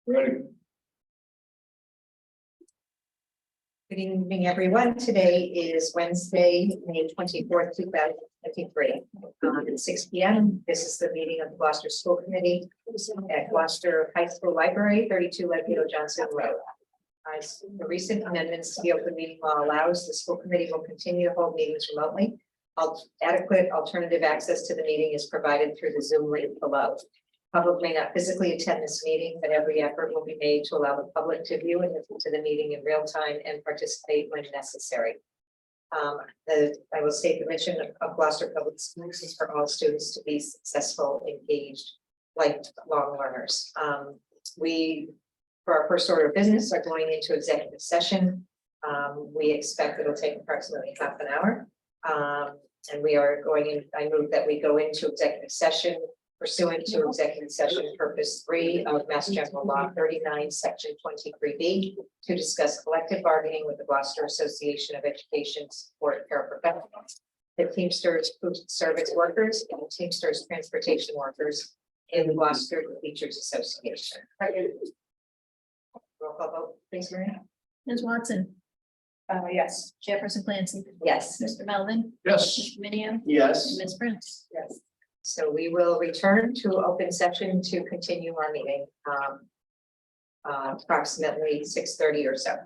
Ready. Good evening, everyone. Today is Wednesday, May 24th, 2023. At 6 p.m. This is the meeting of the Gloucester School Committee at Gloucester High School Library, 32 Leadville Johnson Road. As the recent amendments to the open meeting law allows, the school committee will continue to hold meetings remotely. Adequate alternative access to the meeting is provided through the Zoom link below. Public may not physically attend this meeting, but every effort will be made to allow the public to view and listen to the meeting in real time and participate when necessary. I will state the mission of Gloucester Public Schools is for all students to be successful, engaged, lifelong learners. For our first order of business, are going into executive session. We expect it'll take approximately half an hour. And we are going in, I move that we go into executive session pursuant to executive session purpose 3 of Mass General Law 39, section 23B, to discuss collective bargaining with the Gloucester Association of Education Support Paraprofessionals, the Teamsters Food Service Workers, and the Teamsters Transportation Workers in the Gloucester Teachers Association. Roll call vote, please, Maria. Ms. Watson, Yes. Chairperson Clancy, Yes. Mr. Melvin, Yes. Mr. Minio, Yes. and Ms. Prince. Yes. So we will return to open session to continue our meeting, approximately 6:30 or so.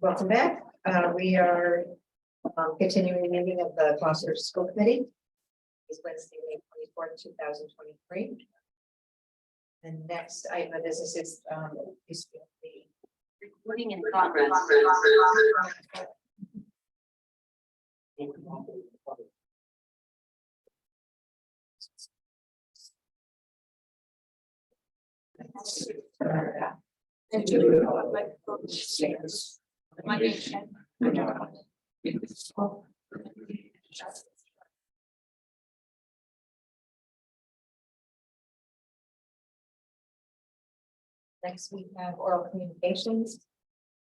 Welcome back. We are continuing the meeting of the Gloucester School Committee. It's Wednesday, May 24th, 2023. The next item of business is the Recording in progress. Next, we have oral communications.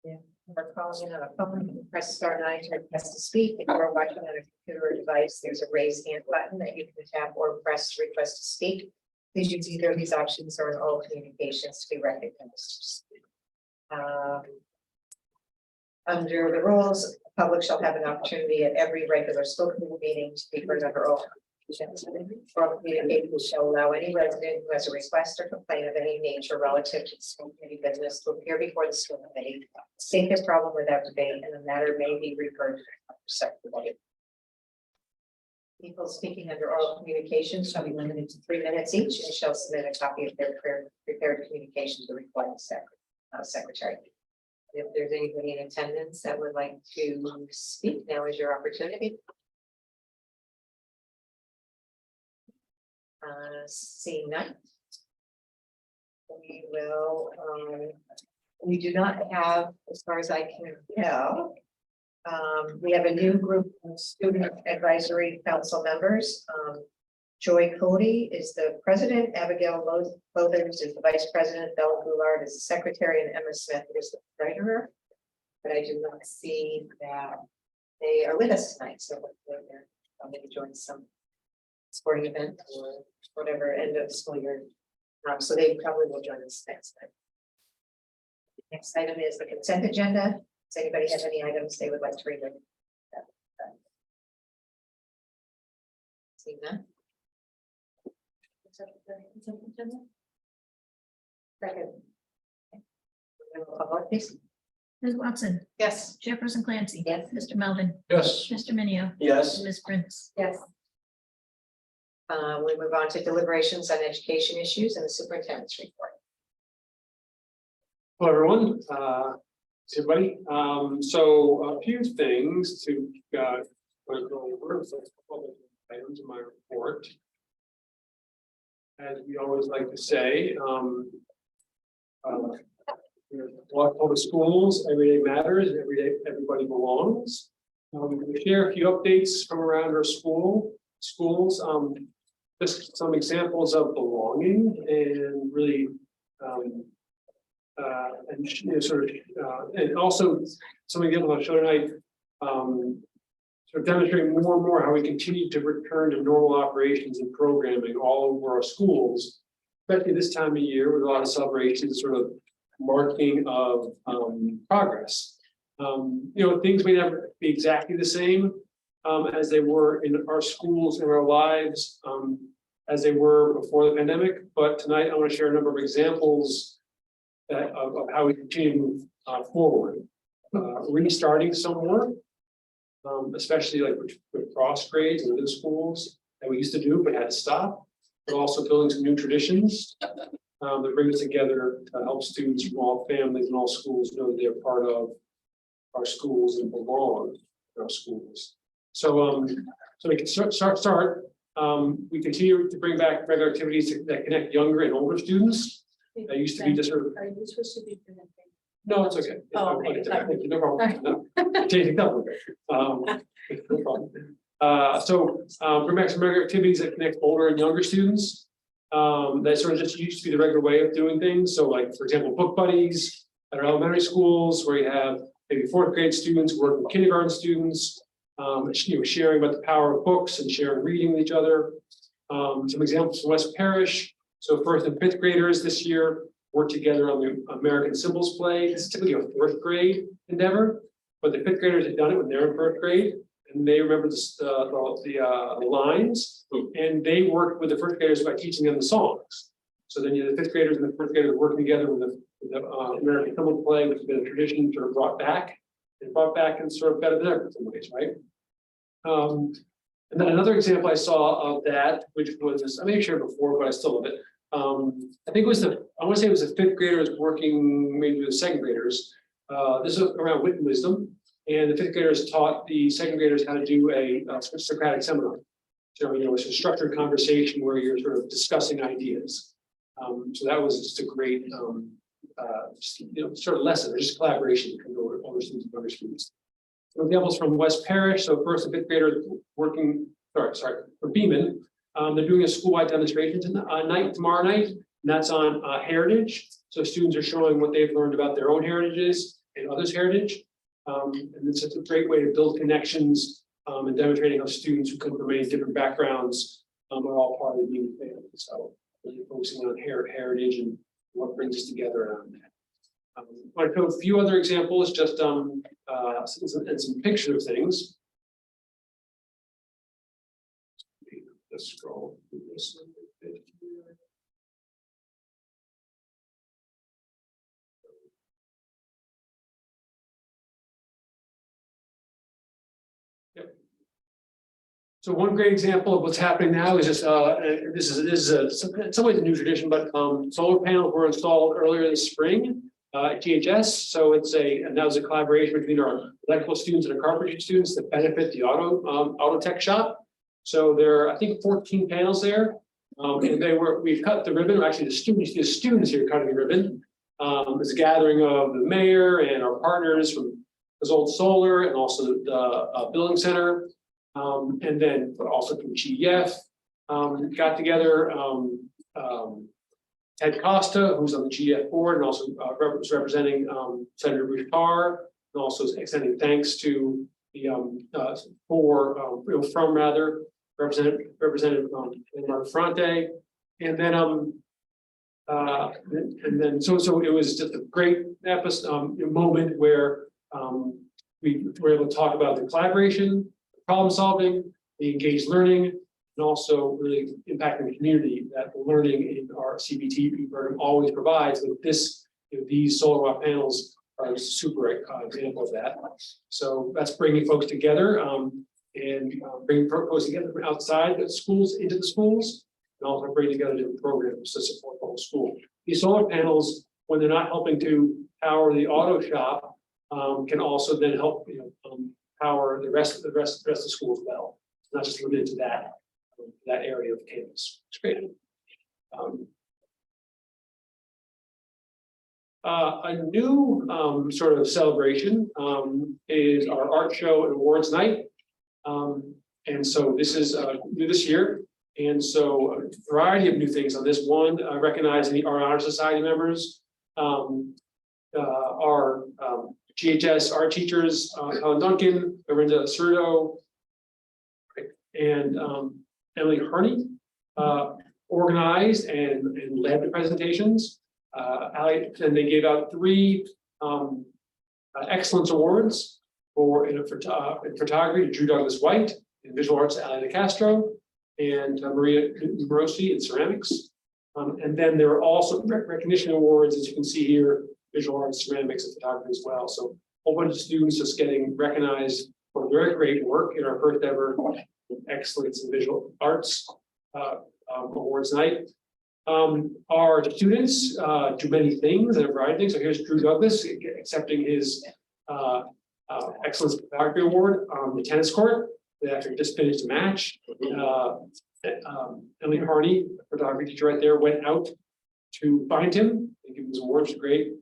Yeah, we're calling in on a phone, you can press *9 to request to speak. If you're watching on a computer or device, there's a raise hand button that you can tap or press to request to speak. Please use either of these options or in oral communications to be recognized. Under the rules, the public shall have an opportunity at every regular school committee meeting to be heard under oral communications. Oral communications shall allow any resident who has a request or complaint of any nature relative to the school committee business to appear before the school committee, state their problem without debate, and the matter may be referred to the secretary. People speaking under oral communications shall be limited to 3 minutes each and shall submit a copy of their prepared communication to the recording secretary. If there's anybody in attendance that would like to speak, now is your opportunity. Seeing none. We will, we do not have, as far as I can tell, we have a new group of student advisory council members. Joy Cody is the president, Abigail Lothers is the vice president, Bella Goulart is the secretary, and Emma Smith is the treasurer. But I do not see that they are with us tonight, so they're maybe join some sporting event or whatever end of school year. So they probably will join us next time. Next item is the consent agenda. Does anybody have any items they would like to read? Seeing none. Second. Please. Ms. Watson, Yes. Chairperson Clancy. Yes. Mr. Melvin, Yes. Mr. Minio, Yes. Ms. Prince. Yes. We move on to deliberations on education issues and the superintendent's report. Hello, everyone. Everybody. So a few things to go over. So a couple of items in my report. As we always like to say, public schools, every day matters, every day everybody belongs. We share a few updates from around our schools. Just some examples of belonging and really and also some examples I'll show tonight. Sort of demonstrating more and more how we continue to return to normal operations and programming all over our schools, especially this time of year with a lot of celebrations, sort of marking of progress. Things may never be exactly the same as they were in our schools and our lives as they were before the pandemic. But tonight I want to share a number of examples of how we continue to move forward. Restarting some work, especially like with cross grades and middle schools that we used to do but had to stop. But also building some new traditions that bring us together to help students from all families and all schools know that they're part of our schools and belong in our schools. So we can start. We continue to bring back regular activities that connect younger and older students. That used to be just sort of. Are you supposed to be presenting? No, it's okay. Oh, okay. No problem. No. Changing up. No problem. Bring back some regular activities that connect older and younger students. That sort of just used to be the regular way of doing things. So, like for example, book buddies at our elementary schools, where you have maybe 4th grade students working with kindergarten students, sharing about the power of books and sharing reading with each other. Some examples from West Parish. So 1st and 5th graders this year work together on the American Symbols play. This is typically a 4th grade endeavor, but the 5th graders had done it when they were in 1st grade, and they remember the lines, and they worked with the 1st graders by teaching them the songs. So then the 5th graders and the 1st graders working together with the American Film Play, which has been a tradition sort of brought back and sort of better than ever in some ways, right? And then another example I saw of that, which was, I may have shared before, but I still love it. I think it was I want to say it was the fifth graders working maybe with the second graders. This is around wit and wisdom. And the fifth graders taught the second graders how to do a Socratic seminar. So, it's a structured conversation where you're sort of discussing ideas. So that was just a great, sort of lesson, or just collaboration between older students and younger students. Some examples from West Parish. So first and fifth graders working, sorry, for Beeman. They're doing a school-wide demonstration tomorrow night, and that's on heritage. So students are showing what they've learned about their own heritages and others' heritage. And it's a great way to build connections and demonstrating how students who come from many different backgrounds are all part of the Beeman family. So really focusing on heritage and what brings us together around that. I want to show a few other examples, just and some picture of things. Let's scroll through this a bit here. Yep. So one great example of what's happening now is just this is in some ways a new tradition, but solar panels were installed earlier this spring at GHS. So and that was a collaboration between our electrical students and our carpentry students that benefit the auto tech shop. So there are, I think, 14 panels there, and we've cut the ribbon. Actually, the students here cutting the ribbon. It's a gathering of the mayor and our partners from Old Solar and also the building center, and then also from GEF. Got together. Ted Costa, who's on the GEF board and also was representing Senator Bouchard, and also extending thanks to the Representative Marfrante, and then so it was just a great moment where we were able to talk about the collaboration, problem solving, the engaged learning, and also really impacting the community that the learning in our CBT program always provides. With these solar watt panels are a super example of that. So that's bringing folks together and bringing folks together from outside the schools into the schools, and also bring together different programs to support the whole school. These solar panels, when they're not helping to power the auto shop, can also then help power the rest of the school as well. It's not just limited to that area of the campus. It's great. A new sort of celebration is our art show and awards night. And so this is new this year. And so a variety of new things on this one, recognizing our Honor Society members, our GHS art teachers, Helen Duncan, Lorinda Cerruto, and Emily Harney, organized and led the presentations. And they gave out 3 excellence awards in photography to Drew Douglas White, in visual arts to Ali DeCastro, and Maria Morosi in ceramics. And then there are also recognition awards, as you can see here, visual arts, ceramics, and photography as well. So a whole bunch of students just getting recognized for their great work in our first ever excellence in visual arts awards night. Our students do many things and a variety of things. So here's Drew Douglas accepting his excellence photography award on the tennis court after he just finished a match. Emily Harney, photography teacher right there, went out to find him and give him his award, which is great.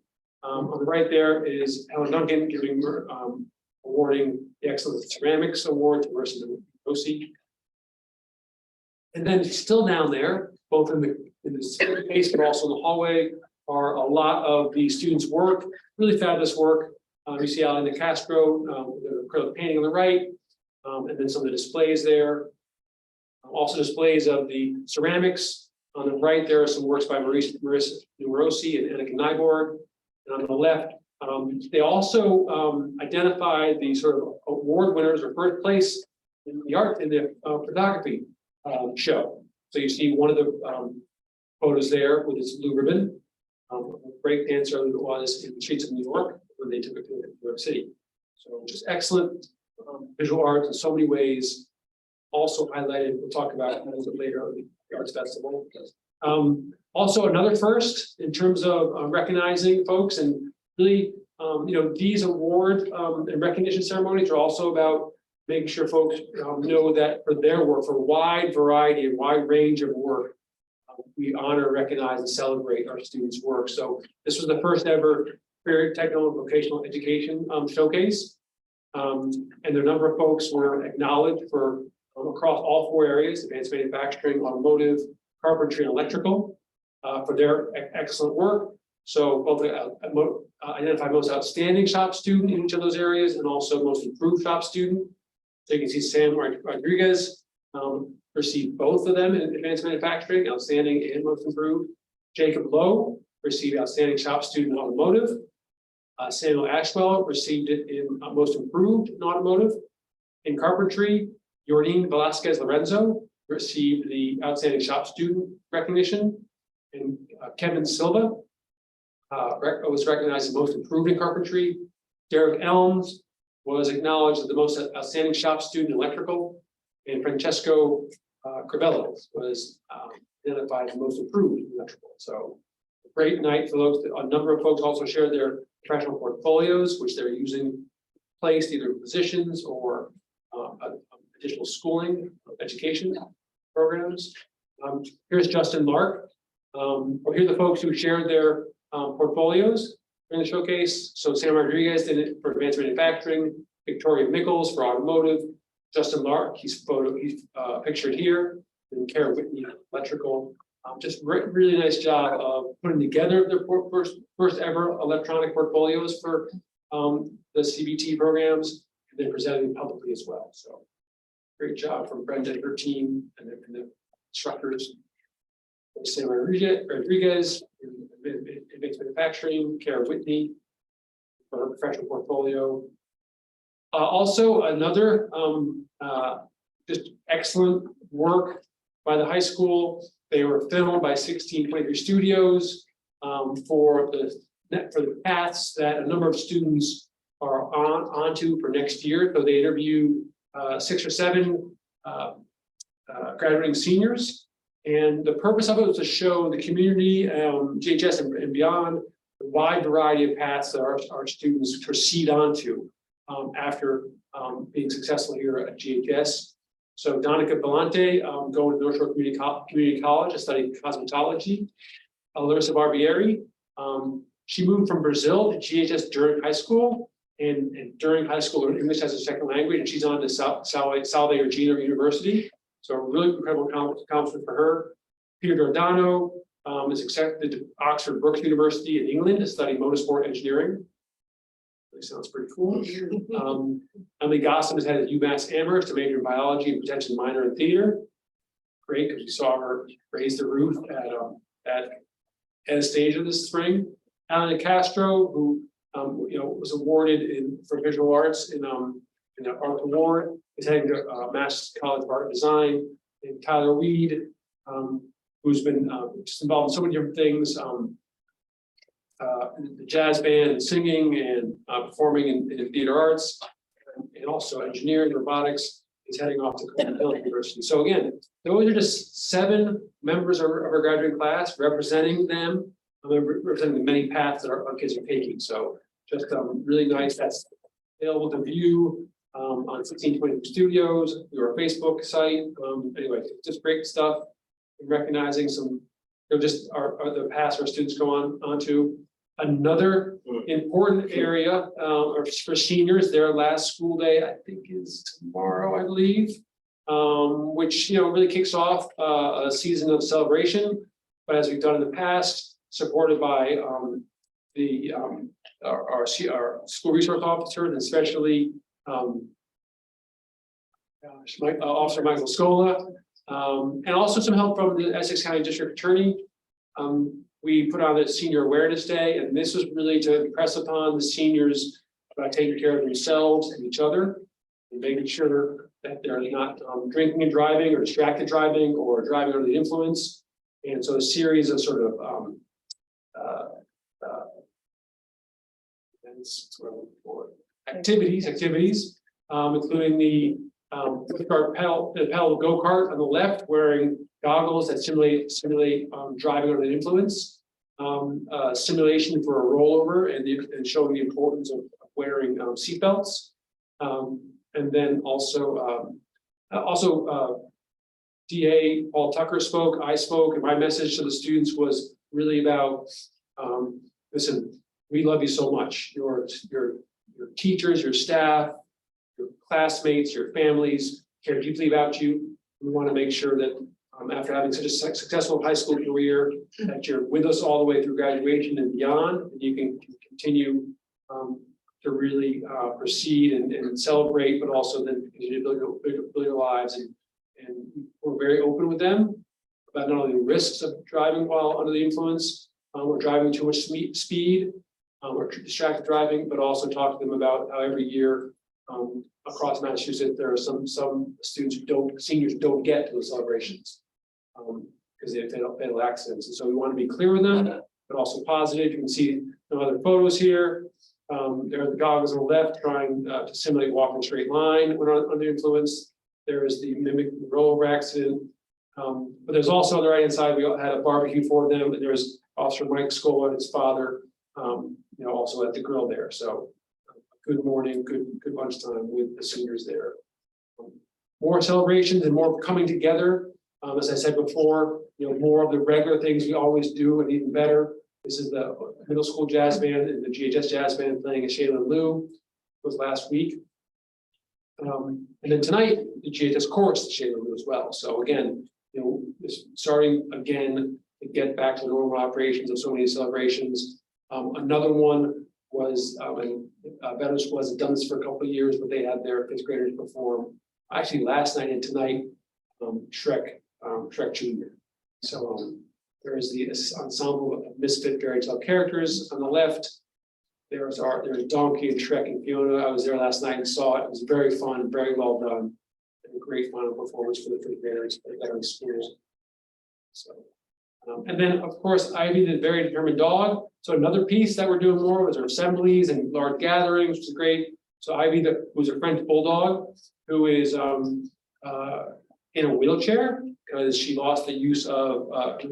On the right there is Helen Duncan awarding the Excellence Ceramics Award to Marissa Morosi. And then still down there, both in the space but also in the hallway, are a lot of the students' work, really fabulous work. You see Ali DeCastro, the acrylic painting on the right, and then some of the displays there. Also displays of the ceramics. On the right, there are some works by Marissa Morosi and Annika Nyborg. And on the left, they also identified the sort of award winners or first place in the photography show. So you see one of the photos there with its blue ribbon. Break dancer that was in the streets of New York when they took it to New York City. So just excellent visual arts in so many ways. Also highlighted, we'll talk about it a little bit later on the Arts Festival. Also another first in terms of recognizing folks and really, these award and recognition ceremonies are also about making sure folks know that for their work, for a wide variety and wide range of work, we honor, recognize, and celebrate our students' work. So this was the first ever career, technical, and vocational education showcase. And the number of folks were acknowledged for across all 4 areas: advanced manufacturing, automotive, carpentry, and electrical, for their excellent work. So both identify most outstanding shop student in each of those areas and also most improved shop student. So you can see Sam Rodriguez received both of them in advanced manufacturing, outstanding and most improved. Jacob Lowe received outstanding shop student in automotive. Samuel Ashwell received it in most improved in automotive. In carpentry, Jordan Velasquez Lorenzo received the outstanding shop student recognition. And Kevin Silva was recognized as most improved in carpentry. Derek Elms was acknowledged as the most outstanding shop student in electrical. And Francesco Crivello was identified as most improved in electrical. So a great night for those. A number of folks also shared their professional portfolios, which they're using placed either positions or additional schooling, education programs. Here's Justin Lark. Here are the folks who shared their portfolios in the showcase. So Sam Rodriguez did it for advanced manufacturing, Victoria Mickles for automotive, Justin Lark, he's pictured here, and Kara Whitney, electrical. Just really nice job of putting together their first ever electronic portfolios for the CBT programs, and then presenting publicly as well. So great job from Brenda and her team and the instructors. Sam Rodriguez, advanced manufacturing, Kara Whitney for her professional portfolio. Also another just excellent work by the high school. They were filmed by 1623 Studios for the paths that a number of students are onto for next year. So they interview 6 or 7 graduating seniors. And the purpose of it was to show the community, GHS and beyond, the wide variety of paths that our students proceed onto after being successful here at GHS. So Donica Belante going to North Shore Community College to study cosmetology. Larissa Barbieri, she moved from Brazil to GHS during high school, and during high school learned English as a second language, and she's on to Salve Regina University. So a really incredible accomplishment for her. Peter Giordano is accepted to Oxford Brookes University in England to study motorsport engineering. Really sounds pretty cool. Emily Gossam is headed at UMass Amherst to major in biology and potentially minor in theater. Great, because we saw her raise the roof at Anastasia this spring. Alan Castro, who was awarded for visual arts in the Art Award, is heading to Mass College of Art and Design. And Tyler Weed, who's been just involved in so many different things, the jazz band and singing and performing in theater arts, and also engineering, robotics, is heading off to Cornell University. So again, those are just 7 members of our graduating class representing them, representing the many paths that our kids are taking. So just really nice. That's available to view on 1620 Studios, through our Facebook site. Anyway, just great stuff. Recognizing some, just the paths our students go on to. Another important area for seniors, their last school day, I think, is tomorrow, I believe, which really kicks off a season of celebration. But as we've done in the past, supported by our school resource officers, and especially Officer Michael Scola, and also some help from the Essex County District Attorney. We put on the Senior Awareness Day, and this was really to impress upon the seniors about taking care of themselves and each other, and making sure that they're not drinking and driving, or distracted driving, or driving under the influence. And so a series of sort of And it's what I'm looking for. Activities, including the pedal go-kart on the left, wearing goggles that simulate driving under the influence. Simulation for a rollover and showing the importance of wearing seatbelts. And then also DA Paul Tucker spoke, I spoke, and my message to the students was really about, listen, we love you so much. Your teachers, your staff, your classmates, your families care deeply about you. We want to make sure that after having such a successful high school career, that you're with us all the way through graduation and beyond, and you can continue to really proceed and celebrate, but also then continue to build your lives. And we're very open with them about not only the risks of driving while under the influence, or driving too much speed, or distracted driving, but also talk to them about how every year across Massachusetts there are some students seniors don't get to the celebrations because they have fatal accidents. And so we want to be clear with them, but also positive. You can see some other photos here. There are the goggles on the left trying to simulate walking a straight line when under influence. There is the mimic rollover accident. But there's also on the right hand side, we had a barbecue for them, and there was Officer Mike Scola and his father, also at the grill there. So good morning, good lunchtime with the seniors there. More celebrations and more coming together. As I said before, more of the regular things we always do and even better. This is the middle school jazz band and the GHS jazz band playing at Shaylin Lou. It was last week. And then tonight, the GHS chorus at Shaylin Lou as well. So again, starting again to get back to normal operations of so many celebrations. Another one was Veterans School hasn't done this for a couple of years, but they had their fifth graders perform actually last night and tonight Shrek Jr. So there is the ensemble of misfit fairy tale characters on the left. There's Donkey and Shrek and Fiona. I was there last night and saw it. It was very fun, very well done, and a great final performance for the fifth graders at Veterans Schools. So, and then of course Ivy, the very determined dog. So another piece that we're doing more was our assemblies and large gatherings, which is great. So Ivy, who's a French bulldog, who is in a wheelchair because she lost the use of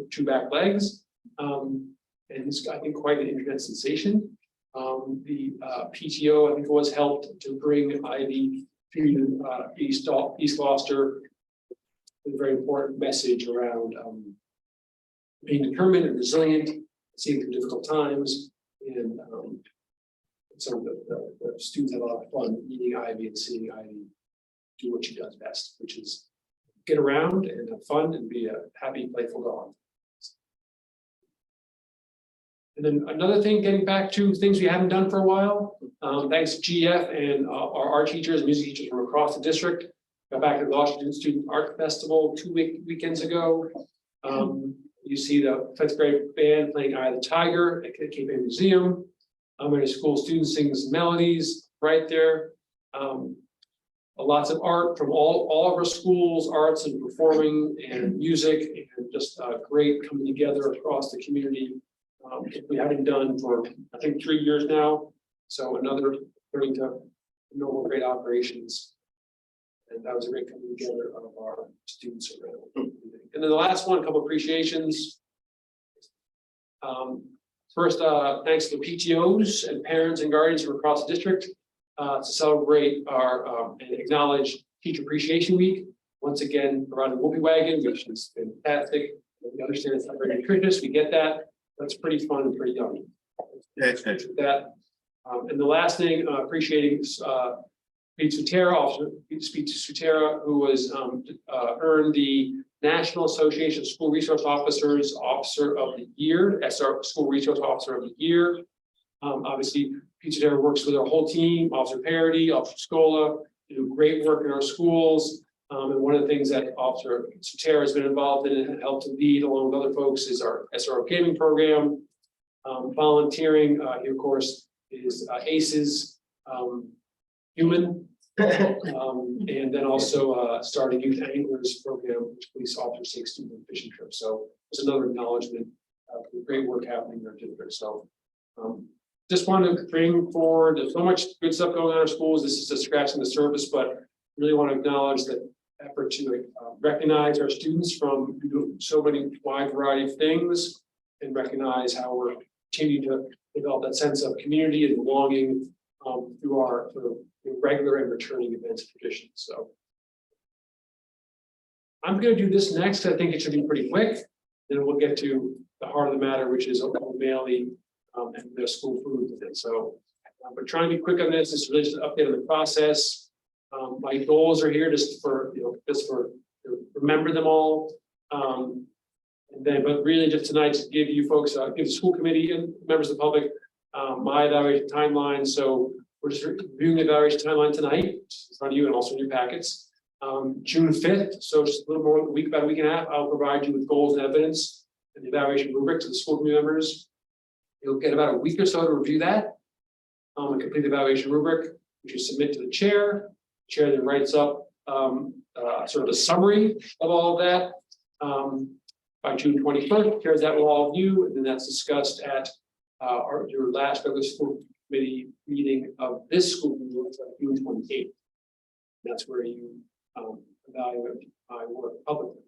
two back legs, and it's I think quite an internet sensation. The PTO I think was helped to bring Ivy to East Gloucester with a very important message around being determined and resilient, seeing through difficult times, and so the students had a lot of fun meeting Ivy and seeing Ivy do what she does best, which is get around and have fun and be a happy, playful dog. And then another thing, getting back to things we haven't done for a while, thanks to GF and our art teachers, music teachers from across the district, got back to the Washington Student Art Festival 2 weekends ago. You see the fifth grade band playing Eye of the Tiger at Cape May Museum. Our school students sing some melodies right there. Lots of art from all of our schools, arts and performing and music, and just great coming together across the community. We haven't done for I think 3 years now. So another turning to normal great operations. And that was a great coming together of our students around. And then the last one, a couple of appreciations. First, thanks to the PTOs and parents and guardians from across the district to celebrate our and acknowledge Teacher Appreciation Week. Once again, providing Whoopie Wagon, which is fantastic. We understand it's not very nutritious. We get that. That's pretty fun and pretty yummy. That. And the last thing, appreciating Pete Sutera, who was earned the National Association of School Resource Officers Officer of the Year, SR School Resource Officer of the Year. Obviously, Pete Sutera works with our whole team, Officer Parity, Officer Scola, do great work in our schools. And one of the things that Officer Sutera has been involved in and helped to lead along with other folks is our SRO gaming program. Volunteering, he of course is ACES, human, and then also starting Youth Anglers program, which police officers take student fishing trips. So there's another acknowledgement of the great work happening in our district. So just wanted to bring forward, there's so much good stuff going on in our schools. This is just scratching the surface, but really want to acknowledge the effort to recognize our students from so many wide variety of things and recognize how we're continuing to develop that sense of community and belonging through our sort of regular and returning events and traditions. So I'm going to do this next. I think it should be pretty quick. Then we'll get to the heart of the matter, which is Old Bailey and their school food. So, but trying to be quick on this. This is really just an update on the process. My goals are here just for remember them all. And then, but really just tonight to give you folks, give the school committee and members of the public my evaluation timeline. So we're just reviewing the evaluation timeline tonight. It's on you and also in your packets. June 5th, so just a little more than a week, about a week and a half, I'll provide you with goals and evidence and the evaluation rubric to the school committee members. You'll get about a week or so to review that. And complete the evaluation rubric, which you submit to the chair. The chair then writes up sort of a summary of all of that. By June 21st, shares that with all of you, and then that's discussed at your last regular school committee meeting of this school year, June 28th. That's where you evaluate my work publicly.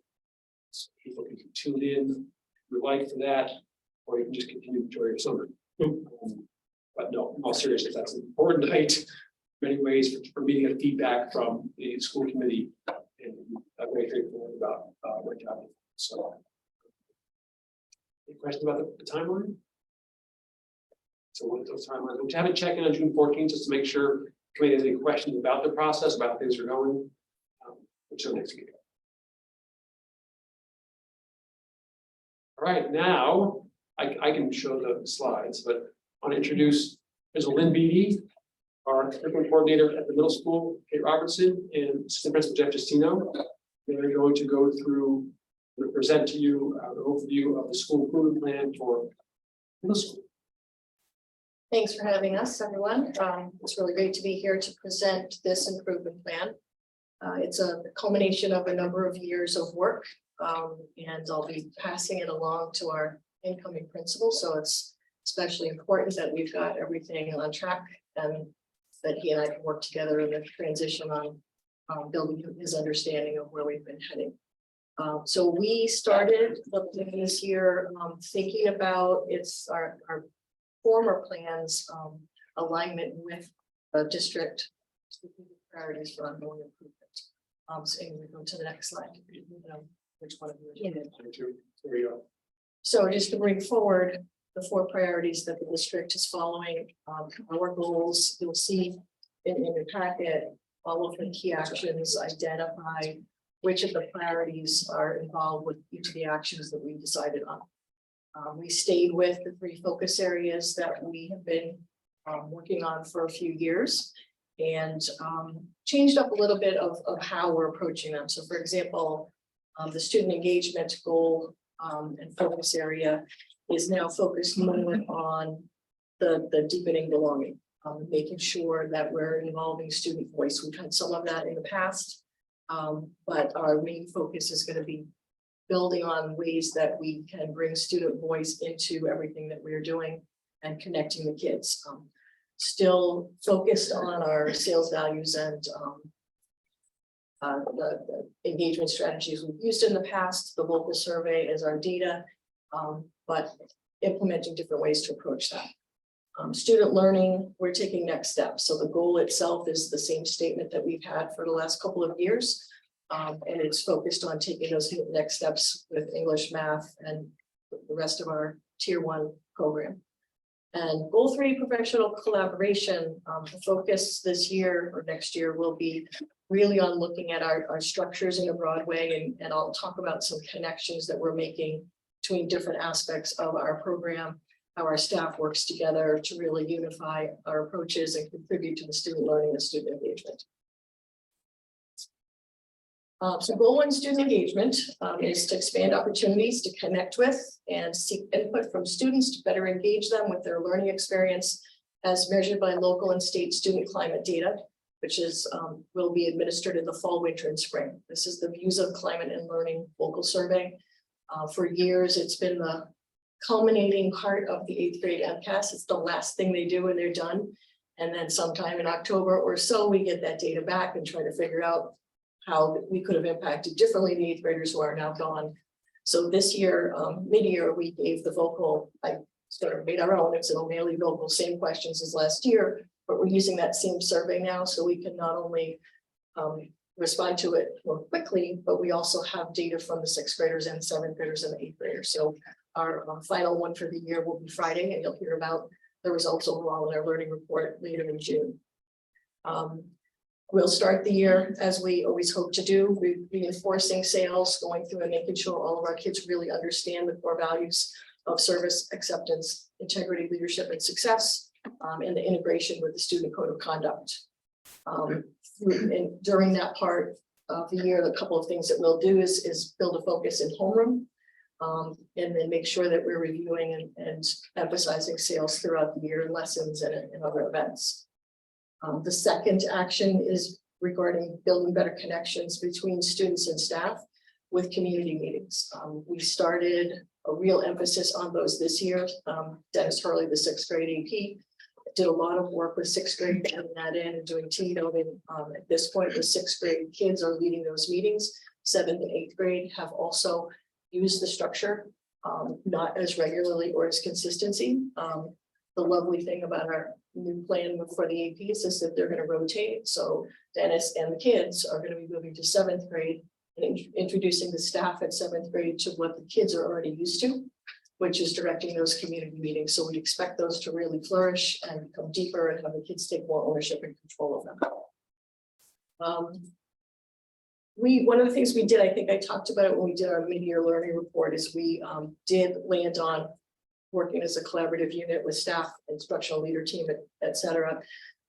So people can tune in if you would like for that, or you can just continue to enjoy your summer. But no, in all seriousness, that's an important night. Many ways for me to get feedback from the school committee, and I'm very grateful about my job. So, any questions about the timeline? So what are those timelines? We'll have a check in on June 14th just to make sure the committee has any questions about the process, about how things are going, which are next week. All right, now I can show the slides, but I want to introduce Ms. Lynn Beatty, our curriculum coordinator at the middle school, Kate Robertson, and assistant principal Jeff Justino. They're going to go through and present to you an overview of the school improvement plan for middle school. Thanks for having us, everyone. It's really great to be here to present this improvement plan. It's a culmination of a number of years of work, and I'll be passing it along to our incoming principal. So it's especially important that we've got everything on track and that he and I can work together in the transition on building his understanding of where we've been heading. So we started the plan this year thinking about our former plans alignment with district priorities for ongoing improvement. So we go to the next slide. Which one of you? There you go. So just to bring forward the 4 priorities that the district is following, our goals, you'll see in your packet, all of the key actions, identify which of the priorities are involved with each of the actions that we decided on. We stayed with the 3 focus areas that we have been working on for a few years and changed up a little bit of how we're approaching them. So for example, the student engagement goal and focus area is now focused more on the deepening belonging, making sure that we're involving student voice. We've had some of that in the past, but our main focus is going to be building on ways that we can bring student voice into everything that we're doing and connecting the kids. Still focused on our sales values and the engagement strategies we've used in the past, the local survey as our data, but implementing different ways to approach that. Student learning, we're taking next steps. So the goal itself is the same statement that we've had for the last couple of years. And it's focused on taking those next steps with English, math, and the rest of our tier 1 program. And goal 3, professional collaboration, the focus this year or next year will be really on looking at our structures in a broad way. And I'll talk about some connections that we're making between different aspects of our program, how our staff works together to really unify our approaches and contribute to the student learning and student engagement. So goal 1, student engagement, is to expand opportunities to connect with and seek input from students to better engage them with their learning experience as measured by local and state student climate data, which is will be administered in the fall, winter, and spring. This is the Views of Climate and Learning local survey. For years, it's been the culminating part of the 8th grade MCAS. It's the last thing they do when they're done. And then sometime in October or so, we get that data back and try to figure out how we could have impacted differently the 8th graders who are now gone. So this year, mid-year, we gave the vocal, I sort of made our own, it's an O'Malley vocal, same questions as last year, but we're using that same survey now, so we can not only respond to it more quickly, but we also have data from the 6th graders and 7th graders and the 8th graders. So our final one for the year will be Friday, and you'll hear about the results overall in our learning report later in June. We'll start the year as we always hope to do, reinforcing sales, going through and making sure all of our kids really understand the core values of service, acceptance, integrity, leadership, and success, and the integration with the student code of conduct. And during that part of the year, a couple of things that we'll do is build a focus in homeroom, and then make sure that we're reviewing and emphasizing sales throughout the year in lessons and other events. The second action is regarding building better connections between students and staff with community meetings. We started a real emphasis on those this year. Dennis Hurley, the 6th grade AP, did a lot of work with 6th grade, getting that in and doing team-building. At this point, the 6th grade kids are leading those meetings. 7th and 8th grade have also used the structure, not as regularly or as consistency. The lovely thing about our new plan for the APs is that they're going to rotate. So Dennis and the kids are going to be moving to 7th grade and introducing the staff at 7th grade to what the kids are already used to, which is directing those community meetings. So we expect those to really flourish and become deeper and have the kids take more ownership and control of them. One of the things we did, I think I talked about it when we did our mid-year learning report, is we did land on working as a collaborative unit with staff, instructional leader team, et cetera,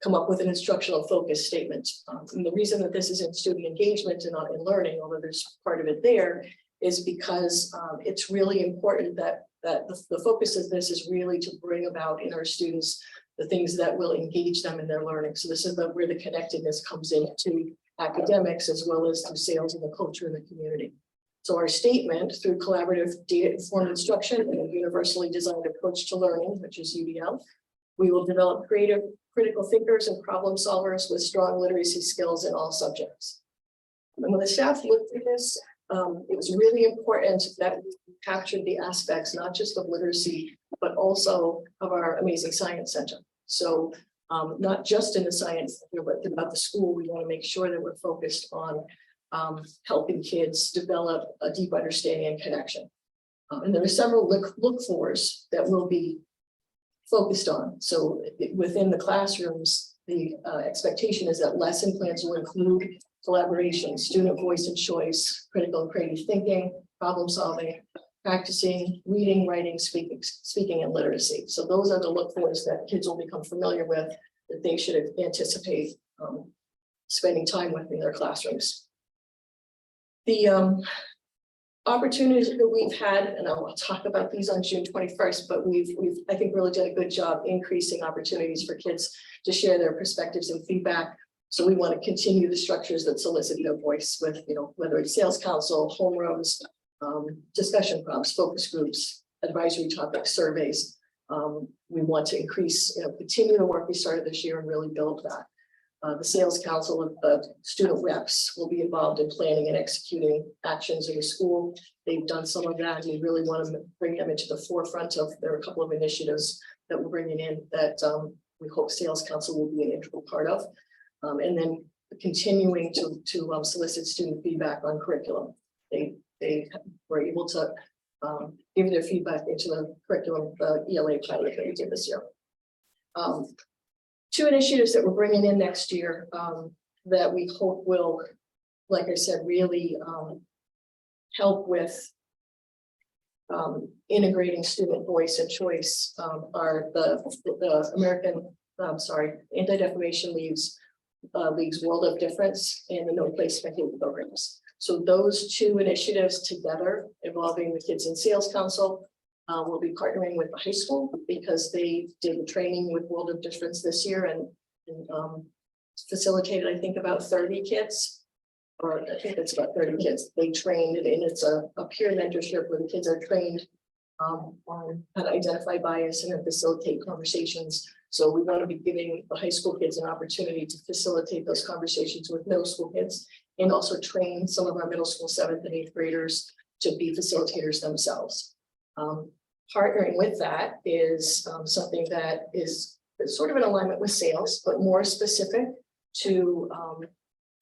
come up with an instructional focus statement. And the reason that this is in student engagement and not in learning, although there's part of it there, is because it's really important that the focus of this is really to bring about in our students the things that will engage them in their learning. So this is where the connectedness comes into academics as well as through sales and the culture in the community. So our statement, through collaborative data-informed instruction and a universally designed approach to learning, which is UDL, we will develop creative, critical thinkers and problem solvers with strong literacy skills in all subjects. And when the staff looked at this, it was really important that we captured the aspects, not just of literacy, but also of our amazing science center. So not just in the science center, but throughout the school, we want to make sure that we're focused on helping kids develop a deep understanding and connection. And there are several look-fors that we'll be focused on. So within the classrooms, the expectation is that lesson plans will include collaboration, student voice and choice, critical and creative thinking, problem solving, practicing, reading, writing, speaking, and literacy. So those are the look-fors that kids will become familiar with, that they should anticipate spending time with in their classrooms. The opportunities that we've had, and I'll talk about these on June 21st, but we've I think really done a good job increasing opportunities for kids to share their perspectives and feedback. So we want to continue the structures that solicit their voice with, whether it's sales council, homerooms, discussion prompts, focus groups, advisory topics, surveys. We want to increase, continue the work we started this year and really build that. The sales council of the student reps will be involved in planning and executing actions in the school. They've done some of that, and we really want to bring them into the forefront of. There are a couple of initiatives that we're bringing in that we hope sales council will be an integral part of, and then continuing to solicit student feedback on curriculum. They were able to give their feedback into the curriculum, the ELA pilot that we did this year. Two initiatives that we're bringing in next year that we hope will, like I said, really help with integrating student voice and choice are the American, Anti-Defamation League's World of Difference and the No Place for Hate programs. So those two initiatives together, involving the Kids in Sales Council, we'll be partnering with the high school because they did a training with World of Difference this year and facilitated, I think, about 30 kids, or I think it's about 30 kids. They trained, and it's a peer mentorship where the kids are trained on how to identify bias and facilitate conversations. So we want to be giving the high school kids an opportunity to facilitate those conversations with middle school kids and also train some of our middle school 7th and 8th graders to be facilitators themselves. Partnering with that is something that is sort of in alignment with sales, but more specific to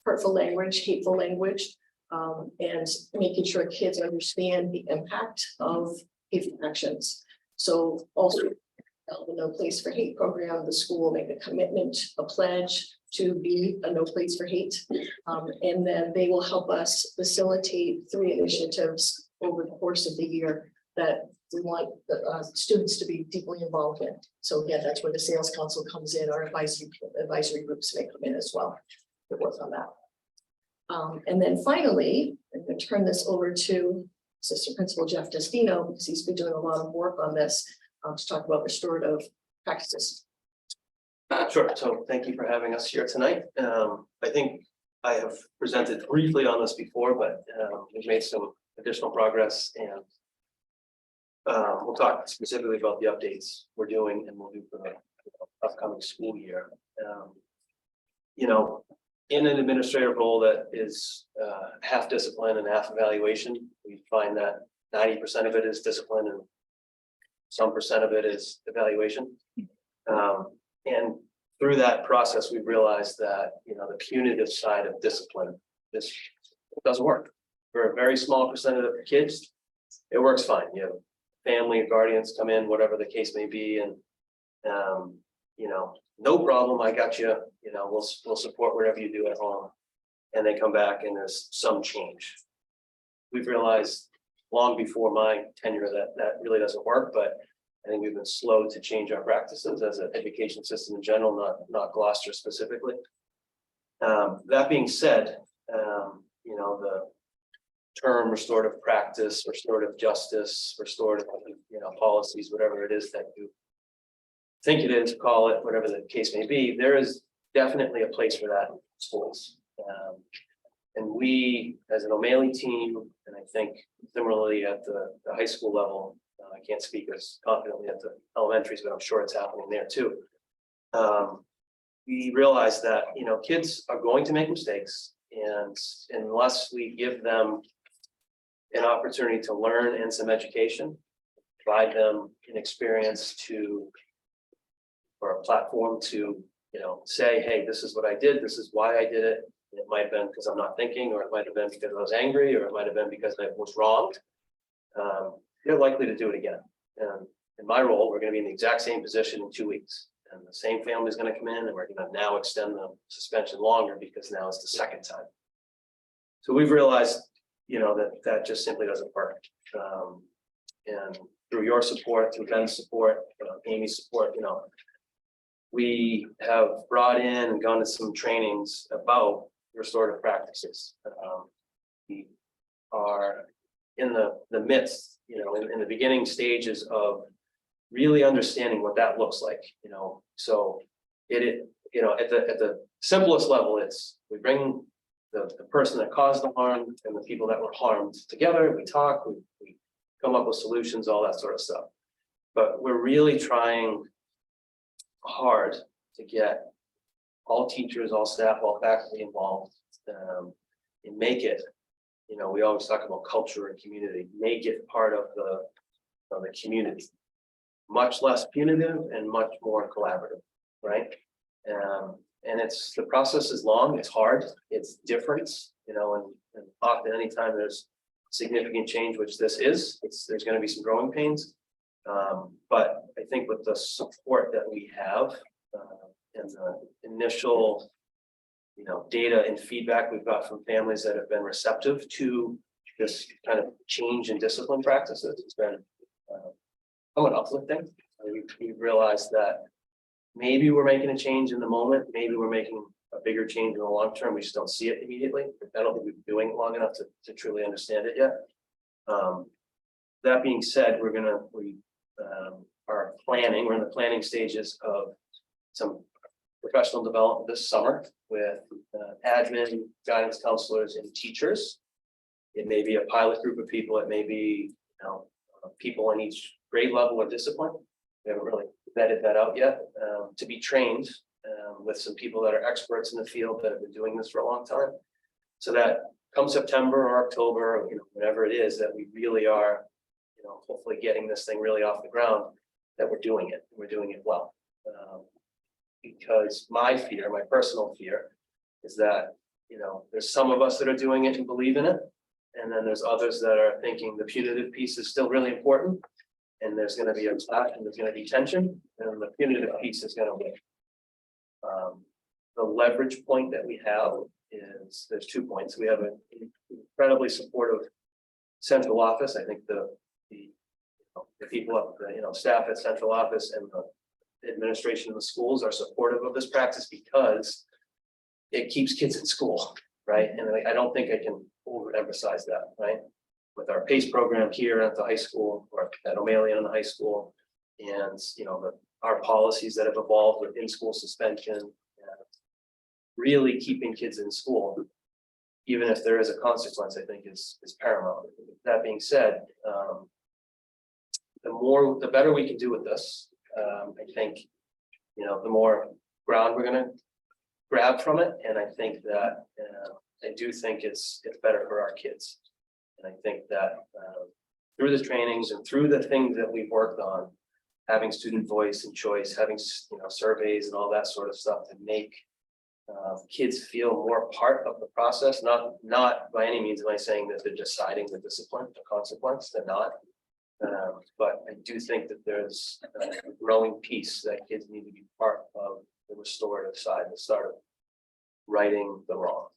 hurtful language, hateful language, and making sure kids understand the impact of hateful actions. So also, the No Place for Hate program, the school will make a commitment, a pledge to be a No Place for Hate. And then they will help us facilitate 3 initiatives over the course of the year that we want the students to be deeply involved in. So again, that's where the sales council comes in, our advisory groups may come in as well to work on that. And then finally, I'm going to turn this over to Assistant Principal Jeff Destino, because he's been doing a lot of work on this to talk about restorative practices. Sure. So thank you for having us here tonight. I think I have presented briefly on this before, but we've made some additional progress, and we'll talk specifically about the updates we're doing and we'll do for the upcoming school year. You know, in an administrative role that is half discipline and half evaluation, we find that 90% of it is discipline and some percent of it is evaluation. And through that process, we've realized that, you know, the punitive side of discipline, this doesn't work. For a very small percentage of kids, it works fine. You know, family or guardians come in, whatever the case may be, and you know, no problem, I got you. You know, we'll support whatever you do at home. And they come back and there's some change. We've realized long before my tenure that really doesn't work, but I think we've been slow to change our practices as an education system in general, not Gloucester specifically. That being said, you know, the term restorative practice, restorative justice, restorative, you know, policies, whatever it is that you think it is, call it, whatever the case may be, there is definitely a place for that in schools. And we, as an O'Malley team, and I think similarly at the high school level, I can't speak as confidently at the elementaries, but I'm sure it's happening there too. We realize that, you know, kids are going to make mistakes, and unless we give them an opportunity to learn and some education, provide them an experience to, or a platform to, you know, say, hey, this is what I did, this is why I did it. It might have been because I'm not thinking, or it might have been because I was angry, or it might have been because I was wronged. They're likely to do it again. And in my role, we're going to be in the exact same position in 2 weeks. And the same family is going to come in, and we're going to now extend the suspension longer because now it's the second time. So we've realized, you know, that just simply doesn't work. And through your support, through Ben's support, Amy's support, you know, we have brought in and gone to some trainings about restorative practices. We are in the midst, you know, in the beginning stages of really understanding what that looks like, you know. So it you know, at the simplest level, it's we bring the person that caused the harm and the people that were harmed together. We talk, we come up with solutions, all that sort of stuff. But we're really trying hard to get all teachers, all staff, all faculty involved, and make it, you know, we always talk about culture and community, make it part of the community, much less punitive and much more collaborative, right? And the process is long, it's hard, it's different, you know, and often anytime there's significant change, which this is, there's going to be some growing pains. But I think with the support that we have and the initial, you know, data and feedback we've got from families that have been receptive to this kind of change in discipline practices, it's been somewhat uplifting. We've realized that maybe we're making a change in the moment, maybe we're making a bigger change in the long term. We just don't see it immediately. I don't think we've been doing it long enough to truly understand it yet. That being said, we are planning, we're in the planning stages of some professional development this summer with admin, guidance counselors, and teachers. It may be a pilot group of people, it may be, you know, people in each grade level or discipline. We haven't really vetted that out yet, to be trained with some people that are experts in the field that have been doing this for a long time. So that come September or October, or, whenever it is that we really are, hopefully getting this thing really off the ground, that we're doing it well. Because my personal fear is that, there's some of us that are doing it and believe in it. And then there's others that are thinking the punitive piece is still really important. And there's gonna be a clash and there's gonna be tension, and the punitive piece is gonna win. The leverage point that we have is, there's 2 points. We have an incredibly supportive central office. I think the people up, staff at central office and the administration of the schools are supportive of this practice because it keeps kids in school, right? And I don't think I can overemphasize that, right? With our PACE program here at the high school, or at O'Malley in the high school, and our policies that have evolved with in-school suspension, really keeping kids in school, even if there is a consequence, I think is paramount. That being said, the better we can do with this, I think, the more ground we're gonna grab from it, and I think that I do think it's better for our kids. And I think that through the trainings and through the things that we've worked on, having student voice and choice, having surveys and all that sort of stuff to make kids feel more part of the process. Not by any means am I saying that they're deciding the discipline, the consequence. They're not. But I do think that there's a growing piece that kids need to be part of the restorative side, the start of righting the wrong.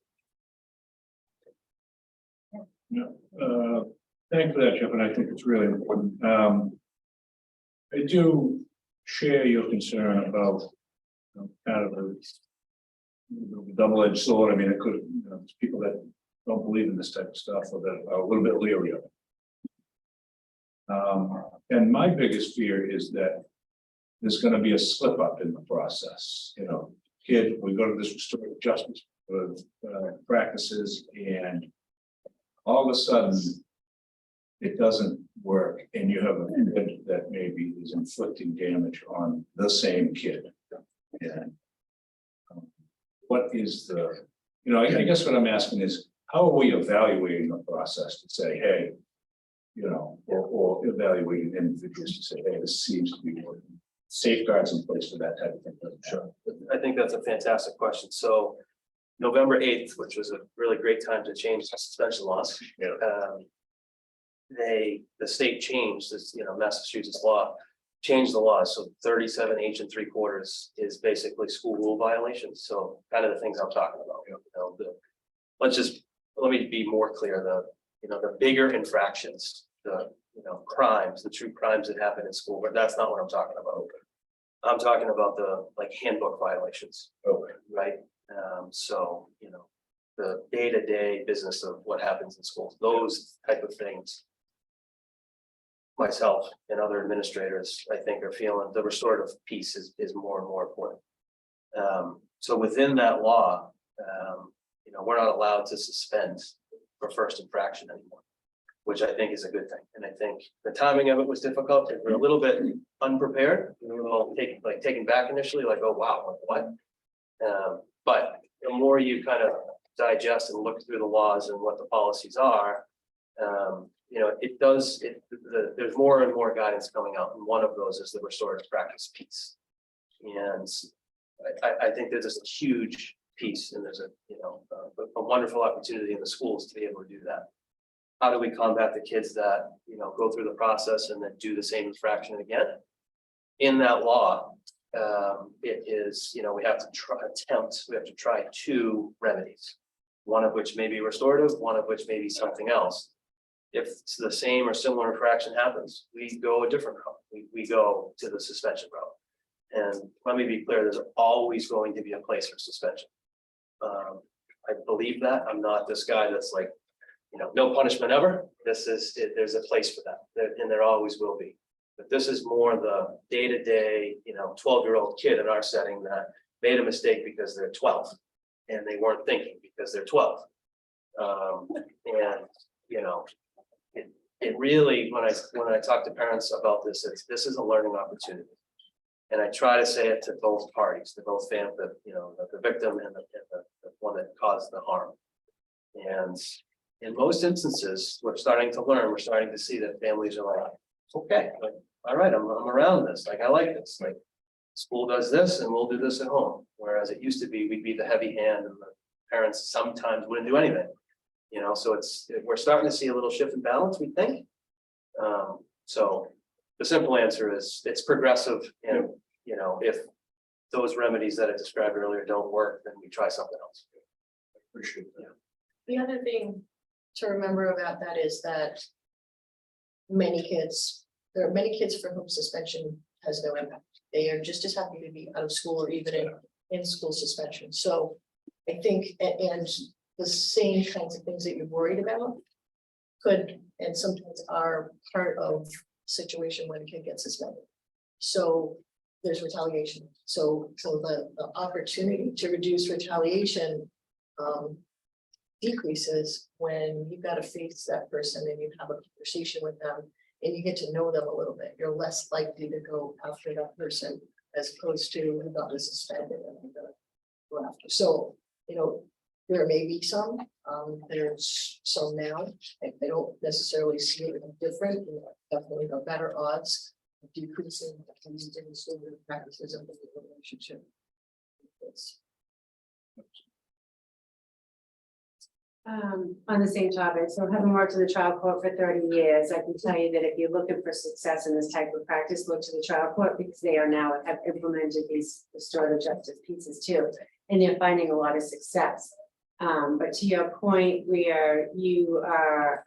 Thank you for that, Jeff, and I think it's really important. I do share your concern about kind of a double-edged sword. I mean, it could, there's people that don't believe in this type of stuff or that are a little bit leery of it. And my biggest fear is that there's going to be a slip up in the process. We go to this restorative justice practices, and all of a sudden it doesn't work, and you have a kid that maybe is inflicting damage on the same kid. And what is the, I guess what I'm asking is, how are we evaluating the process to say, hey, or evaluating individuals to say, hey, this seems to be working. Safeguards in place for that type of thing. Sure. I think that's a fantastic question. So November 8th, which was a really great time to change the suspension laws. Yeah. The state changed this, Massachusetts law, changed the laws. So 37 8 3/4 is basically school rule violations. So kind of the things I'm talking about. Let me be more clear. The bigger infractions, the crimes, the true crimes that happen in school, but that's not what I'm talking about. I'm talking about the handbook violations. Okay. Right. So, the day-to-day business of what happens in schools, those type of things. Myself and other administrators, I think, are feeling the restorative piece is more and more important. So within that law, we're not allowed to suspend for first infraction anymore, which I think is a good thing. And I think the timing of it was difficult. We're a little bit unprepared, a little taken back initially, like, oh wow, what? But the more you kind of digest and look through the laws and what the policies are, there's more and more guidance coming out, and one of those is the restorative practice piece. And I think there's just a huge piece, and there's a wonderful opportunity in the schools to be able to do that. How do we combat the kids that go through the process and then do the same infraction again? In that law, it is, we have to try 2 remedies, one of which may be restorative, one of which may be something else. If it's the same or similar infraction happens, we go a different route. We go to the suspension route. And let me be clear, there's always going to be a place for suspension. I believe that. I'm not this guy that's like, no punishment ever. There's a place for that, and there always will be. But this is more the day-to-day, 12-year-old kid in our setting that made a mistake because they're 12, and they weren't thinking because they're 12. And it really, when I talk to parents about this, this is a learning opportunity. And I try to say it to both parties, to both the victim and the one that caused the harm. And in most instances, we're starting to see that families are like, okay, like, all right, I'm around this, like, I like this, like, school does this and we'll do this at home. Whereas it used to be, we'd be the heavy hand and the parents sometimes wouldn't do anything. So we're starting to see a little shift in balance, we think. So the simple answer is it's progressive, and, if those remedies that I described earlier don't work, then we try something else. Appreciate that. The other thing to remember about that is that there are many kids for whom suspension has no impact. They are just as happy to be out of school or even in school suspension. So I think, and the same kinds of things that you're worried about could, and sometimes are part of the situation when a kid gets suspended. So there's retaliation. So the opportunity to reduce retaliation decreases when you've got to face that person and you have a conversation with them and you get to know them a little bit. You're less likely to go after that person as opposed to who got suspended and I'm gonna go after. So, there may be some, there's some now. I don't necessarily see it different, definitely the better odds of decreasing these different practices of the relationship. On the same topic, so having worked in the trial court for 30 years, I can tell you that if you're looking for success in this type of practice, look to the trial court because they are now have implemented these restorative justice pieces too, and they're finding a lot of success. But to your point, you are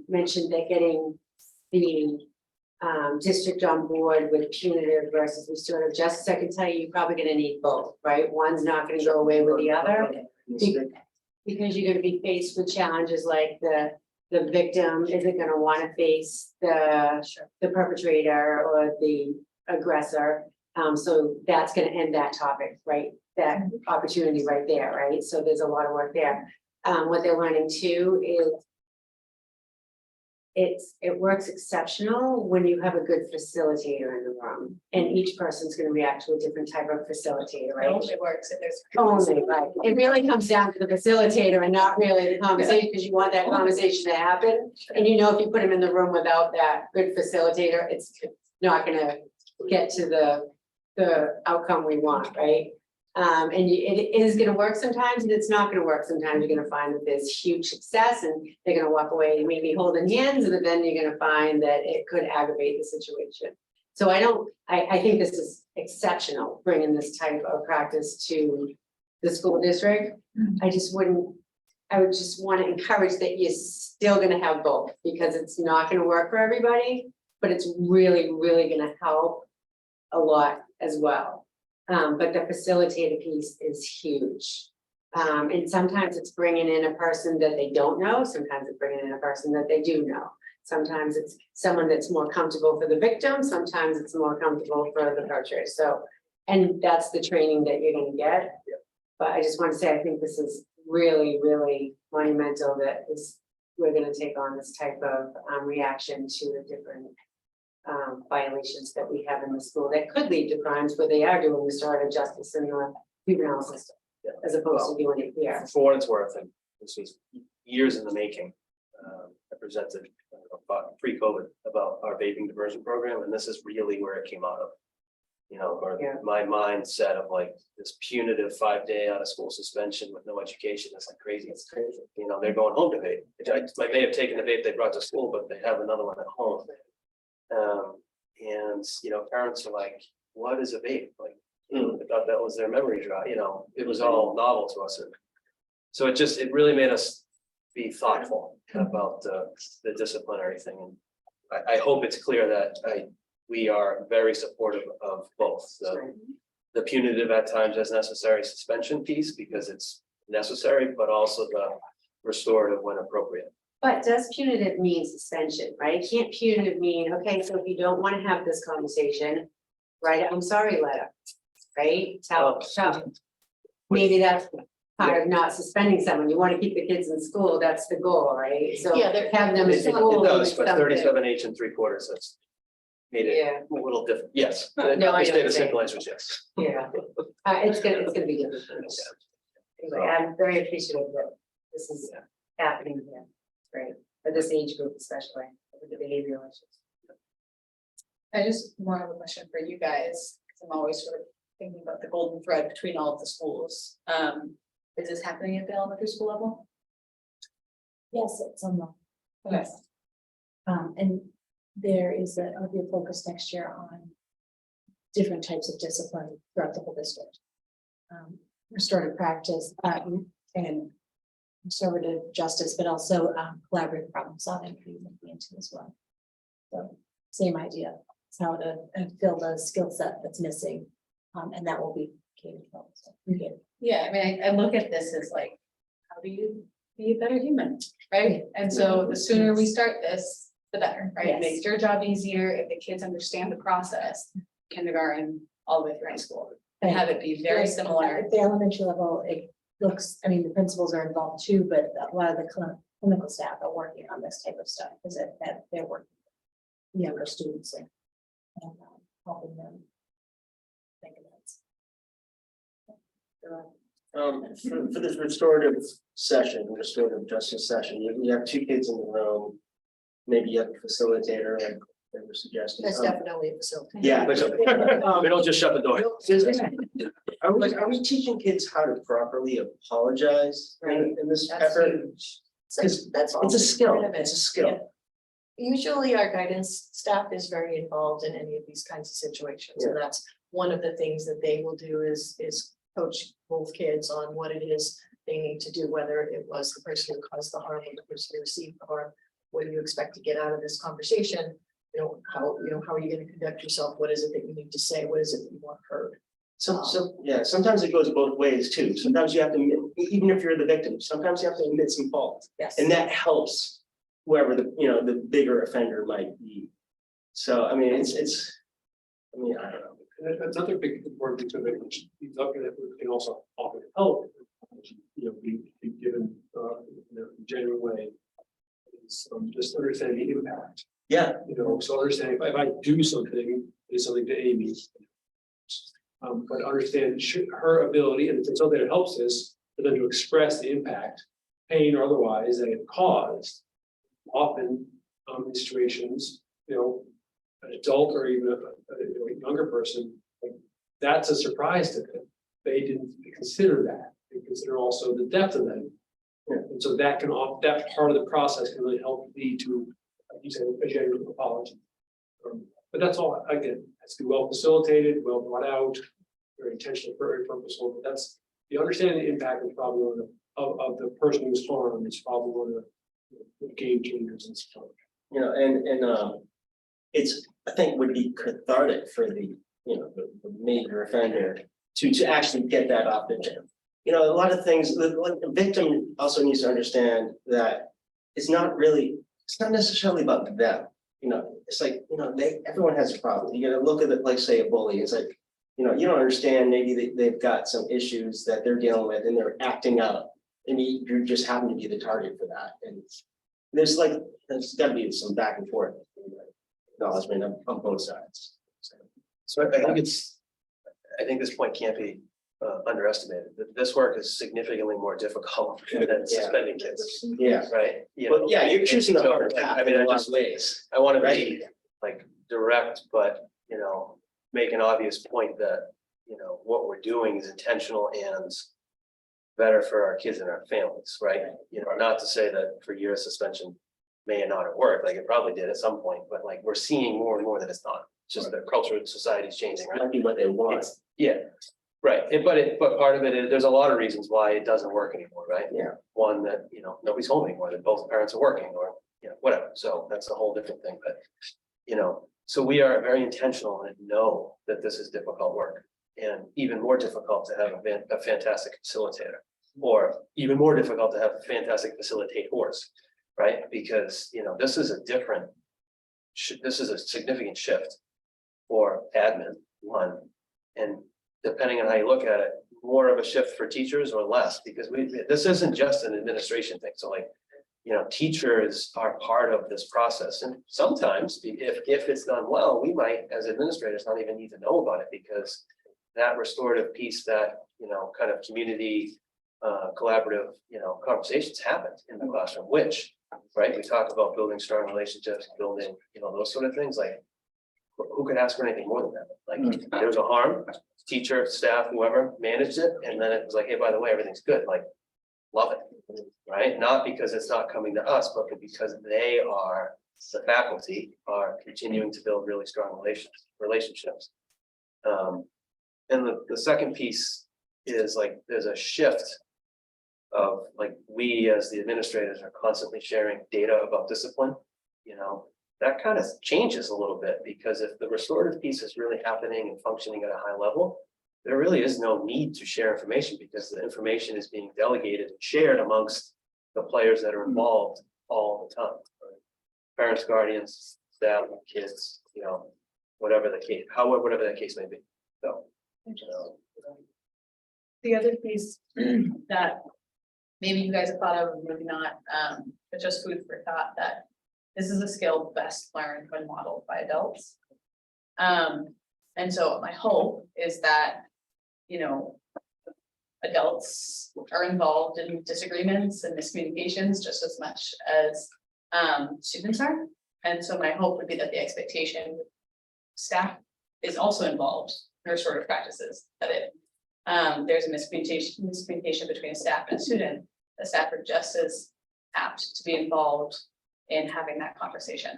mentioned that getting the district on board with punitive versus restorative justice, I can tell you, you're probably going to need both, right? One's not going to go away with the other. Because you're gonna be faced with challenges like the victim isn't gonna wanna face the perpetrator or the aggressor. So that's gonna end that topic, right? That opportunity right there, right? So there's a lot of work there. What they're learning too is it works exceptional when you have a good facilitator in the room, and each person's gonna react to a different type of facilitator, right? It only works if there's. Only, right. It really comes down to the facilitator and not really the conversation, because you want that conversation to happen. And if you put them in the room without that good facilitator, it's not gonna get to the outcome we want, right? It is gonna work sometimes and it's not gonna work. Sometimes you're gonna find that there's huge success and they're gonna walk away maybe holding hands, but then you're gonna find that it could aggravate the situation. So I think this is exceptional, bringing this type of practice to the school district. I would just want to encourage that you're still gonna have both, because it's not gonna work for everybody, but it's really, really gonna help a lot as well. But the facilitator piece is huge. And sometimes it's bringing in a person that they don't know. Sometimes it's bringing in a person that they do know. Sometimes it's someone that's more comfortable for the victim. Sometimes it's more comfortable for the perpetrator. So, and that's the training that you're going to get. But I just want to say, I think this is really, really monumental that we're going to take on this type of reaction to the different violations that we have in the school that could lead to crimes where they are doing restorative justice in the juvenile system, as opposed to doing it here. For what it's worth, and this was years in the making, I presented pre-COVID about our vaping diversion program, and this is really where it came out of. Or my mindset of like this punitive 5-day out of school suspension with no education. That's like crazy. It's crazy. They're going home to vape. I may have taken the vape they brought to school, but they have another one at home. Parents are like, what is a vape? Like, I thought that was their memory drive. It was all novel to us. So it really made us be thoughtful about the disciplinary thing. And I hope it's clear that we are very supportive of both the punitive at times as necessary suspension piece, because it's necessary, but also the restorative when appropriate. But does punitive mean suspension, right? Can't punitive mean, okay, so if you don't want to have this conversation, write an I'm sorry letter, right? Tell. Maybe that's part of not suspending someone. You want to keep the kids in school, that's the goal, right? So Yeah, they're- have them in It school. does, with but something. 37 H 3/4, that's made it Yeah, a little different, yes. No, I The state of understand. simple answer is yes. yeah. It's gonna be different. Anyway, I'm very appreciative that this is happening here, right, for this age group especially, with the behavioral issues. I just one other question for you guys, because I'm always sort of thinking about the golden thread between all of the schools. Is this happening at the elementary school level? Yes, it's on the. Yes. And there is a real focus next year on different types of discipline throughout the whole district. Restorative practice, and restorative justice, but also collaborative problem solving for you into as well. So same idea, it's how to fill the skill set that's missing, and that will be K-12. So, yeah. Yeah, I mean, I look at this as like, how do you be a better human, right? And so the sooner we start this, the better, right? It Yes. makes your job easier if the kids understand the process, kindergarten, all the way through high school. And have it be very similar. At the elementary level, it looks, I mean, the principals are involved too, but a lot of the clinical staff are working on this type of stuff, because they're working with younger students and helping them think about it. For this restorative session, restorative justice session, you have two kids in the room. Maybe you have a facilitator, like they were suggesting. That's definitely a facility. Yeah. We don't just shut the door. Are we teaching kids how to properly apologize in this That's effort? huge. That's It's a skill, part of it. it's a skill. Usually our guidance staff is very involved in any of these kinds of situations, and that's one of the things that they will do is coach both kids on what it is they need to do, whether it was the person who caused the harm or the person who received the harm. What do you expect to get out of this conversation? How are you gonna conduct yourself? What is it that you need to say? What is it that you want heard? Yeah, sometimes it goes both ways too. Sometimes you have to, even if you're the victim, sometimes you have to admit some fault. Yes. And that helps whoever the bigger offender might be. So, I mean, I don't know. And that's another big important thing to make, which leads up to that, we can also offer help. Be given, in a genuine way. Is just understanding the impact, Yeah, so understanding if I do something, it's something to Amy. But understand her ability, and if it's something that helps us, for them to express the impact, pain or otherwise, that it caused. Often, in situations, an adult or even a younger person, like, that's a surprise to them. They didn't consider that. They consider also the depth of that. And so that part of the process can really help lead to, like you said, a genuine apology. But that's all, again, has to be well facilitated, well brought out, very intentional, very purposeful, but that's, the understanding the impact is probably one of the person who's harmed is probably one of the game changers and stuff. it's, I think would be cathartic for the major offender to actually get that off their chest. A lot of things, the victim also needs to understand that it's not necessarily about them. It's like, everyone has a problem. You gotta look at it like, say, a bully. It's like, you don't understand, maybe they've got some issues that they're dealing with and they're acting out. And you just happen to be the target for that. And there's gotta be some back and forth acknowledgement on both sides. So I think this point can't be underestimated. This work is significantly more difficult than suspending kids, Yeah. right? Well, yeah, you're choosing the harder So, path I mean, in I a lot just, of ways. I want to be like direct, but, make an obvious point that, what we're doing is intentional and better for our kids and our families, right? Not to say that for years suspension may not have worked, like it probably did at some point, but like we're seeing more and more that it's not. It's just the culture of society is changing, right? Might be what they want. Yeah, right. But part of it is, there's a lot of reasons why it doesn't work anymore, right? Yeah. One that, nobody's home anymore, that both parents are working or, whatever. So that's a whole different thing, but, so we are very intentional and know that this is difficult work and even more difficult to have a fantastic facilitator, or even more difficult to have fantastic facilitators, right? Because, this is a significant shift for admin, one, and depending on how you look at it, more of a shift for teachers or less, because this isn't just an administration thing, so like, you know, teachers are part of this process, and sometimes if it's done well, we might, as administrators, not even need to know about it, because that restorative piece, that, you know, kind of community collaborative, you know, conversations happen in the classroom, which, right, we talk about building strong relationships, building, you know, those sort of things, like who could ask for anything more than that? Like, there was a harm, teacher, staff, whoever managed it, and then it was like, hey, by the way, everything's good, like, love it, right? Not because it's not coming to us, but because they are, the faculty are continuing to build really strong relationships. And the second piece is like, there's a shift of like, we as the administrators are constantly sharing data about discipline, you know, that kind of changes a little bit, because if the restorative piece is really happening and functioning at a high level, there really is no need to share information, because the information is being delegated and shared amongst the players that are involved all the time. Right? Parents, guardians, staff, kids, you know, whatever the case, however, whatever that case may be. So. The other piece that maybe you guys have thought of, maybe not, but just food for thought, that this is a skill best learned when modeled by adults. And so my hope is that, you know, adults are involved in disagreements and miscommunications just as much as students are. And so my hope would be that the expectation staff is also involved in restorative practices, that if there's a miscommunication between a staff and a student, the staff are just as apt to be involved in having that conversation.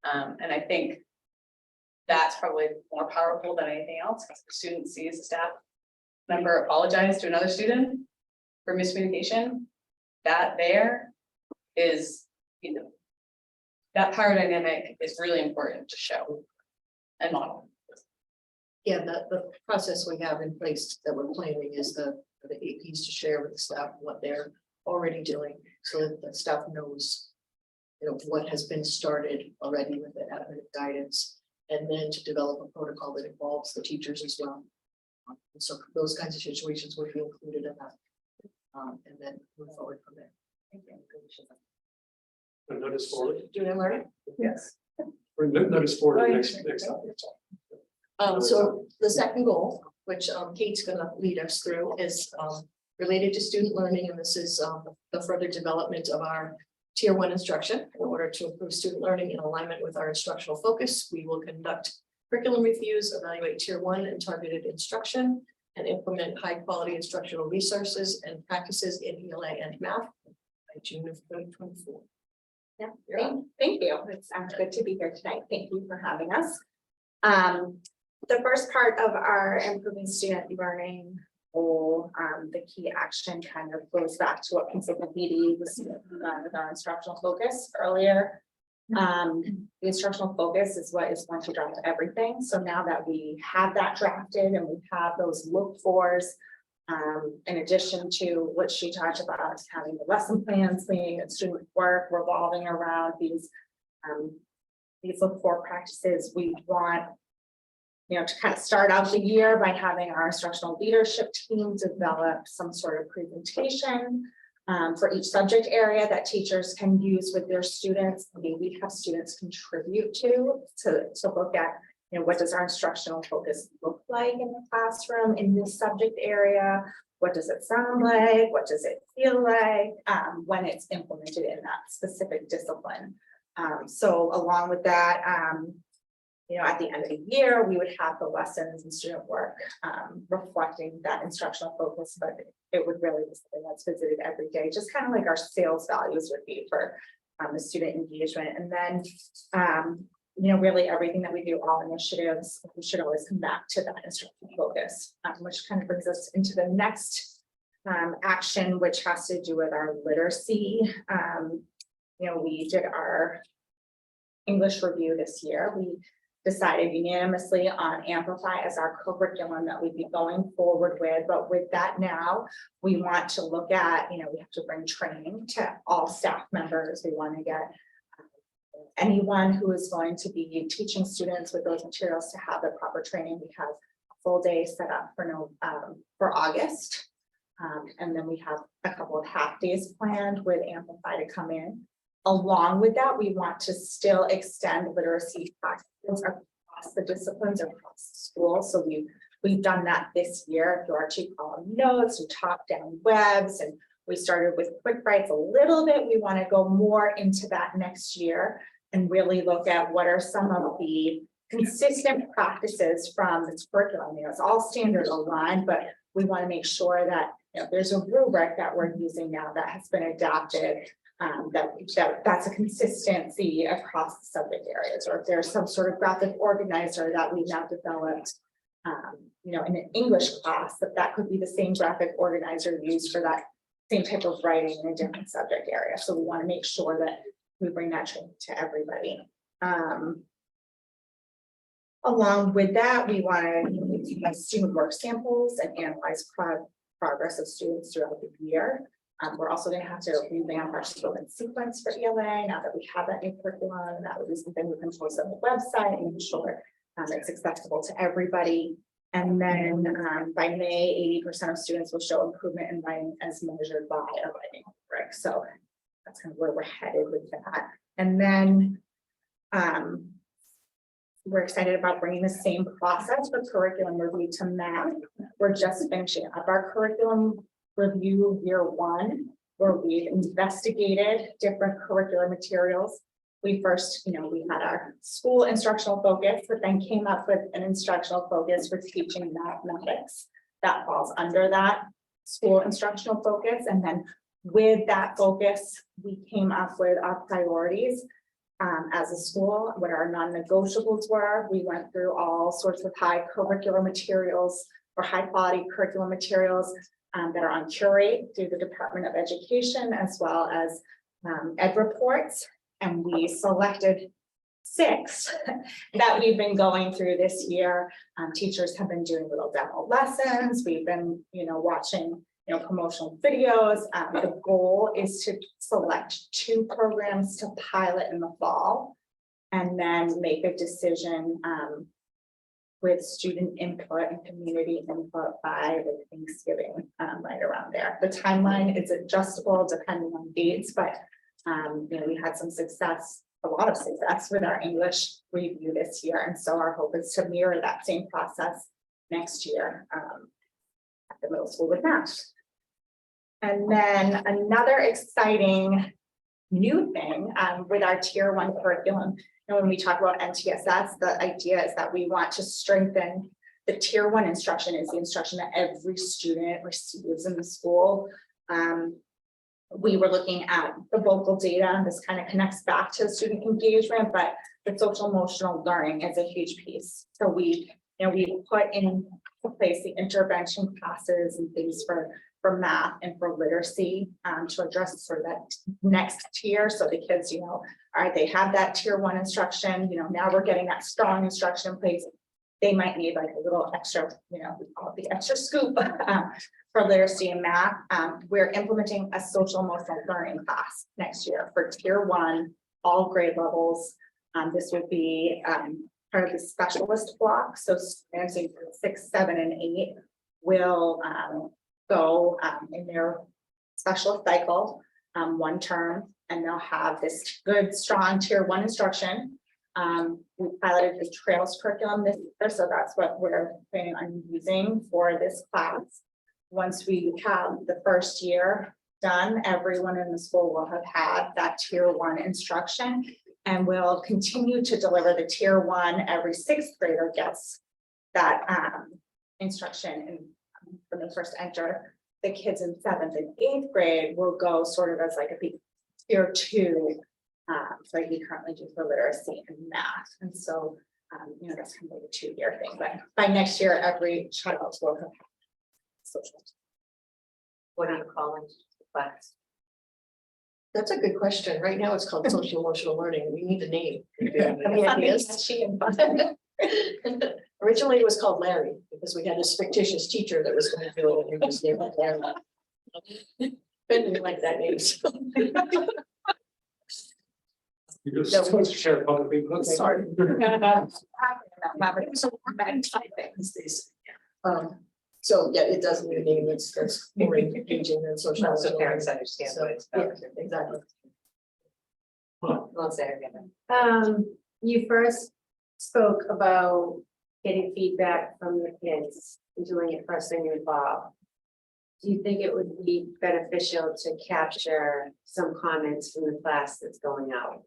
And I think that's probably more powerful than anything else, because the student sees the staff member apologize to another student for miscommunication. That there is, you know, that power dynamic is really important to show and model. Yeah, the process we have in place that we're planning is the APs to share with the staff what they're already doing, so that the staff knows, you know, what has been started already with the admin guidance, and then to develop a protocol that involves the teachers as well. And so those kinds of situations would be included in that, and then move forward from there. Notice forward, Do you learn? Yes. or notice forward, next topic. So the second goal, which Kate's gonna lead us through, is related to student learning, and this is the further development of our Tier 1 instruction. In order to improve student learning in alignment with our instructional focus, we will conduct curriculum reviews, evaluate Tier 1 and targeted instruction, and implement high-quality instructional resources and practices in ELA and math by June of 2024. Yeah, thank you. It's good to be here tonight. Thank you for having us. The first part of our improving student learning goal, the key action kind of goes back to what Principal Beatty was with our instructional focus earlier. The instructional focus is what is going to drive everything. So now that we have that drafted and we have those look fors, in addition to what she talked about, having the lesson plans, being and student work revolving around these look for practices, we want, you know, to kind of start out the year by having our instructional leadership team develop some sort of presentation for each subject area that teachers can use with their students. Maybe we have students contribute to look at, you know, what does our instructional focus look like in the classroom in this subject area? What does it sound like? What does it feel like when it's implemented in that specific discipline? So along with that, you know, at the end of the year, we would have the lessons and student work reflecting that instructional focus, but it would really be something that's visited every day, just kind of like our sales values would be for the student engagement. And then, you know, really everything that we do, all initiatives, we should always come back to that instructional focus, which kind of brings us into the next action, which has to do with our literacy. You know, we did our English review this year. We decided unanimously on Amplify as our curriculum that we'd be going forward with. But with that now, we want to look at, you know, we have to bring training to all staff members. We want to get anyone who is going to be teaching students with those materials to have the proper training. We have full day set up for August. And then we have a couple of half days planned with Amplify to come in. Along with that, we want to still extend literacy practices across the disciplines across the school. So we've done that this year through our two column notes and top-down webs, and we started with quick writes a little bit. We want to go more into that next year and really look at what are some of the consistent practices from this curriculum. You know, it's all standard aligned, but we want to make sure that, you know, there's a rubric that we're using now that has been adapted, that's a consistency across the subject areas, or if there's some sort of graphic organizer that we now developed, you know, in an English class, that could be the same graphic organizer used for that same type of writing in a different subject area. So we want to make sure that we bring that training to everybody. Along with that, we want to have student work samples and analyze progress of students throughout the year. We're also going to have to revamp our student sequence for ELA now that we have that new curriculum, and that would be something we can post on the website and ensure it's accessible to everybody. And then by May, 80% of students will show improvement in writing as measured by a writing rubric. So that's kind of where we're headed with that. And then we're excited about bringing the same process for curriculum review to math. We're just finishing up our curriculum review year 1, where we've investigated different curricular materials. We first, you know, we had our school instructional focus, but then came up with an instructional focus for teaching mathematics that falls under that school instructional focus. And then with that focus, we came up with our priorities as a school, what our non-negotiables were. We went through all sorts of high curricular materials or high quality curriculum materials that are on Curate through the Department of Education, as well as Ed Reports. And we selected 6 that we've been going through this year. Teachers have been doing little demo lessons. We've been, you know, watching, you know, promotional videos. The goal is to select 2 programs to pilot in the fall, and then make a decision with student input and community input by the Thanksgiving, right around there. The timeline is adjustable depending on dates, but you know, we had some success, a lot of success with our English review this year. And so our hope is to mirror that same process next year at the middle school with math. And then another exciting new thing with our tier 1 curriculum. And when we talk about MTSS, the idea is that we want to strengthen the tier 1 instruction is the instruction that every student receives in the school. We were looking at the vocal data. This kind of connects back to student engagement, but the social emotional learning is a huge piece. So we put in place the intervention classes and things for math and for literacy to address sort of that next tier. So the kids, you know, all right, they have that tier 1 instruction, you know, now we're getting that strong instruction in place. They might need like a little extra, you know, we call it the extra scoop for literacy and math. We're implementing a social emotional learning class next year for tier 1, all grade levels. This would be part of the specialist block. So students in 6, 7, and 8 will go in their specialist cycle 1 term, and they'll have this good, strong tier 1 instruction. We piloted the Trails curriculum this year, so that's what we're planning on using for this class. Once we have the first year done, everyone in the school will have had that tier 1 instruction, and we'll continue to deliver the tier 1. Every 6th grader gets that instruction, and when they first enter, the kids in 7th and 8th grade will go sort of as like a tier 2. Like we currently do for literacy and math. And so, you know, that's kind of like a 2-year thing, but by next year, every child will have social. What do you call it? Class. That's a good question. Right now, it's called social emotional learning. We need a name. Something catchy and fun. Originally, it was called Larry, because we had this fictitious teacher that was going to do it, and we just named it Larry. Ben didn't like that name. So. You're supposed to share publicly. Sorry. Have it. So we're back to things, these. So, yeah, it does mean that's more engaging than social. So parents understand what it's Yeah, about. exactly. I'll say it again. You first spoke about getting feedback from the kids and doing it first thing in the fall. Do you think it would be beneficial to capture some comments from the class that's going out?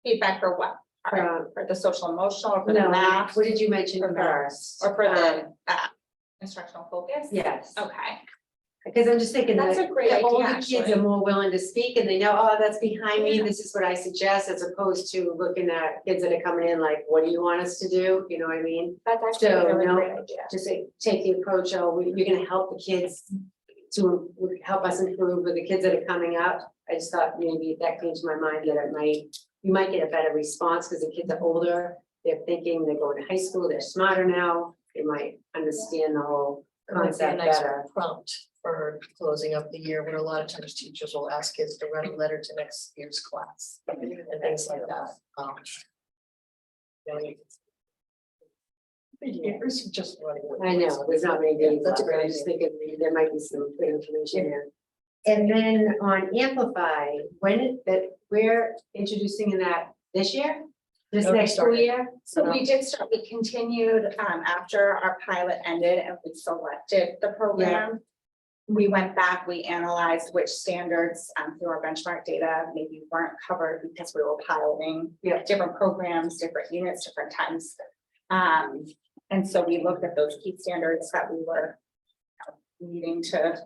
Feedback for what? For the social emotional, or for the No, math, what did you mention Or first? or for the instructional focus? Yes, Okay, because I'm just thinking that That's a great the idea, older kids actually. are more willing to speak and they know, oh, that's behind me, Yeah. this is what I suggest, as opposed to looking at kids that are coming in like, what do you want us to do? You know what I mean? that's actually So, a really no, great idea. Just like, take the approach, oh, you're gonna help the kids to help us improve with the kids that are coming up. I just thought maybe that came to my mind that you might get a better response because the kids are older. They're thinking, they're going to high school, they're smarter now, they might understand the whole It might be a concept nice better. prompt for closing up the year, where a lot of times teachers will ask kids to write a letter to next year's class and things like that. The years just running. away. I know, there's not many days That's a left, great I'm just thinking there might be some good information there. And then on Amplify, we're introducing that this year? This No, we next school started. year? So we did start, we continued after our pilot ended and we selected the program. We went back, we analyzed which standards through our benchmark data maybe weren't covered because we were piloting. Yeah. Different programs, different units, different times. And so we looked at those key standards that we were needing to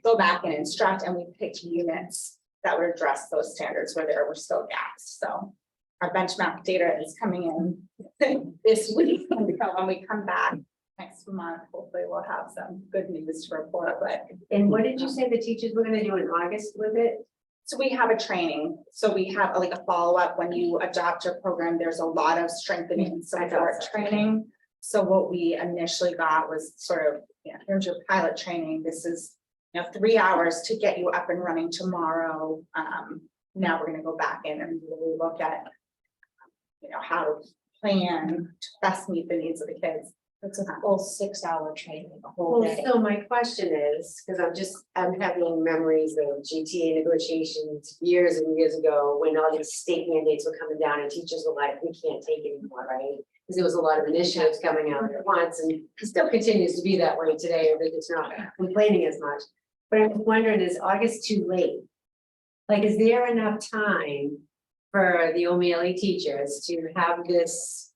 go back and instruct, and we picked units that would address those standards where there were still gaps. So our benchmark data is coming in this week, and when we come back next month, hopefully we'll have some good news to report. But And what did you say the teachers were gonna do in August with it? so we have a training, so we have like a follow-up when you adopt your program, there's a lot of strengthening and I thought support so. training. So what we initially got was sort of, here's your pilot training, this is, 3 hours to get you up and running tomorrow. Now we're gonna go back in and really look at, how to plan to best meet the needs of the kids. It's a full 6-hour training, the whole Well, day. so my question is, because I'm having memories of GTA negotiations years and years ago, when all these state mandates were coming down and teachers were like, we can't take it anymore, right? Because there was a lot of initiatives coming out at once, and it still continues to be that way today, but it's not complaining as much. But I'm wondering, is August too late? Like, is there enough time for the O'Malley teachers to have this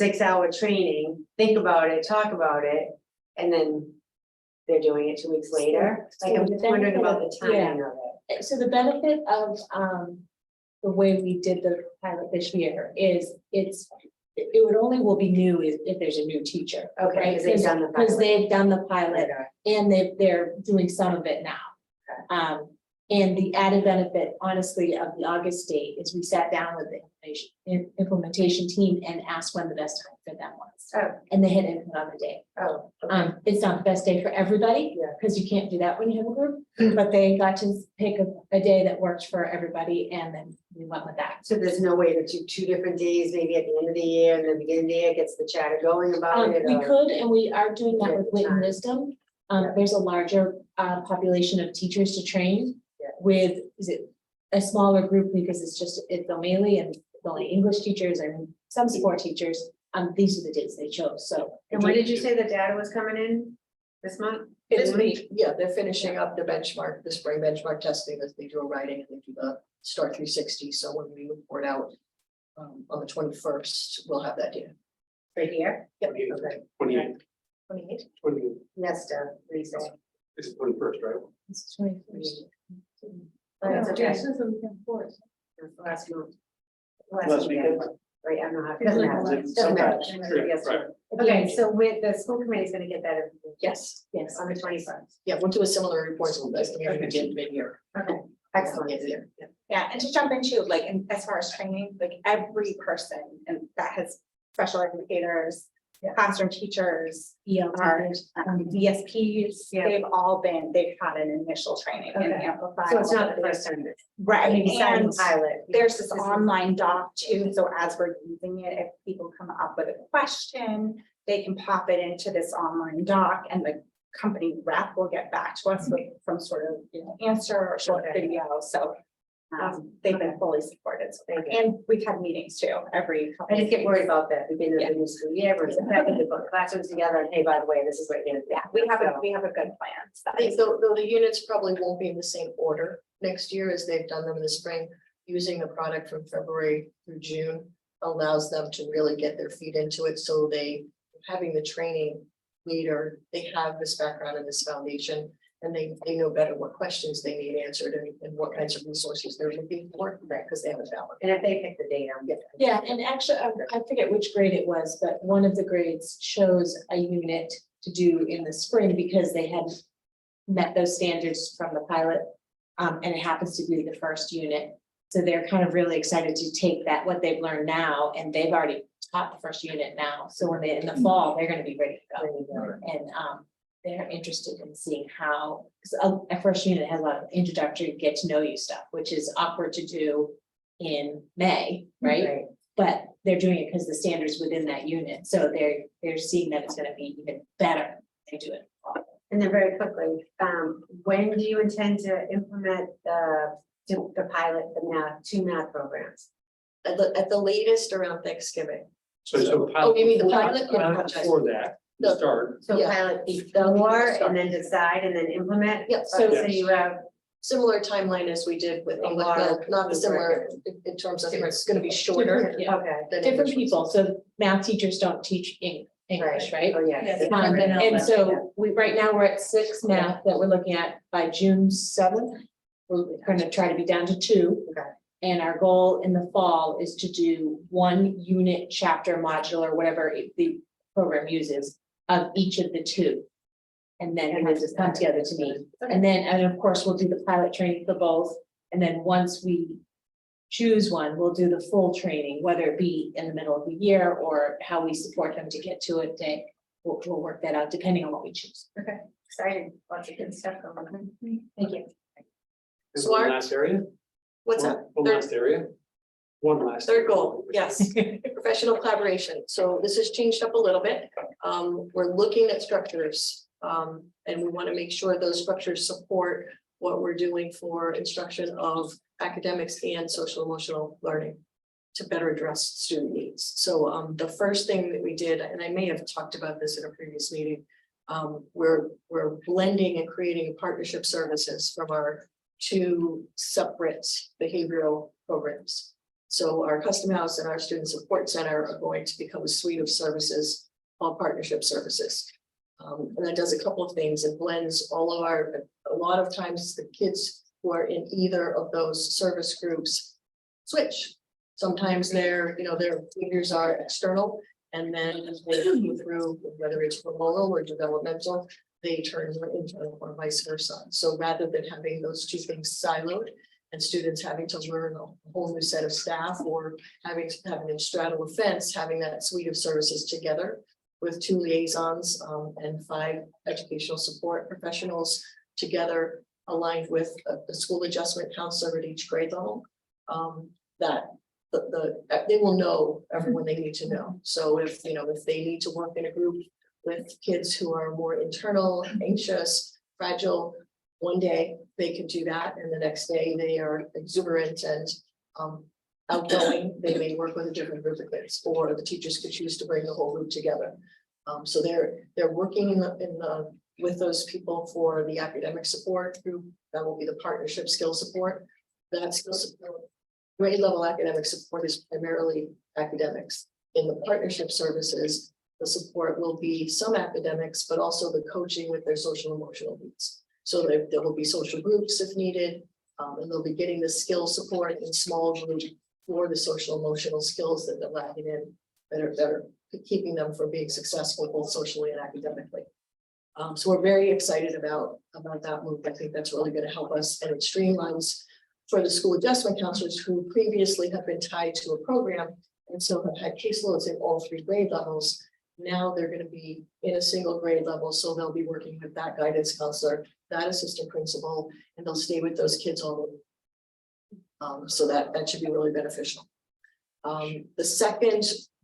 6-hour training, think about it, talk about it, and then they're doing it 2 weeks later? Like, I'm just wondering about the timing of it. So the benefit of the way we did the pilot this year is it will be new if there's a new teacher. Okay, Right, because they've done the because pilot. they've done the pilot and they're doing some of it now. And the added benefit, honestly, of the August date is we sat down with the implementation team and asked when the best time for them was. Oh. And they had input on the day. Oh, okay. It's not the best day for everybody, Yeah. because you can't do that when you have a group, but they got to pick a day that works for everybody, and then we went with that. So there's no way to do 2 different days, maybe at the end of the year and the beginning of the year gets the chatter going about it? We or- could, and we are doing that with Wit and Time. Wisdom. There's a larger population of teachers to train Yeah. with, is it a smaller group because it's O'Malley and it's only English teachers and some sport teachers. These are the dates they chose, so. And when did you say the data was coming in this month? This week, yeah, they're finishing up the benchmark, the spring benchmark testing as they do a writing, and they do the Start 360, so when we report out on the 21st, we'll have that data. Right here? Yep. Okay. 28, 28. 28, Nesta, Lisa. this is 21st, right? This is 21st. That's okay. This is the weekend before. That's the last month. Last weekend. Right, I don't know how, it doesn't matter. Doesn't matter. Sure, Yes, right. Okay, so with the school committee is gonna get that information Yes, Yes. on the 21st. yeah, we'll do a similar report as the we did mid-year. Okay, excellent. Yeah. Yeah, and to jump into like, and as far as training, like every person and that has special educators, classroom teachers, our DSPs, Yeah. they've had an initial training in Okay. Amplify. So it's not the first time. Right, I mean, besides and the pilot. there's this This is- online doc too, so as we're using it, if people come up with a question, they can pop it into this online doc and the company rep will get back to us with some sort of, answer or short video, so. They've been fully supported, so and we've had meetings too, every. I just get worried about that, beginning of the new school year, we're expecting to put classrooms together, and hey, by the way, this is what you're gonna do. Yeah, we have a good plan. So I think though the units probably won't be in the same order next year as they've done them in the spring. Using the product from February through June allows them to really get their feet into it, so having the training leader, they have this background and this foundation. And they know better what questions they need answered and what kinds of resources they're looking for, because they have a balance. And if they pick the date, I'm getting. Yeah, and actually, I forget which grade it was, but one of the grades chose a unit to do in the spring because they had met those standards from the pilot. And it happens to be the first unit. So they're kind of really excited to take that, what they've learned now, and they've already taught the first unit now. So when they, in the fall, they're gonna be ready to go. And, they're interested in seeing how, because a first unit has a lot of introductory, get to know you stuff, which is awkward to do in May, right? But they're doing it because the standards within that unit, so they're seeing that it's gonna be even better. They do it. And then very quickly, when do you intend to implement the pilot, the two math programs? At the latest around Thanksgiving. So. Oh, you mean the pilot? Before that, No. start. So Yeah. pilot before and then decide and then implement? Yeah, So Yes. you have, Similar timeline as we did with English, well, not the similar in terms of it's gonna be shorter. Yeah. okay. than Different English. people, so math teachers don't teach English, right? Oh, yeah. And so right now we're at 6 math that we're looking at by June 7th. We're gonna try to be down to 2. Okay. And our goal in the fall is to do 1 unit, chapter, module, or whatever the program uses of each of the 2. And then we just come together to meet. And then, and of course, we'll do the pilot training for both. And then once we choose one, we'll do the full training, whether it be in the middle of the year or how we support them to get to it. We'll work that out depending on what we choose. exciting, lots of good stuff going on. Thank you. Is Smart. one last area? What's that? One last area? One last. Third goal, yes, professional collaboration. So this has changed up a little bit. We're looking at structures. And we want to make sure those structures support what we're doing for instruction of academics and social emotional learning to better address student needs. So the first thing that we did, and I may have talked about this in a previous meeting, we're blending and creating partnership services from our 2 separate behavioral programs. So our Custom House and our Student Support Center are going to become a suite of services, all partnership services. And that does a couple of things. It blends all of a lot of times the kids who are in either of those service groups switch. Sometimes their behaviors are external, and then as they go through, whether it's hormonal or developmental, they turn internal or vice versa. So rather than having those 2 things siloed and students having to learn a whole new set of staff or having to straddle a fence, having that suite of services together with 2 liaisons and 5 educational support professionals together, aligned with a school adjustment counselor at each grade level. That they will know everyone they need to know. So if they need to work in a group with kids who are more internal, anxious, fragile, one day they can do that, and the next day they are exuberant and outgoing, they may work with a different group of kids, or the teachers could choose to bring the whole group together. So they're working with those people for the academic support group. That will be the partnership skill support. That skill support, grade level academic support is primarily academics. In the partnership services, the support will be some academics, but also the coaching with their social emotional needs. So there will be social groups if needed, and they'll be getting the skill support in small groups for the social emotional skills that they're lacking in, that are keeping them from being successful both socially and academically. So we're very excited about that move. I think that's really going to help us, and it streamlines for the school adjustment counselors who previously have been tied to a program and so have had caseloads in all 3 grade levels. Now they're going to be in a single grade level, so they'll be working with that guidance counselor, that assistant principal, and they'll stay with those kids all the way. So that should be really beneficial. The second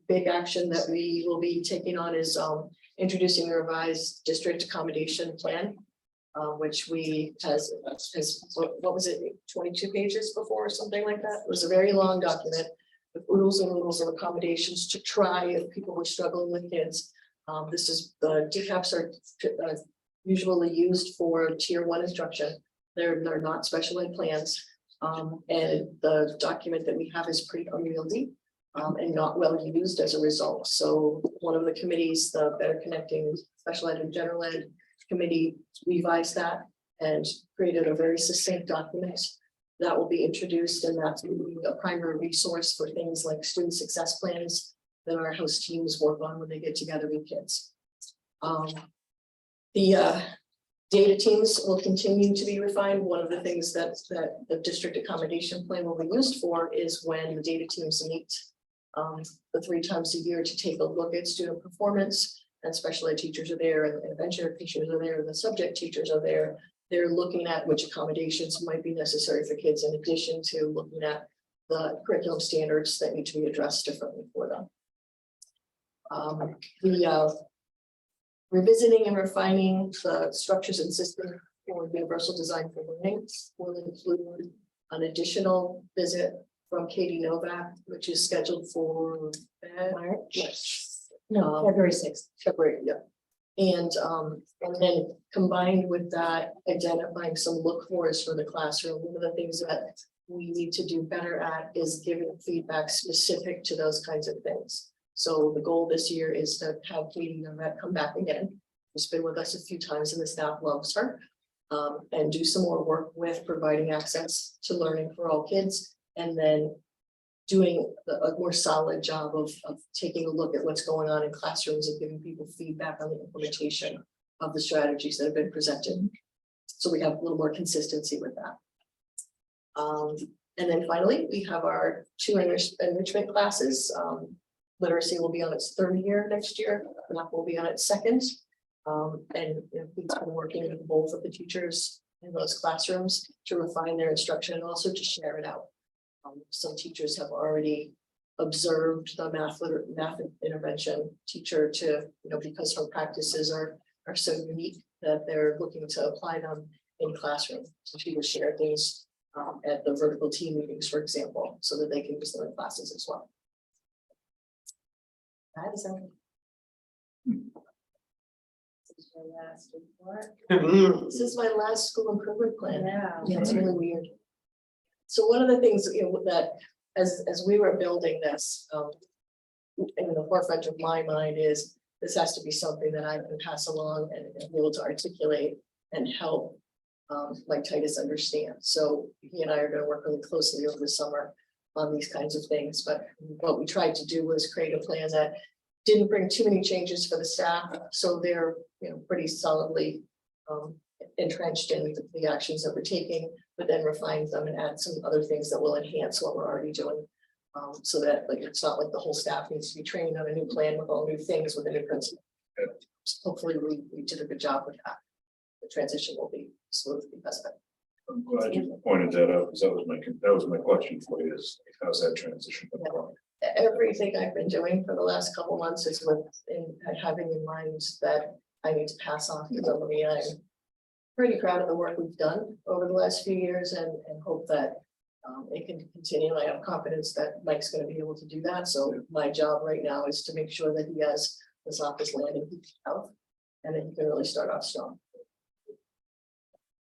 big action that we will be taking on is introducing a revised district accommodation plan. Which we has, what was it, 22 pages before or something like that? It was a very long document with oodles and oodles of accommodations to try if people were struggling with kids. This is, the DCAPs are usually used for tier 1 instruction. They're not special ed plans. And the document that we have is pretty unwieldy and not well used as a result. So one of the committees, the Better Connecting Special Ed and General Ed Committee, revised that and created a very succinct document that will be introduced, and that's a primary resource for things like student success plans that our host teams work on when they get together with kids. The data teams will continue to be refined. One of the things that the district accommodation plan will be used for is when the data teams meet the 3 times a year to take a look at student performance, and special ed teachers are there, and intervention teachers are there, and the subject teachers are there. They're looking at which accommodations might be necessary for kids, in addition to looking at the curriculum standards that need to be addressed differently for them. Revisiting and refining the structures and systems for universal design for learning will include an additional visit from Katie Novak, which is scheduled for March. No, February 6th. February, yeah. And then combined with that, identifying some look-fors for the classroom. One of the things that we need to do better at is giving feedback specific to those kinds of things. So the goal this year is to have Katie Novak come back again. She's been with us a few times and the staff loves her. And do some more work with providing access to learning for all kids, and then doing a more solid job of taking a look at what's going on in classrooms and giving people feedback on the implementation of the strategies that have been presented. So we have a little more consistency with that. And then finally, we have our 2 enrichment classes. Literacy will be on its 3rd year next year, math will be on its 2nd. And we've been working with both of the teachers in those classrooms to refine their instruction and also to share it out. Some teachers have already observed the math intervention teacher to, because her practices are so unique that they're looking to apply them in classroom. So she will share things at the vertical team meetings, for example, so that they can use them in classes as well. That is everything. This is my last school improvement plan. Yeah, it's really weird. So one of the things that as we were building this, in the forefront of my mind is this has to be something that I can pass along and be able to articulate and help like Titus understand. So he and I are going to work really closely over the summer on these kinds of things. But what we tried to do was create a plan that didn't bring too many changes for the staff, so they're pretty solidly entrenched in the actions that we're taking, but then refine them and add some other things that will enhance what we're already doing. So that it's not like the whole staff needs to be trained on a new plan with all new things with a new principal. Hopefully we did a good job with that. The transition will be smooth because of it. I'm glad you pointed that out, because that was my question for you, is how's that transition been going? Everything I've been doing for the last couple months is having in mind that I need to pass off to somebody. I'm pretty proud of the work we've done over the last few years and hope that it can continue. I have confidence that Mike's going to be able to do that. So my job right now is to make sure that he has this office landing health and that he can really start off strong.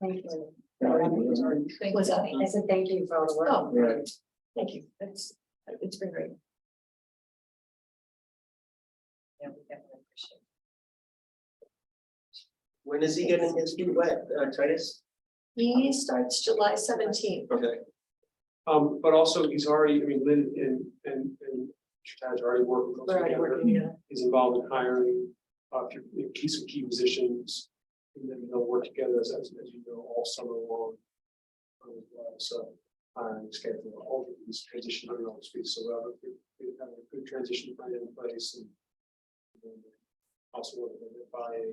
Thank you. What's that? I said thank you for all the work. Oh, Right. thank you. It's been great. Yeah, we definitely appreciate it. When is he getting his feet wet, Titus? He starts July 17th. Okay. But also he's already, Lynn and Chad's already working. We're already working, yeah. He's involved in hiring, some key positions. And then they'll work together as you know, all summer long. So hiring schedule, all of these transition on all speed. So we have a good transition plan in place and also working by a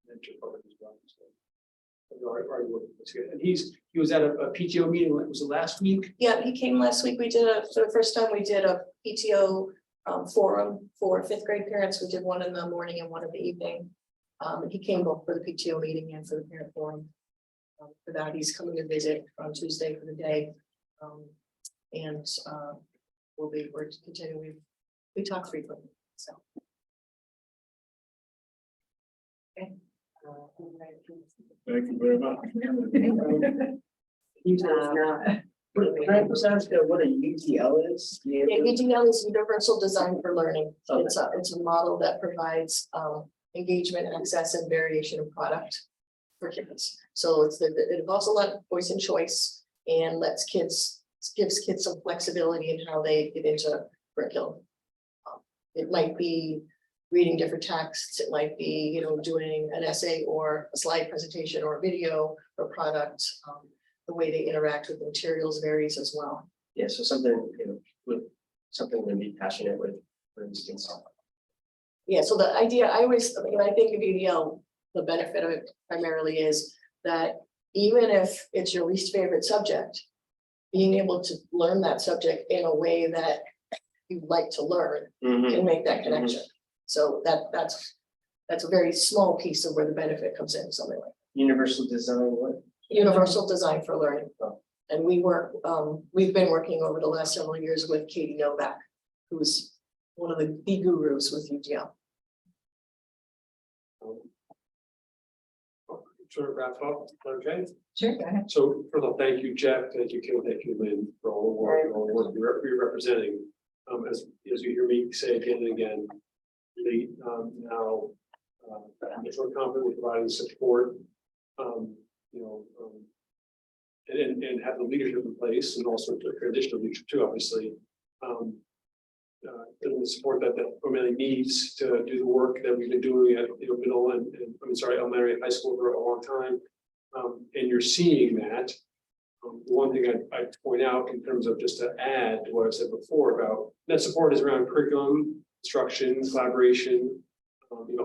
mentor program as well. So we're already working together. And he was at a PTO meeting, was it last week? Yeah, he came last week. We did for the first time, we did a PTO forum for fifth grade parents. We did one in the morning and one in the evening. And he came both for the PTO meeting and for the parent forum. For that, he's coming to visit on Tuesday for the day. And we're continuing, we talk frequently, so. Thank you very much. Can I just ask what a UTL is? Yeah, UDL is Universal Design for Learning. It's a model that provides engagement, access, and variation of product for kids. So it involves a lot of voice and choice and gives kids some flexibility in how they get into curriculum. It might be reading different texts, it might be, doing an essay or a slide presentation or a video or product. The way they interact with materials varies as well. Yeah, so something, with something to be passionate with, for instance. Yeah, so the idea, when I think of UDL, the benefit of it primarily is that even if it's your least favorite subject, being able to learn that subject in a way that you like to learn can make that connection. So that's a very small piece of where the benefit comes in, something like Universal design, what? Universal Design for Learning. And we've been working over the last several years with Katie Novak, who's one of the gurus with UDL. Sort of wrap up, okay? Sure, go ahead. So first of all, thank you, Jeff, thank you, Kim, thank you, Lynn, for all the work, and all the work you're representing. As you hear me say again and again, really, now, I'm more confident with providing support, and have the leadership in place, and also traditional leadership too, obviously. And the support that really needs to do the work that we've been doing at middle and elementary and high school for a long time. And you're seeing that. One thing I'd point out in terms of just to add to what I said before about that support is around curriculum, instruction, collaboration,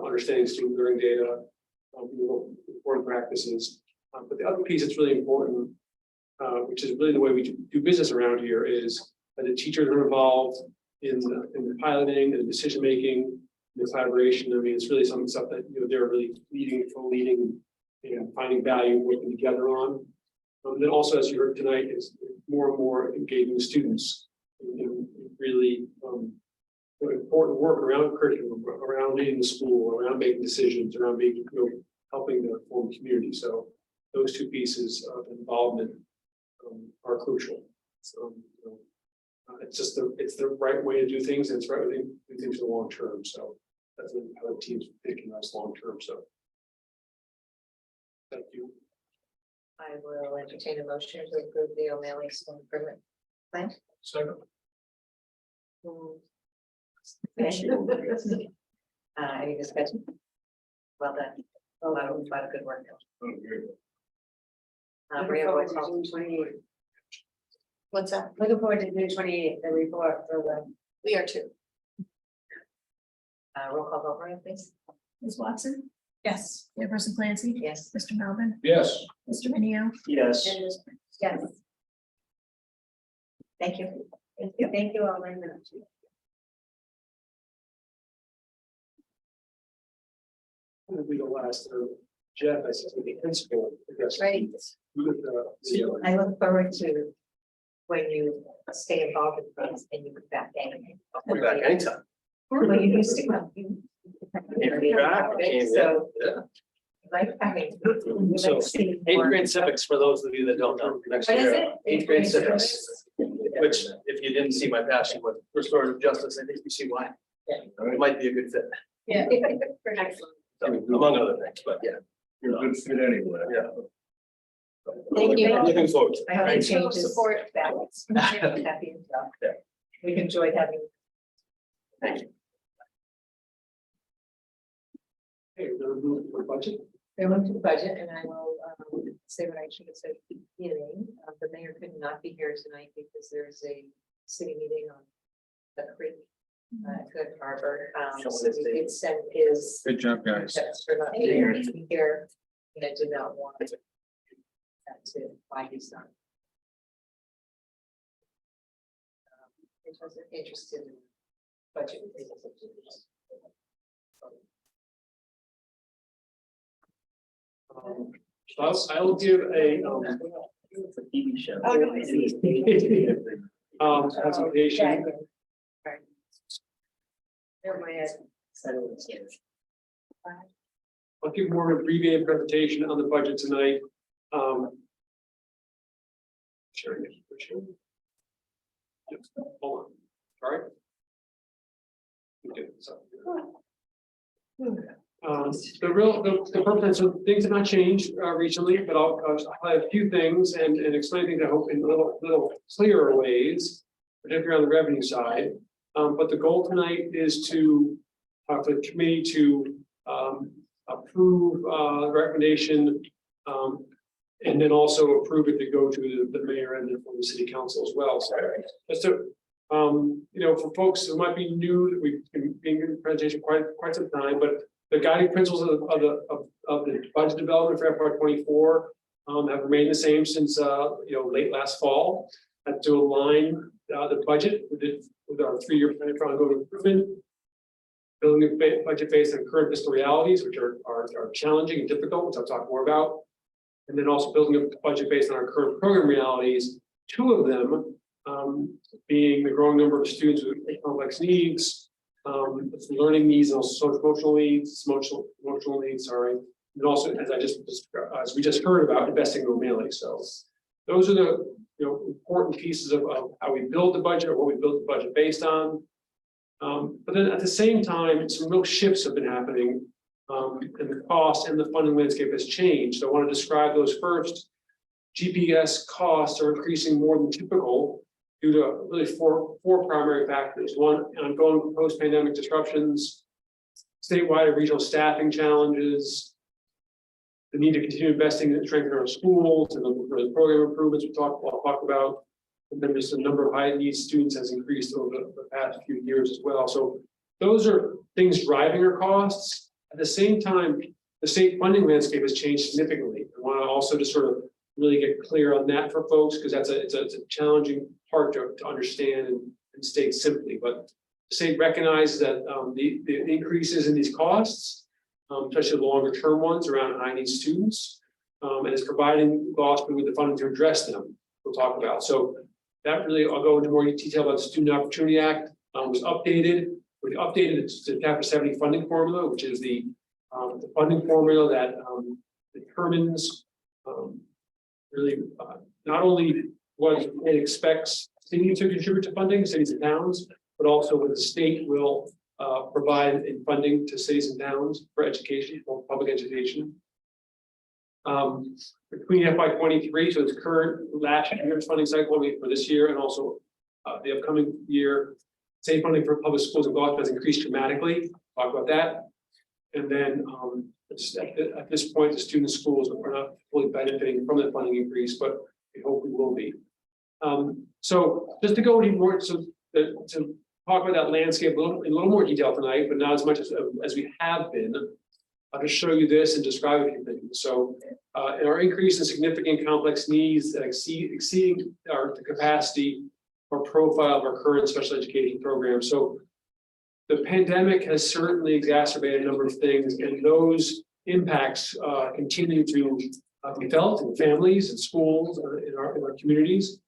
understanding student learning data, important practices. But the other piece that's really important, which is really the way we do business around here, is that the teachers are involved in the piloting and decision making, the collaboration. I mean, it's really some stuff that they're really leading, finding value, working together on. Then also, as you heard tonight, is more and more engaging students in really important work around curriculum, around leading the school, around making decisions, around being helping the form community. So those two pieces of involvement are crucial. So it's the right way to do things, and it's the right way to do things for the long term. So that's how the team's thinking us long term. So thank you. I will entertain a motion to approve the O'Malley School Improvement Plan. Second. Any discussion? Well done. A lot of good work. We have roll call. What's that? Looking forward to June 28th, the report for the. We are too. Roll call vote, Ryan, please. Ms. Watson? Yes. Chairperson Clancy? Yes. Mr. Melvin? Yes. Mr. Minio? Yes. Yes. Thank you. Thank you all very much. We go last. Jeff, I said the principal. Right. I look forward to when you stay involved with things and you come back anyway. I'll be back anytime. Well, you used to come. So, like having. So, 8th grade civics, for those of you that don't know, next What is year. it? 8th grade civics, which if you didn't see my passion with restorative justice, I think you see why. It might be a good fit, Yeah. For next one. so, among other things, but yeah. You're a good fit anyway. Yeah. Thank you. Looking forward. I hope it Thanks for the changes. support. Balance. Happy and stuff. Yeah. We've enjoyed having. Thank you. Hey, we're gonna move to the budget. We're going to the budget and I will say what I should have said at the beginning. The mayor could not be here tonight because there's a city meeting on the creek. Good Harbor. So we did send his. Good job, guys. That's for not being here, and I did not want that to why he's not. It wasn't interested in budget. I'll give a, It's a TV show. Oh, no, I see. presentation. Never mind. I'll give more of an abbreviated presentation on the budget tonight. Sure. Hold on, sorry. Okay, so. The purpose, so things have not changed recently, but I'll highlight a few things and explain things I hope in a little clearer ways, particularly on the revenue side. But the goal tonight is to for the committee to approve the recommendation and then also approve it to go to the mayor and the city council as well. So just to for folks who might be new, that we've been in the presentation quite some time, but the guiding principles of the budget development for FY24 have remained the same since late last fall. To align the budget with our 3-year plan for ongoing improvement, building a budget based on current fiscal realities, which are challenging and difficult, which I'll talk more about, and then also building a budget based on our current program realities. 2 of them being the growing number of students with complex needs, learning needs, and also social emotional needs, sorry, and also as we just heard about, investing in mobility. So those are the important pieces of how we build the budget or what we build the budget based on. But then at the same time, some real shifts have been happening, and the cost and the funding landscape has changed. So I want to describe those first. GPS costs are increasing more than typical due to really four primary factors. One, ongoing post-pandemic disruptions, statewide and regional staffing challenges, the need to continue investing in strengthening our schools and the program improvements I'll talk about. And then just the number of high needs students has increased over the past few years as well. So those are things driving our costs. At the same time, the state funding landscape has changed significantly. I want to also just sort of really get clear on that for folks, because it's a challenging part to understand and state simply. But the state recognizes that the increases in these costs, especially the longer term ones around high need students, and is providing Gloucester with the funding to address them. We'll talk about. So that really, I'll go into more detail about the Student Opportunity Act was updated. We updated the Chapter 70 funding formula, which is the funding formula that determines really not only what it expects cities to contribute to funding, cities and towns, but also what the state will provide in funding to cities and towns for education, for public education. Between FY23, so it's current last year's funding cycle for this year, and also the upcoming year, state funding for public schools in Gloucester has increased dramatically. Talk about that. And then at this point, the student schools are not fully benefiting from the funding increase, but we hope we will be. So just to go into more, to talk about that landscape in a little more detail tonight, but not as much as we have been. I'll just show you this and describe a few things. So in our increase in significant complex needs that exceeding the capacity or profile of our current special education program. So the pandemic has certainly exacerbated a number of things, and those impacts continue to be felt in families and schools in our communities.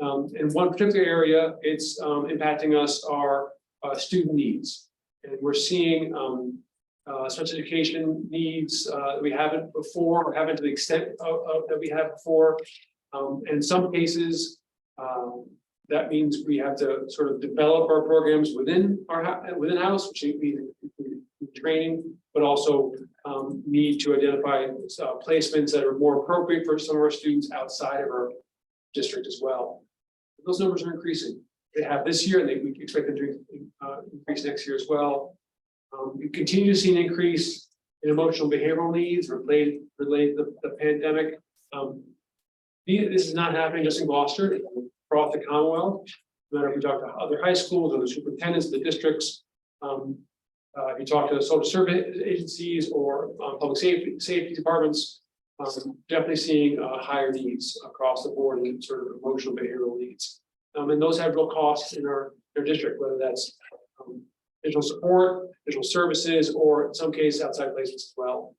In one particular area, it's impacting us our student needs, and we're seeing special education needs that we haven't before, or haven't to the extent that we have before. In some cases, that means we have to sort of develop our programs within house, which means training, but also need to identify placements that are more appropriate for some of our students outside of our district as well. Those numbers are increasing. They have this year, and we expect them to increase next year as well. We continue to see an increase in emotional behavioral needs related to the pandemic. This is not happening just in Gloucester, across the Commonwealth. No matter if we talk to other high schools or the superintendents, the districts, if you talk to social service agencies or public safety departments, definitely seeing higher needs across the board in sort of emotional behavioral needs. And those have real costs in our district, whether that's digital support, digital services, or in some cases outside placements as well.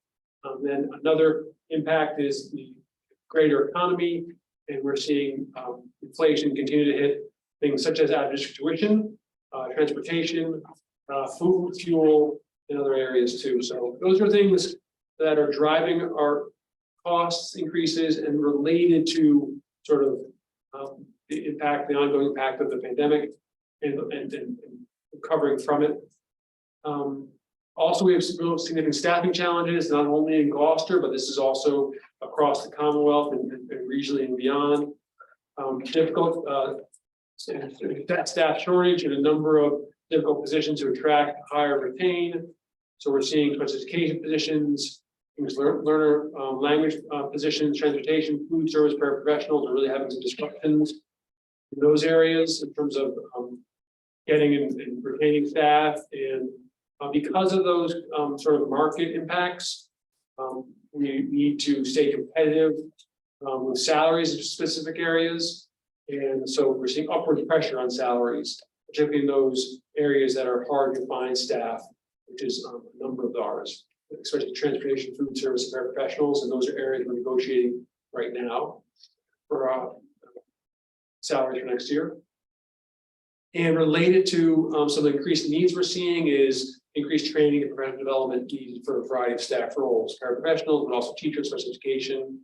Then another impact is the greater economy, and we're seeing inflation continue to hit things such as out-of-district tuition, transportation, food, fuel, and other areas too. So those are things that are driving our costs increases and related to sort of the impact, the ongoing impact of the pandemic and recovering from it. Also, we have some real significant staffing challenges, not only in Gloucester, but this is also across the Commonwealth and regionally and beyond. Difficult staff shortage and a number of difficult positions to attract, hire, retain. So we're seeing special education positions, English learner, language positions, transportation, food service, paraprofessionals are really having some disruptions in those areas in terms of getting and retaining staff. And because of those sort of market impacts, we need to stay competitive with salaries in specific areas. And so we're seeing upward pressure on salaries, particularly in those areas that are hard to find staff, which is a number of ours, especially transportation, food service, and paraprofessionals. And those are areas we're negotiating right now for salaries for next year. And related to some of the increased needs we're seeing is increased training and professional development needed for a variety of staff roles, paraprofessionals, but also teachers, special education,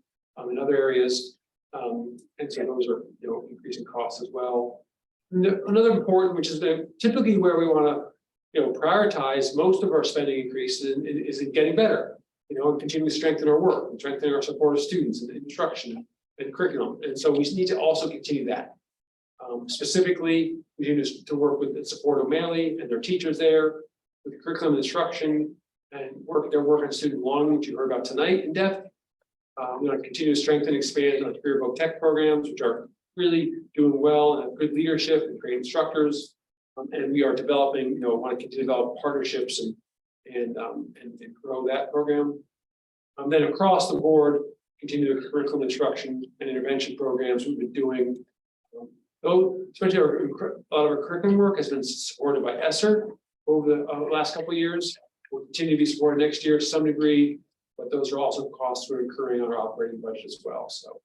in other areas. And so those are, increasing costs as well. Another important, which is typically where we want to, prioritize most of our spending increases is in getting better, and continuing to strengthen our work and strengthening our support of students and instruction and curriculum. And so we need to also continue that. Specifically, we need to work with the support of O'Malley and their teachers there, with the curriculum and instruction, and their work on student belonging, which you heard about tonight in depth. We're going to continue to strengthen and expand our career voc tech programs, which are really doing well and have good leadership and great instructors. And we are developing, want to continue to develop partnerships and grow that program. Then across the board, continue the curriculum instruction and intervention programs we've been doing. Though, especially a lot of our curriculum work has been supported by ESSER over the last couple of years. We'll continue to be supported next year to some degree, but those are also costs we're incurring on our operating budget as well. So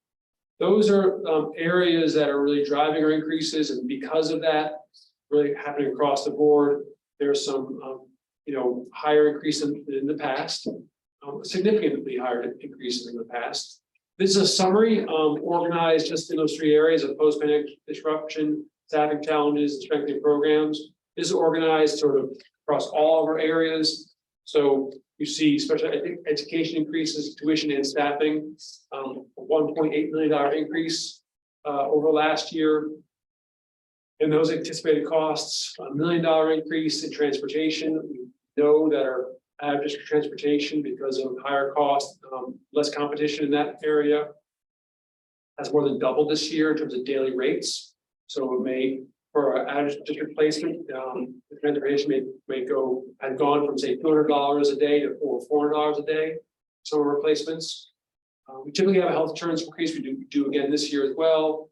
those are areas that are really driving our increases, and because of that, really happening across the board. There's some, higher increase in the past, significantly higher increases in the past. This is a summary organized just in those three areas of post-pandemic disruption, staffing challenges, and strengthening programs. This is organized sort of across all of our areas. So you see, especially education increases, tuition and staffing, a $1.8 million increase over last year. And those anticipated costs, $1 million increase in transportation. We know that our out-of-district transportation, because of higher cost, less competition in that area, has more than doubled this year in terms of daily rates. So it may, for our out-of-district placement, the transportation had gone from say $200 a day to $400 a day. Some of our placements. We typically have a health insurance increase. We do again this year as well.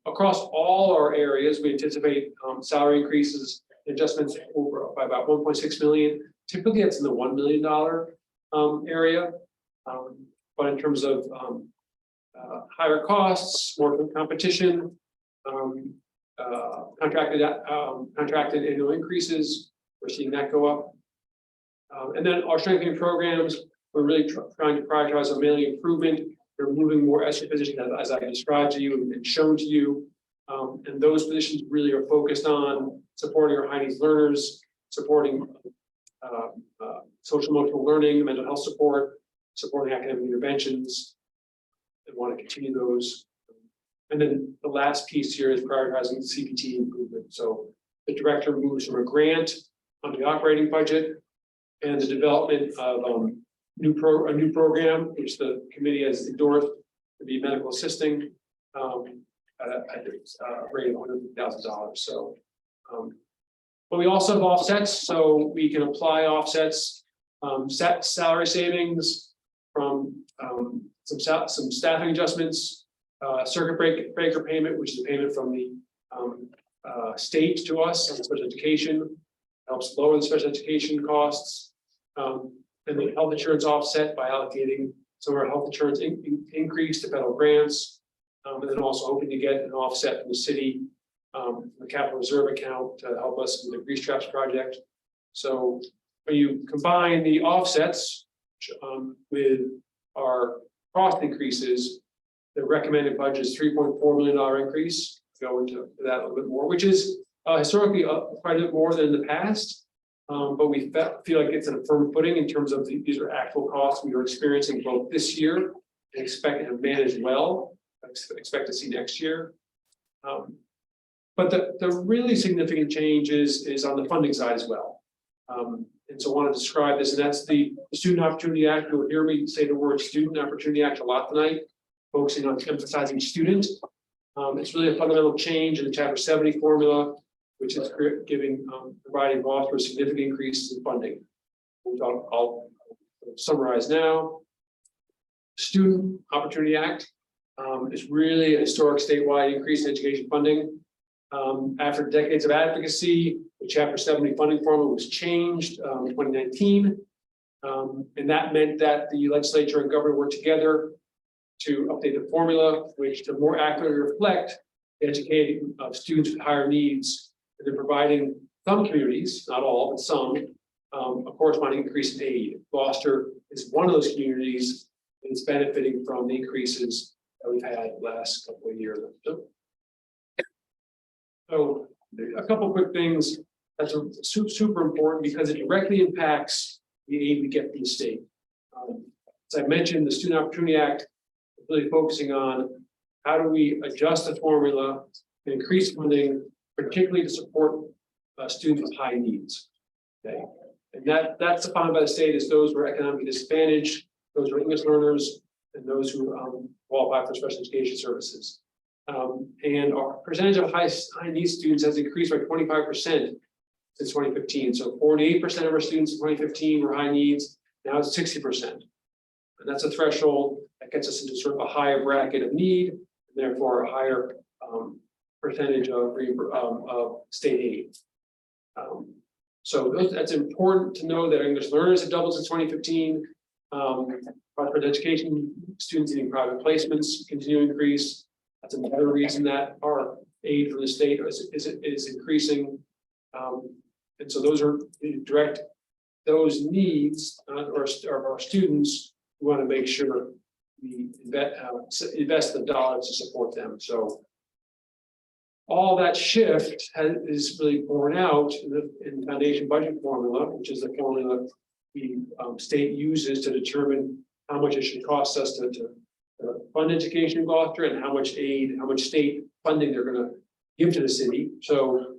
Across all our areas, we anticipate salary increases, adjustments over by about 1.6 million. Typically, it's in the $1 million area, but in terms of higher costs, more competition, contracted annual increases, we're seeing that go up. And then our strengthening programs, we're really trying to prioritize our mailing improvement. We're moving more ESSER positions as I described to you and shown to you. And those positions really are focused on supporting our high needs learners, supporting social emotional learning, mental health support, supporting academic interventions, and want to continue those. And then the last piece here is prioritizing CPT improvement. So the director moves from a grant onto the operating budget, and the development of a new program, which the committee has endorsed to be medical assisting at a rate of $100,000. So, but we also have offsets, so we can apply offsets, set salary savings from some staffing adjustments, circuit breaker payment, which is a payment from the state to us on special education, helps lower the special education costs. And the health insurance offset by allocating some of our health insurance increase to federal grants. And then also hoping to get an offset from the city, the capital reserve account to help us with the grease traps project. So when you combine the offsets with our cost increases, the recommended budget is $3.4 million increase. Go into that a little bit more, which is historically quite a bit more than in the past. But we feel like it's on a firm footing in terms of these are actual costs we are experiencing both this year and expect to have managed well, expect to see next year. But the really significant change is on the funding side as well. And so I want to describe this, and that's the Student Opportunity Act. You'll hear me say the word Student Opportunity Act a lot tonight, focusing on emphasizing student. It's really a fundamental change in the Chapter 70 formula, which is providing Gloucester a significant increase in funding, which I'll summarize now. Student Opportunity Act is really a historic statewide increase in education funding. After decades of advocacy, the Chapter 70 funding formula was changed in 2019. And that meant that the legislature and governor worked together to update the formula, which to more accurately reflect the educating of students with higher needs, and then providing some communities, not all, but some, a corresponding increase in aid. Gloucester is one of those communities that is benefiting from the increases that we've had last couple of years. So a couple of quick things that's super important because it directly impacts the aid we get from the state. As I mentioned, the Student Opportunity Act is really focusing on how do we adjust the formula and increase funding, particularly to support students with high needs. Okay, and that's defined by the state as those who are economically disadvantaged, those who are English learners, and those who qualify for special education services. And our percentage of high needs students has increased by 25% since 2015. So 48% of our students in 2015 were high needs. Now it's 60%. And that's a threshold that gets us into sort of a higher bracket of need, and therefore a higher percentage of state aid. So that's important to know that English learners have doubled since 2015. Private education students needing private placements continue to increase. That's another reason that our aid from the state is increasing. And so those are direct those needs of our students. We want to make sure we invest the dollars to support them. So all that shift is really borne out in the foundation budget formula, which is the formula the state uses to determine how much it should cost us to fund education in Gloucester and how much aid, how much state funding they're going to give to the city. So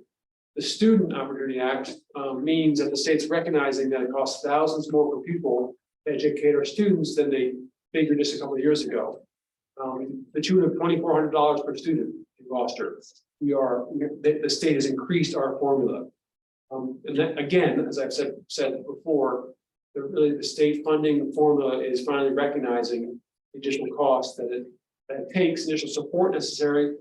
the Student Opportunity Act means that the state's recognizing that it costs thousands more per pupil to educate our students than they figured just a couple of years ago. The tune of $2,400 per student in Gloucester. The state has increased our formula. And that, again, as I've said before, the state funding formula is finally recognizing the additional cost that it takes, initial support necessary.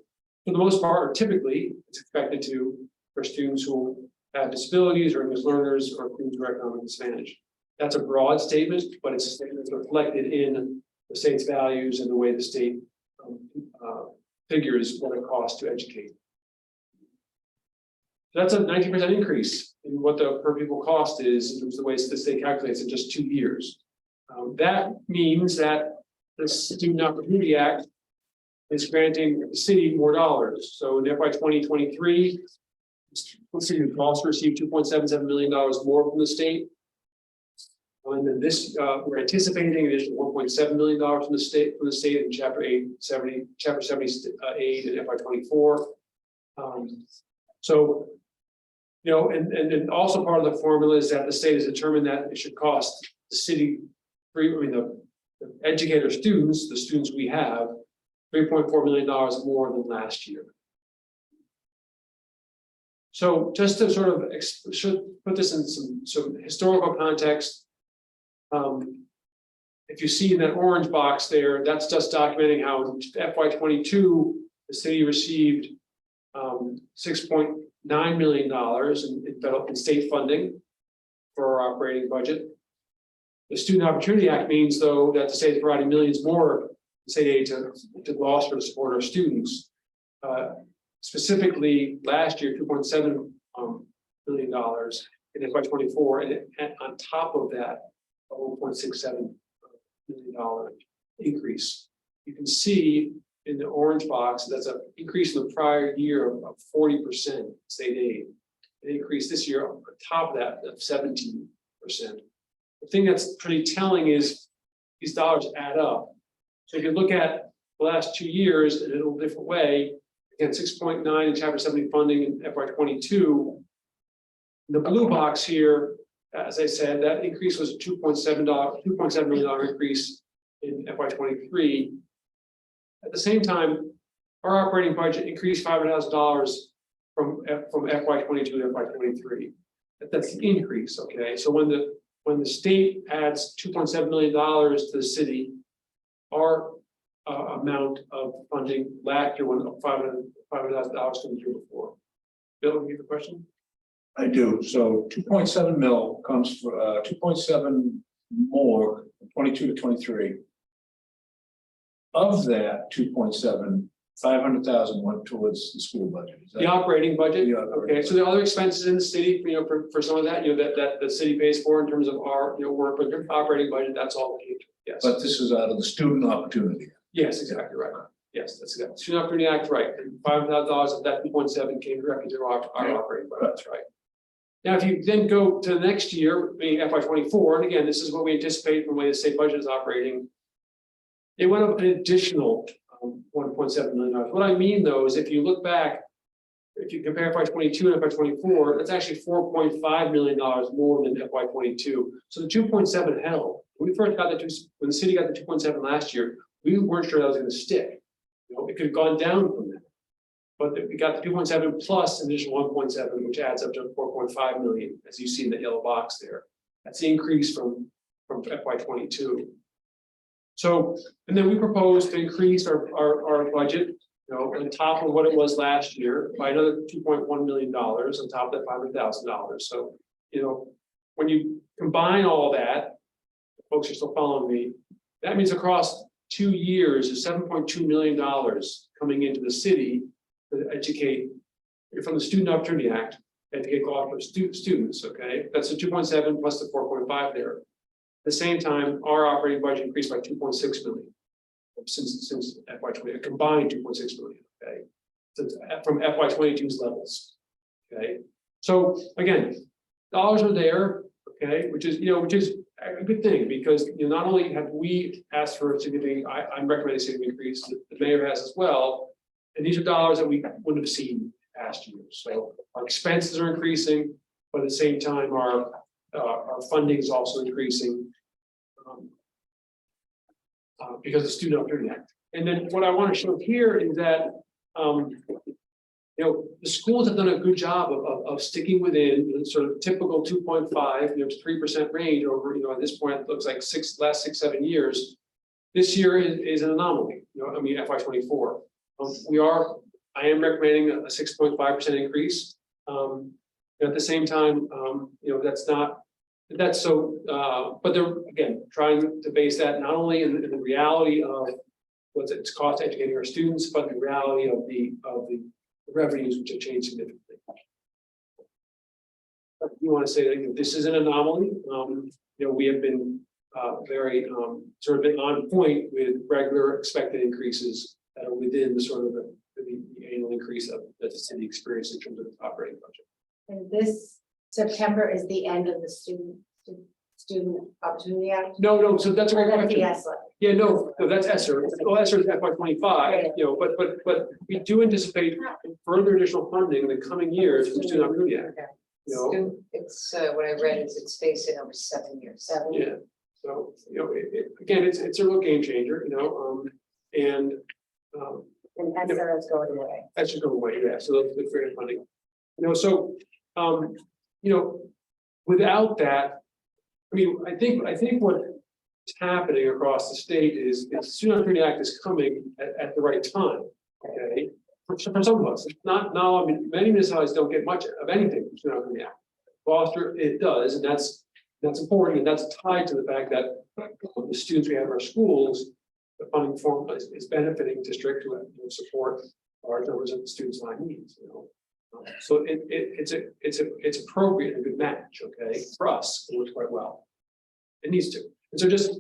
For the most part, or typically, it's expected to for students who have disabilities or English learners or students who are economically disadvantaged. That's a broad statement, but it's a statement that's reflected in the state's values and the way the state figures what it costs to educate. So that's a 19% increase in what the per pupil cost is in terms of the ways the state calculates in just 2 years. That means that the Student Opportunity Act is granting the city more dollars. So in FY 2023, the city of Gloucester received $2.77 million more from the state. And then this, we're anticipating an additional $1.7 million from the state in Chapter 70 aid in FY 24. So, you know, and also part of the formula is that the state has determined that it should cost the city, the educator students, the students we have, $3.4 million more than last year. So just to sort of put this in some historical context, if you see in that orange box there, that's just documenting how in FY 22 the city received $6.9 million in federal and state funding for our operating budget. The Student Opportunity Act means, though, that the state is providing millions more state aid to Gloucester to support our students. Specifically, last year, $2.7 million in FY '24, and on top of that, a $1.67 million increase. You can see in the orange box, that's an increase in the prior year of 40% state aid. An increase this year on top of that of 17%. The thing that's pretty telling is these dollars add up. So if you look at the last 2 years in a little different way, again, 6.9 in Chapter 70 funding in FY '22. The blue box here, as I said, that increase was a $2.7 million increase in FY '23. At the same time, our operating budget increased $500,000 from FY '22 to FY '23. That's the increase, okay? So when the state adds $2.7 million to the city, our amount of funding last year went up $500,000 from the year before. Bill, you have a question? I do. So 2.7 mil comes for 2.7 more from 22 to 23. Of that 2.7, 500,000 went towards the school budget. Is that- The operating budget, The operating okay, so the other expenses in the city, for some of that, that the city pays for in terms of our, work with their operating budget, that's all. Yes, But this is out of the student opportunity. yes, exactly right. Yes, that's exactly. Student Opportunity Act, right, $500,000 of that 2.7 came directly to our operating budget, that's right. Now, if you then go to the next year, being FY '24, and again, this is what we anticipate from the way the state budget is operating. It went up an additional $1.7 million. What I mean, though, is if you look back, if you compare FY '22 and FY '24, that's actually $4.5 million more than FY '22. So the 2.7 held. When we first got when the city got the 2.7 last year, we weren't sure that was going to stick. It could have gone down from that. But we got the 2.7 plus an additional 1.7, which adds up to 4.5 million, as you see in the yellow box there. That's the increase from FY '22. So, and then we proposed to increase our budget, on top of what it was last year by another $2.1 million on top of that $500,000. So, when you combine all that, folks are still following me, that means across 2 years is $7.2 million coming into the city to educate from the Student Opportunity Act and to get Gloucester students, okay? That's the 2.7 plus the 4.5 there. At the same time, our operating budget increased by 2.6 million since FY '20, a combined 2.6 million, okay? Since, from FY '22's levels, okay? So again, dollars are there, okay, which is a good thing because not only have we asked for a significant, I'm recommending a significant increase, the mayor has as well, and these are dollars that we wouldn't have seen past years. So our expenses are increasing, but at the same time, our funding is also increasing because of the Student Opportunity Act. And then what I want to show here is that the schools have done a good job of sticking within sort of typical 2.5 to 3% range over at this point it looks like last 6-7 years. This year is an anomaly. FY '24. I am recommending a 6.5% increase. At the same time, but they're again trying to base that not only in the reality of what's its cost educating our students, but the reality of the revenues, which have changed significantly. But you want to say that this is an anomaly. We have been very sort of been on point with regular expected increases that are within the sort of the annual increase that the city experienced in terms of its operating budget. And this September is the end of the Student Opportunity Act. No, so that's a great That's the question. ESSA. Yeah, no, that's ESSER. Well, ESSER is FY '25, but we do anticipate further additional funding in the coming years for the Student Opportunity Act. It's, what I read is it's phased in over 7 years. Yeah, so, again, it's a real game changer, and ESSA is going away. that's just going away, yeah, so that's good for your funding. Without that, I think what's happening across the state is the Student Opportunity Act is coming at the right time, okay? for some of us, it's not, no, I mean, many municipalities don't get much of anything, you know, yeah. Gloucester, it does, and that's important, and that's tied to the fact that the students we have in our schools, the funding form is benefiting district to support large numbers of students' high needs, you know. So it's appropriate and a good match, okay, for us, it works quite well. It needs to, and so just,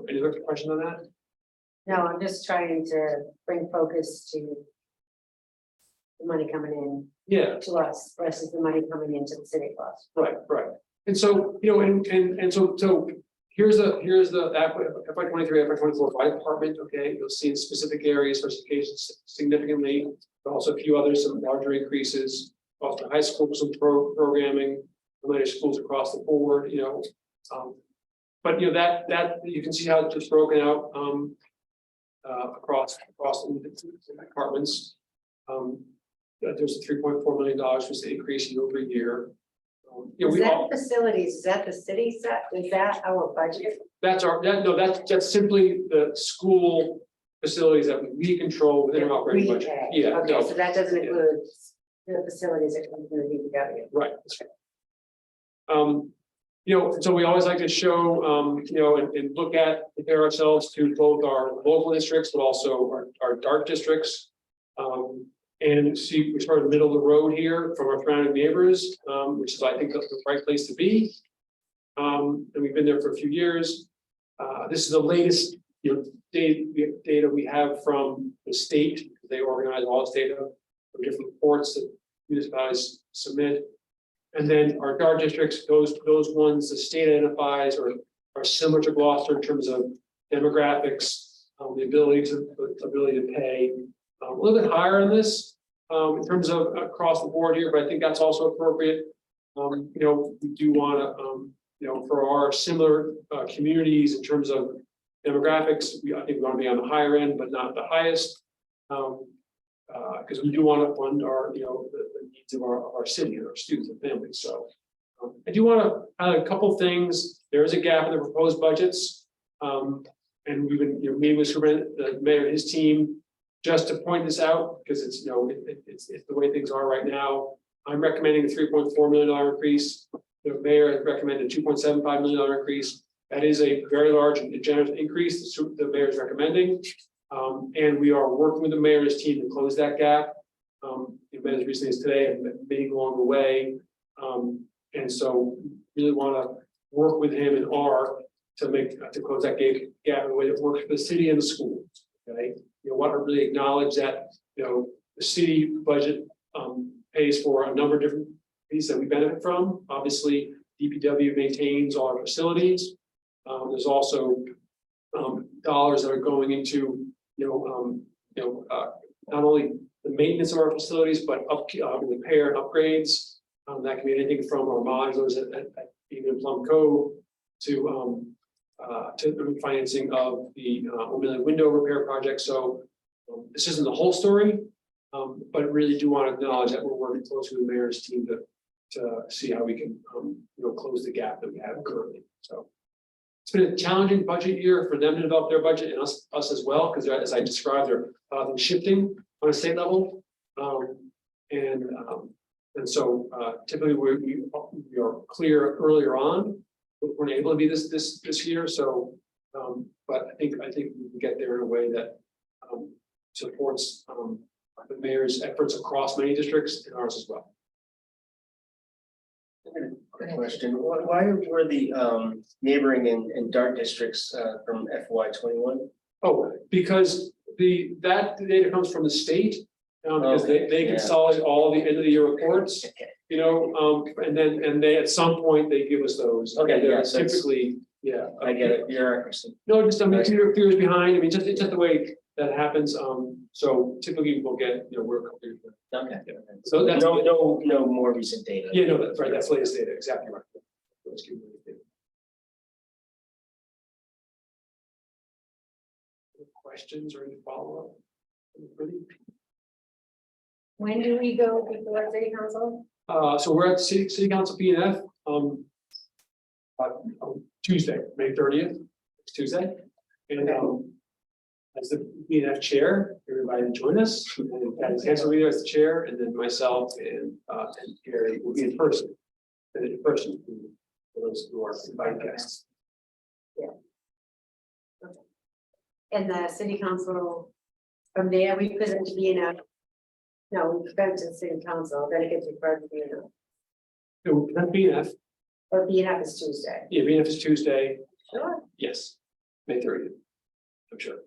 any other questions on that? No, I'm just trying to bring focus to the money coming in Yeah, to us versus the money coming into the city of us. right. And so, you know, and so here's the FY 23, FY 24 by department, okay, you'll see in specific areas, special education significantly, but also a few others, some larger increases, also high school, some programming, elementary schools across the board, you know. But you know, that you can see how it's just broken out across the departments. There's a $3.4 million was the increase year over year. You know, Is we all, that facilities, is that the city set, is that our budget? that's simply the school facilities that we control within our operating budget. Okay, Yeah, okay, no, so that doesn't include the facilities that come from the DPW. right. That's right. You know, so we always like to show, you know, and look at, compare ourselves to both our local districts, but also our dark districts. And see, we're sort of middle of the road here from our surrounding neighbors, which is, I think, the right place to be. And we've been there for a few years. This is the latest, you know, data we have from the state. They organize all this data from different reports that municipalities submit. And then our dark districts, those ones the state identifies are similar to Gloucester in terms of demographics, the ability to pay. A little bit higher in this in terms of across the board here, but I think that's also appropriate. You know, we do want to, you know, for our similar communities in terms of demographics, I think we want to be on the higher end, but not the highest. Because we do want to fund our, you know, the needs of our city and our students and families. So I do want to add a couple things. There is a gap in the proposed budgets. And we've been, you know, meeting with the mayor and his team just to point this out because it's, you know, it's the way things are right now. I'm recommending a $3.4 million increase. The mayor has recommended a $2.75 million increase. That is a very large and generous increase the mayor is recommending. And we are working with the mayor's team to close that gap. You've been as recently as today and meeting along the way. And so really want to work with him and to close that gap in a way that works for the city and the schools. Okay, you know, want to really acknowledge that, you know, the city budget pays for a number of different pieces that we benefit from. Obviously, DPW maintains all our facilities. There's also dollars that are going into, not only the maintenance of our facilities, but repair and upgrades. That can be anything from our modules at even Plum Cove to the financing of the window repair project. So this isn't the whole story, but really do want to acknowledge that we're working closely with the mayor's team to see how we can close the gap that we have currently. So it's been a challenging budget year for them to develop their budget and us as well, because as I described, there are things shifting on a state level. And so typically we are clear earlier on. We weren't able to be this year. So, but I think we can get there in a way that supports the mayor's efforts across many districts and ours as well. Quick question, why were the neighboring and dark districts from FY21? Oh, because that data comes from the state, because they Okay, yeah. consolidate all the end of the year reports, and they at some point they give us those. Okay, They're yeah, so it's- typically, yeah. I get it, bureaucracy. No, just, I mean, 2 years behind, I mean, it's just the way that happens, so typically we'll get, we're a couple years behind. Okay. Yeah. So that's. No more recent data. Yeah, no, that's right, that's latest data, exactly right. Let's keep moving. Any questions or any follow-up? Anybody? When do we go before city council? So we're at City Council P&F, Tuesday, May 30th, it's Tuesday. And as the BNF chair, everybody to join us, and Patty Sands will be there as the chair, and then myself and Gary will be in person. And in person, for those who are invited guests. And the city council, from there, we present to BNF. No, we present to the city council, then it gets referred to BNF. So, not BNF, Or BNF is Tuesday. yeah, BNF is Tuesday, Sure. yes, May 30th, I'm sure.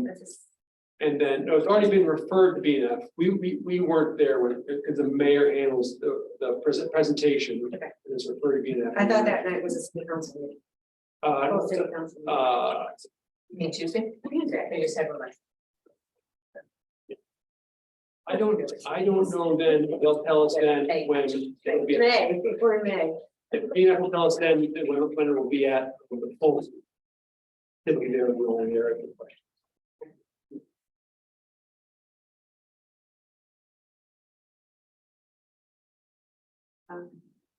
That's just- And then, no, it's already been referred to BNF. We weren't there when, because the mayor handles the presentation. Okay. And it's referred to BNF. I thought that night was a city council meeting. Oh, city council. meeting. You mean Tuesday? I just had one. I don't know then, they'll tell us then when. May, before May. BNF will tell us then when it will be at the full. Typically there, we're only there.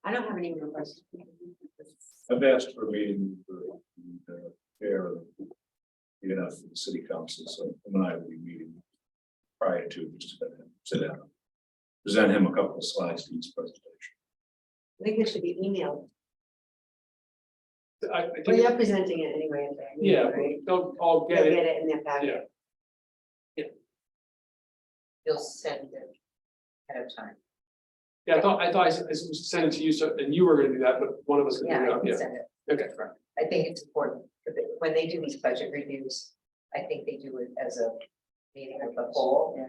I don't have any more questions. I've asked for a meeting for the chair of, you know, for the city council, so him and I will be meeting prior to, just to sit down. Present him a couple of slides to his presentation. I think it should be emailed. I Well, think, you're presenting it anyway. yeah, Right? they'll all They'll get get it, it in their packet. You'll send it ahead of time. yeah, I thought I sent it to you, so, and you were gonna do that, but one of us can do Yeah, I that, can yeah, send it. okay, right. I think it's important, when they do these budget reviews, I think they do it as a meeting of the whole.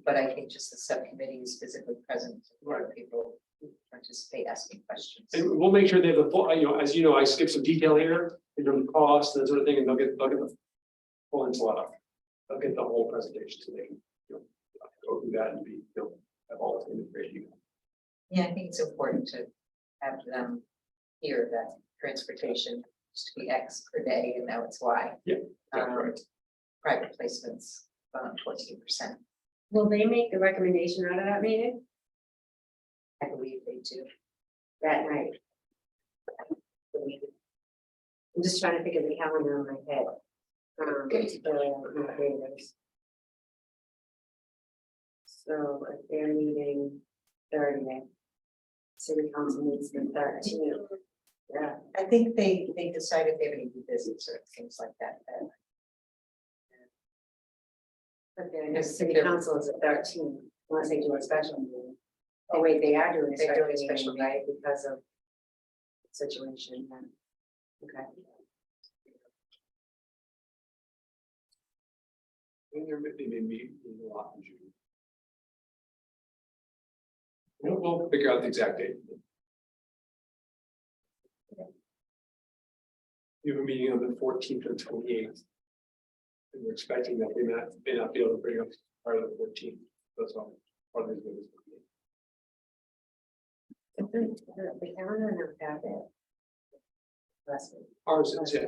But I think just the subcommittee is physically present, where people who participate asking questions. And we'll make sure they have the full, as you know, I skipped some detail here, in terms of cost and that sort of thing, and they'll get the full enchilada. They'll get the whole presentation, so they can, go through that and be, have all the information. Yeah, I think it's important to have them hear that transportation used to be X per day and now it's Y. Yeah, that's right. Private placements, 14%, Will they make the recommendation out of that meeting I believe they do. that night? I'm just trying to think of the calendar in my head. So if they're meeting 30th, city council meets the 13th. Yeah, I think they decided they were going to do visits or things like that. but then the city council is at 13th, unless they do a special meeting. Oh, wait, they are doing a They're doing a special special meeting, right, because of situation, then. Okay. And they may meet in a lot in June. We'll figure out the exact date. You have a meeting on the 14th and 28th. And we're expecting that they may not be able to bring up part of the 14th, that's all. Part of the The calendar never got it. Last week. Ours is, yeah.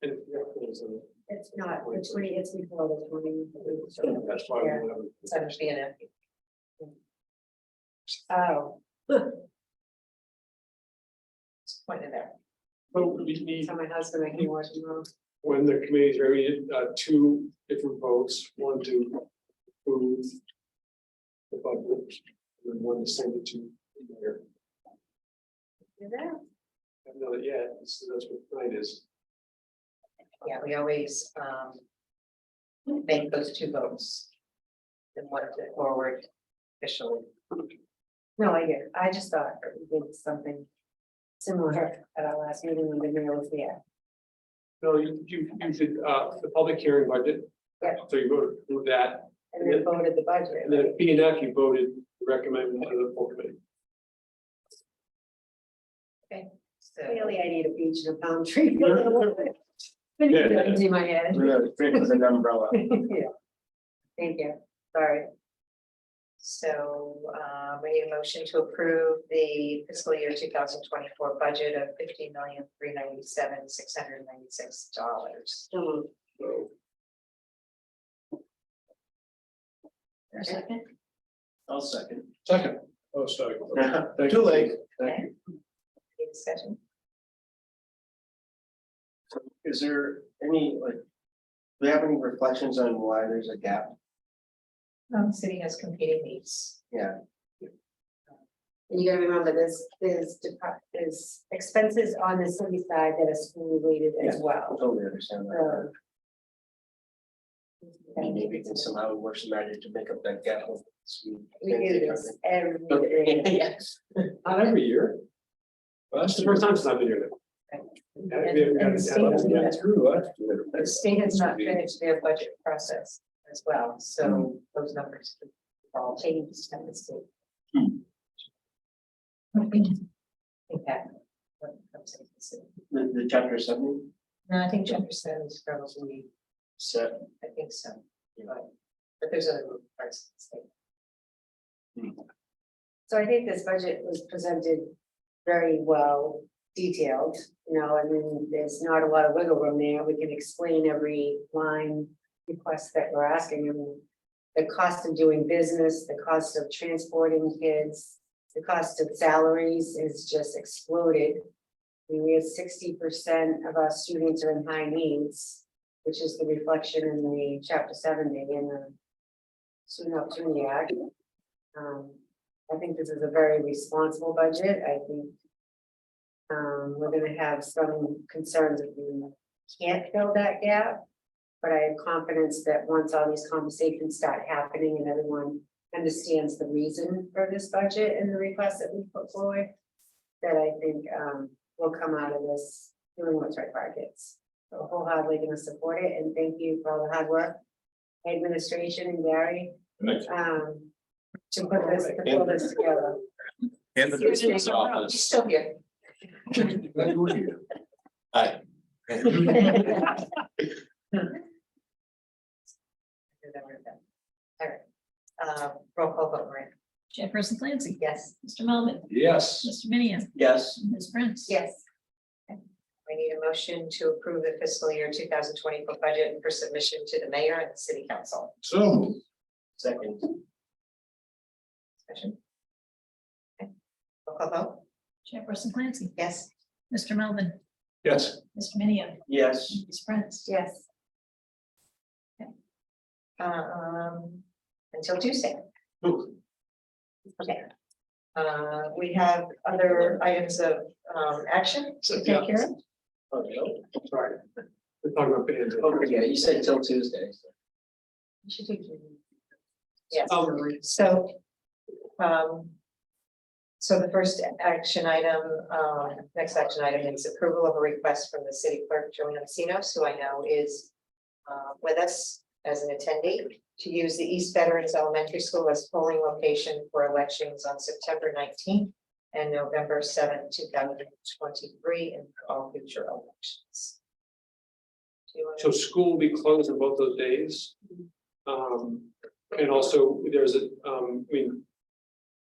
And, yeah, It's not, the 20, it's before the 20. that's why. Yeah. It's under BNF. Oh, Just pointed there. But we need, so my husband, I can watch him wrong. when the committees are in, two different votes, one to approve the budget, and one to send it to the mayor. You're there. I don't know that yet, so that's what tonight is. Yeah, we always make those two votes. Then one to forward officially. No, I get it. I just thought we did something similar at our last meeting when the mayor was there. No, you did, the public hearing budget. Yeah. So you voted for that, And then voted the budget. and then at BNF, you voted to recommend to the full committee. So Clearly, I need a beach and a palm tree. Yeah. In my head. Drink with an umbrella. Yeah. Thank you. Sorry. So we need a motion to approve the fiscal year 2024 budget of $50,397,696. So, Second. I'll second. Second. Oh, sorry. Thank Too you. late. Thank you. Any discussion? Is there any, like, do we have any reflections on why there's a gap? City has competing needs. Yeah, And you gotta remember, there's expenses on the city side that are school related as I well. totally understand that. So, Maybe we can somehow work some magic to make up that gap. we do this every Okay, year. yes. Not every year. Well, that's the first time since I've been here. And the state has not- True, The state has not finished their budget process as well, so those numbers could all change at the state. I think that what comes into the city. The chapter 70, No, I think chapter 7 is probably, so, I think so. But there's other moving parts of the state. So I think this budget was presented very well detailed, you know, I mean, there's not a lot of wiggle room there. We can explain every line request that we're asking. I mean, the cost of doing business, the cost of transporting kids, the cost of salaries is just exploded. I mean, we have 60% of our students are in high needs, which is the reflection in the chapter 70 in the Student Opportunity Act. I think this is a very responsible budget. I think we're gonna have some concerns if we can't fill that gap. But I have confidence that once all these conversations start happening and everyone understands the reason for this budget and the request that we put forward, that I think we'll come out of this doing what's right for our kids. So wholeheartedly gonna support it, and thank you for all the hard work, administration and Gary, to pull this together. And the business office. He's still here. Hi. All right, roll call vote, Maria. Chairperson Clancy. Yes. Mr. Melvin. Yes. Mr. Minion. Yes, Ms. Prince. Yes. We need a motion to approve the fiscal year 2024 budget for submission to the mayor and the city council. So moved. second, Discussion. Okay. Roll call vote. Chairperson Clancy. Yes. Mr. Melvin. Yes. Mr. Minion. yes, Ms. Prince. Yes. Until Tuesday. Okay. We have other items of action to take care of. oh, no, Sorry. We're talking about bands. don't forget it, you said till Tuesday. Yes, Um, so the first action item, next action item is approval of a request from the city clerk, Joanna Sinos, who I know is with us as an attendee, to use the East Veterans Elementary School as polling location for elections on September 19th and November 7th, 2023, and for all future elections. Do you want So school will be closed on both those days. And also there's a, I mean,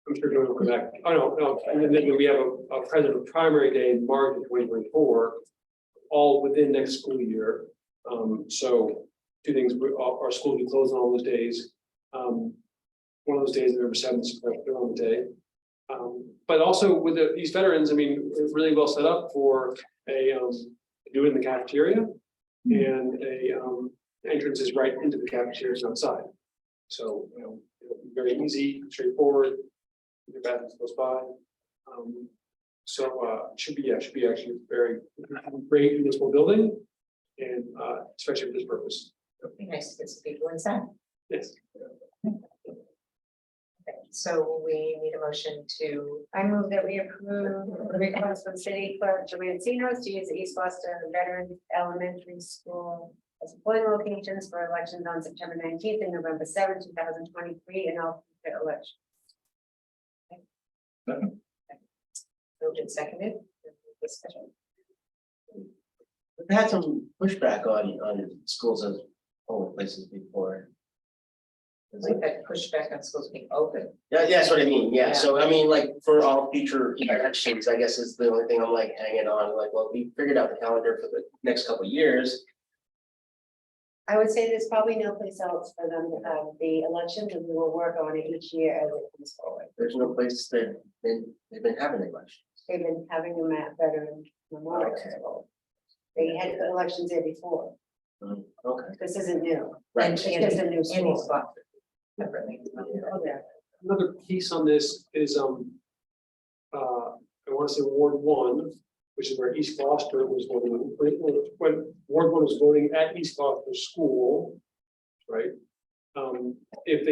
I'm sure Joanne will come back. Oh, no, and then we have a president primary day in March of 2024, all within next school year. So two things, our school will be closed on all those days. One of those days, November 7th, is on the day. But also with these veterans, I mean, we're really well set up for a, do it in the cafeteria. And a entrance is right into the cafeterias outside. So, you know, it'll be very easy, straightforward. Your bathrooms close by. So it should be actually a very great municipal building. And especially for this purpose. It'd be nice to get some people inside. Yes. Okay, so we need a motion to, I move that we approve the request from city clerk Joanne Sinos to use the East Boston Veterans Elementary School as polling locations for elections on September 19th and November 7th, 2023, and all future elections. moved and seconded. Discussion. We've had some pushback on schools as polling places before. We've had pushback on schools being open. Yeah, that's what I mean, Yeah. yeah, so I mean, like, for all future elections, I guess is the only thing I'm like hanging on, like, well, we figured out the calendar for the next couple of years. I would say there's probably no place else for them to have the elections, and we will work on it each year as it comes forward. There's no place that they've been having elections. They've been having them at Veteran Memorial. Okay. They had elections there before. Okay. This isn't new. Right. It's just a new And school. East Gloucester. Separately. Another piece on this is, I want to say Ward 1, which is where East Gloucester was voting. When Ward 1 was voting at East Gloucester School, right? If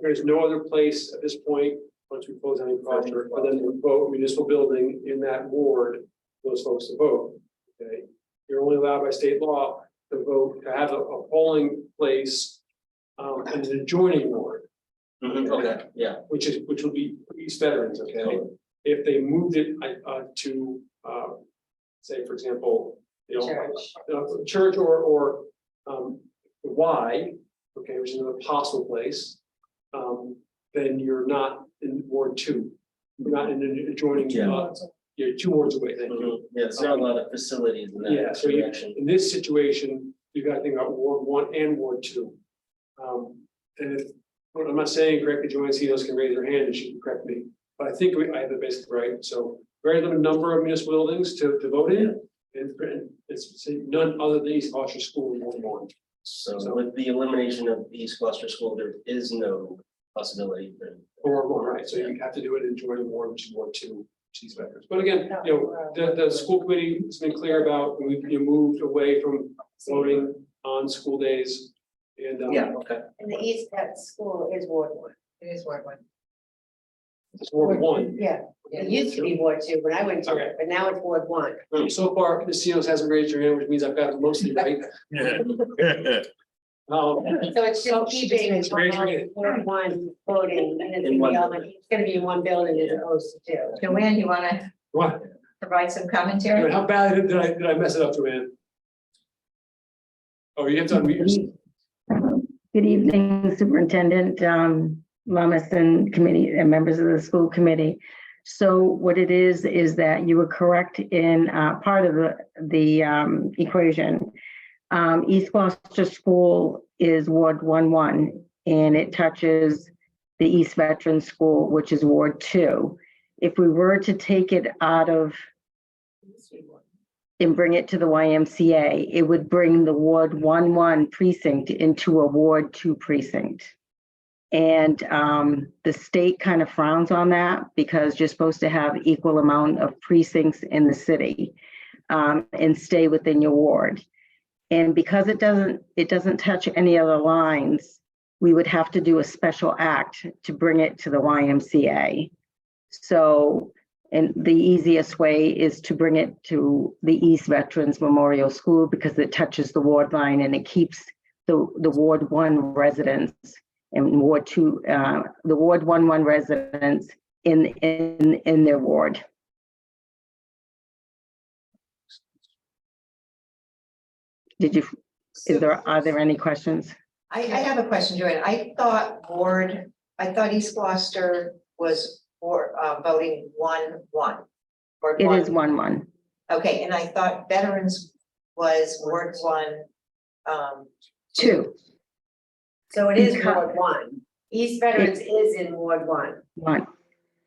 there's no other place at this point, once we close any project, for them to vote municipal building in that ward, those folks to vote, okay? You're only allowed by state law to vote, to have a polling place, in an adjoining ward, Okay, yeah. which would be East Veterans, okay? If they moved it, to, say, for example, you know, church or, Y, okay, which is another possible place, then you're not in Ward 2. You're not in an adjoining, Yeah. you're 2 wards away, thank you. Yeah, there's not a lot of facilities in that. Yeah, so you, direction. in this situation, you gotta think about Ward 1 and Ward 2. And if, well, I'm not saying correctly, Joanne Cedos can raise her hand and she can correct me, but I think I have it basically right, so very limited number of municipal buildings to vote in. And it's none other than East Gloucester School in Ward 1. So with the elimination of East Gloucester School, there is no possibility for. Or more, right, so you have to do it in joining ward, which is Ward 2, East Veterans. But again, you know, the school committee has been clear about, we've moved away from voting on school days. And, Okay. And the East, that school is Ward 1. It is Ward 1. it's Ward 1. Yeah, it used to be Ward 2 when I went to it, but now it's Ward 1. So far, the CEOs hasn't raised your hand, which means I've got it mostly right. So it's just keeping It's raised your hand. Ward 1 voting, and it's In one gonna be in one building as opposed to 2. Joanne, you want to What? provide some commentary? How badly did I mess it up, Joanne? Oh, you have to unmute yourself. Good evening, Superintendent, Lummis and committee and members of the school committee. So what it is that you were correct in part of the equation. East Gloucester School is Ward 1-1, and it touches the East Veterans School, which is Ward 2. If we were to take it out of and bring it to the YMCA, it would bring the Ward 1-1 precinct into a Ward 2 precinct. And the state kind of frowns on that because you're supposed to have equal amount of precincts in the city and stay within your ward. And because it doesn't touch any other lines, we would have to do a special act to bring it to the YMCA. So, and the easiest way is to bring it to the East Veterans Memorial School because it touches the ward line and it keeps the Ward 1 residents and Ward 2, the Ward 1-1 residents in their ward. Are there any questions? I have a question, Joanne. I thought East Gloucester was voting 1-1. It is 1-1. Okay, and I thought Veterans was Ward 1, 2. So it is Because- Ward 1. East Veterans is in Ward 1. 1.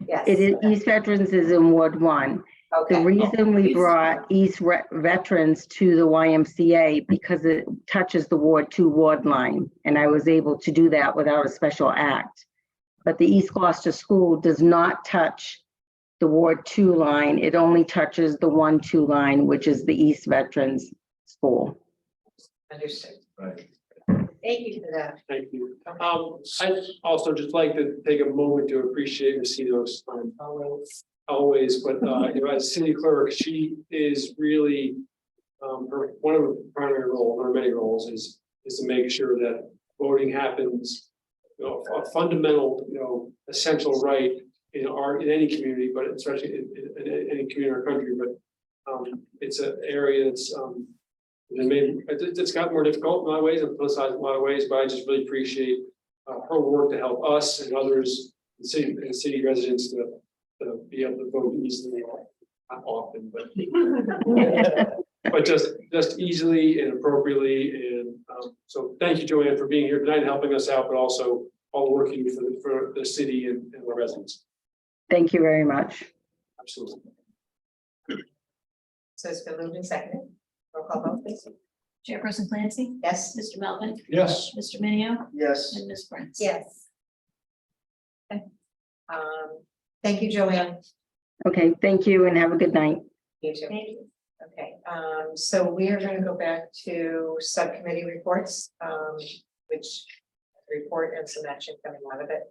Yes. It is, East Veterans is in Ward 1. The Okay. reason we brought East Veterans to the YMCA because it touches the Ward 2 ward line, and I was able to do that without a special act. But the East Gloucester School does not touch the Ward 2 line. It only touches the 1-2 line, which is the East Veterans School. understood. Right. Thank you for that. Thank you. I'd also just like to take a moment to appreciate Ms. Cedos, always, but you know, as city clerk, she is really one of her primary roles, one of many roles is to make sure that voting happens. You know, a fundamental, you know, essential right in any community, but especially in any community or country. But it's an area that's it's got more difficult in a lot of ways and politicized in a lot of ways. But I just really appreciate her work to help us and others, city residents to be able to vote easily, not often, but just easily and appropriately. And so thank you, Joanne, for being here tonight and helping us out, but also all the work you do for the city and the residents. Thank you very much. Absolutely. So it's been moved and seconded. Roll call vote, please. Chairperson Clancy, Yes? Mr. Melvin, Yes. Mr. Minio, Yes. and Ms. Prince. Yes. Thank you, Joanne. Okay, thank you and have a good night. You too. Okay, so we are going to go back to subcommittee reports, which report and some action coming out of it.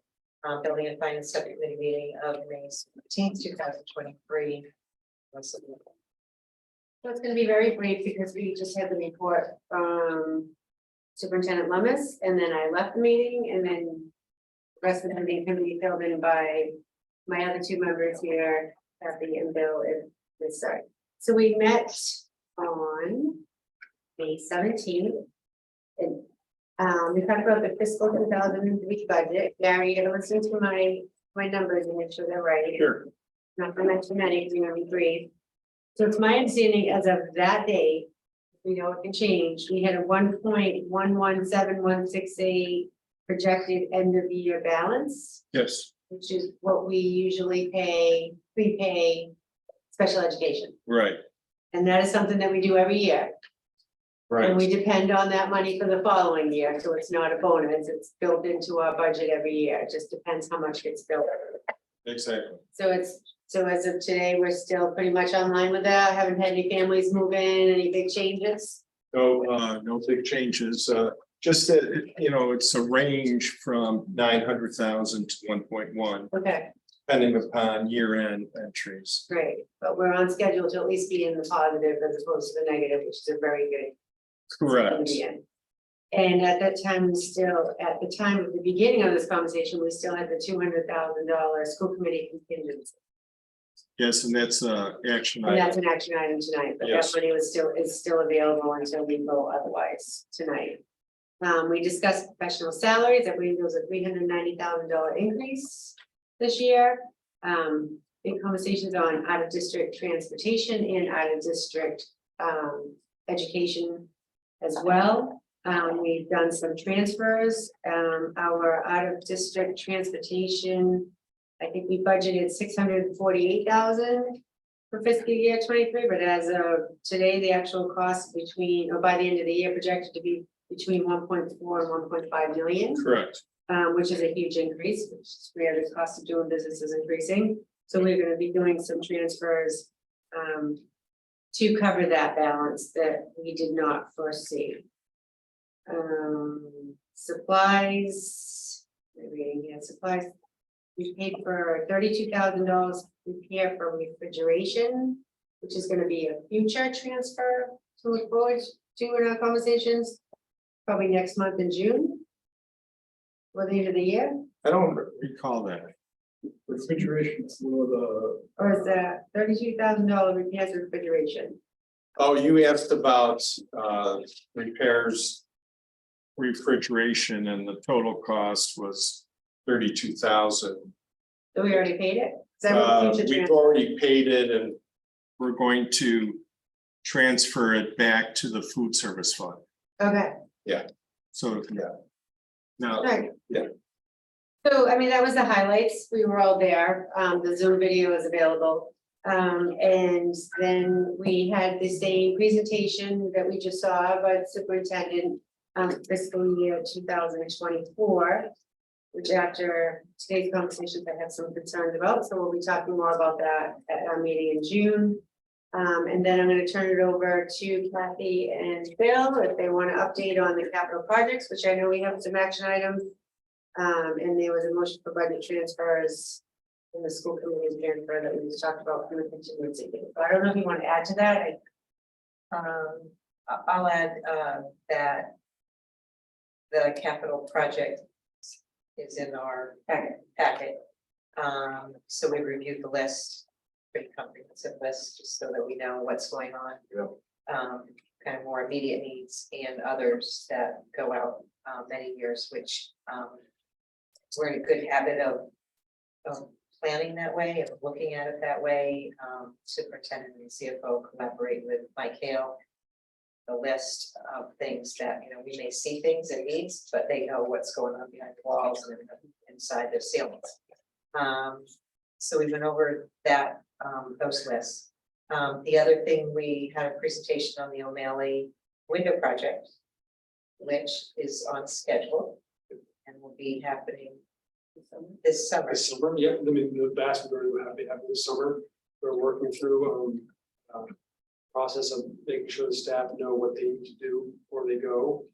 Building and Finance Subcommittee meeting of May 17th, 2023. So it's gonna be very brief because we just had the report from Superintendent Lummis, and then I left the meeting, and then the rest of the meeting can be filled in by my other two members here, Kathy and Bill, and this side. So we met on May 17th. And we talked about the fiscal 2003 budget. Gary, you gotta listen to my numbers and make sure they're right. Sure. Not gonna mention many, because you're gonna be brief. So it's my understanding as of that day, we know it can change, we had a 1.117168 projected end of the year balance, Yes, which is what we usually prepay special education. right, And that is something that we do every year. And we depend on that money for the following year, so it's not a bonus, it's built into our budget every year, it just depends how much gets built. exactly. So as of today, we're still pretty much online with that, haven't had any families move in, any big changes? No big changes, just that, it's a range from 900,000 to 1.1, Okay, depending upon year-end entries. great, but we're on schedule to at least be in the positive as opposed to the negative, which is a very good. Correct. thing to be in. And at that time, at the time of the beginning of this conversation, we still had the $200,000 school committee contingency. Yes, and that's action And that's item. an action item tonight, but that Yes. money is still available until we go otherwise tonight. We discussed professional salaries, I believe there was a $390,000 increase this year. Big conversations on out of district transportation and out of district education as well. We've done some transfers, our out of district transportation. I think we budgeted 648,000 for fiscal year 23, but as of today, the actual cost or by the end of the year projected to be between 1.4 and 1.5 million. Correct. Which is a huge increase, which is where the cost of doing business is increasing. So we're gonna be doing some transfers to cover that balance that we did not foresee. Supplies, supplies. We paid for $32,000 repair for refrigeration, which is gonna be a future transfer to look forward to in our conversations, probably next month in June. Or the end of the year, I don't recall that. Refrigeration for the, or is that $32,000 repairs to refrigeration? Oh, you asked about repairs, refrigeration, and the total cost was 32,000. So we already paid it? Is that what the future We've transfer? already paid it, and we're going to transfer it back to the food service fund. Okay, So, yeah. Now, right. Yeah. So, I mean, that was the highlights. We were all there. The Zoom video is available. And then we had the same presentation that we just saw by the superintendent, fiscal year 2024. Which after today's conversations, I have some concerns about, so we'll be talking more about that at our meeting in June. And then I'm gonna turn it over to Kathy and Bill if they want to update on the capital projects, which I know we have some action items. And there was a motion for budget transfers in the school committee transfer that we just talked about from the contingency. But I don't know if you want to add to that. I'll add that the capital project is in our packet. So we reviewed the list, pretty comprehensive list, just so that we know what's going on. Kind of more immediate needs and others that go out many years, which we're in a good habit of planning that way, of looking at it that way. Superintendent and CFO collaborate with Mike Hale. The list of things that, we may see things and needs, but they know what's going on behind the walls and inside the ceilings. So we went over that, those lists. The other thing, we had a presentation on the O'Malley window project, which is on schedule and will be happening this summer. This summer, yeah, I mean, the vast majority will have, they have this summer. We're working through, process of making sure the staff know what they need to do before they go.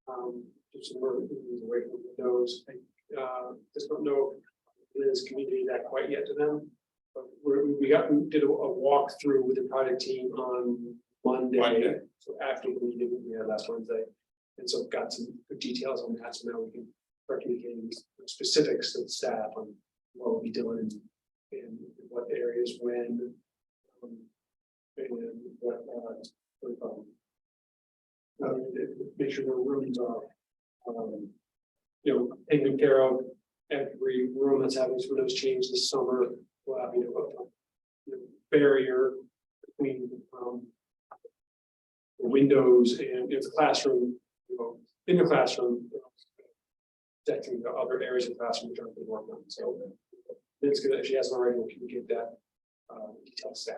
Do some work away from the windows. Just don't know if Liz communicated that quite yet to them. But we did a walkthrough with the project team on Monday. So after the meeting we had last Wednesday. And so got some good details on that. So now we can start communicating specifics to the staff on what will be done and what areas when. And what, make sure the rooms are, taken care of. Every room that's having some of those changes this summer will have, a barrier between, the windows and if the classroom, in the classroom, protecting the other areas of the classroom which aren't being worked on. So it's good that she hasn't already, we'll communicate that, detail staff.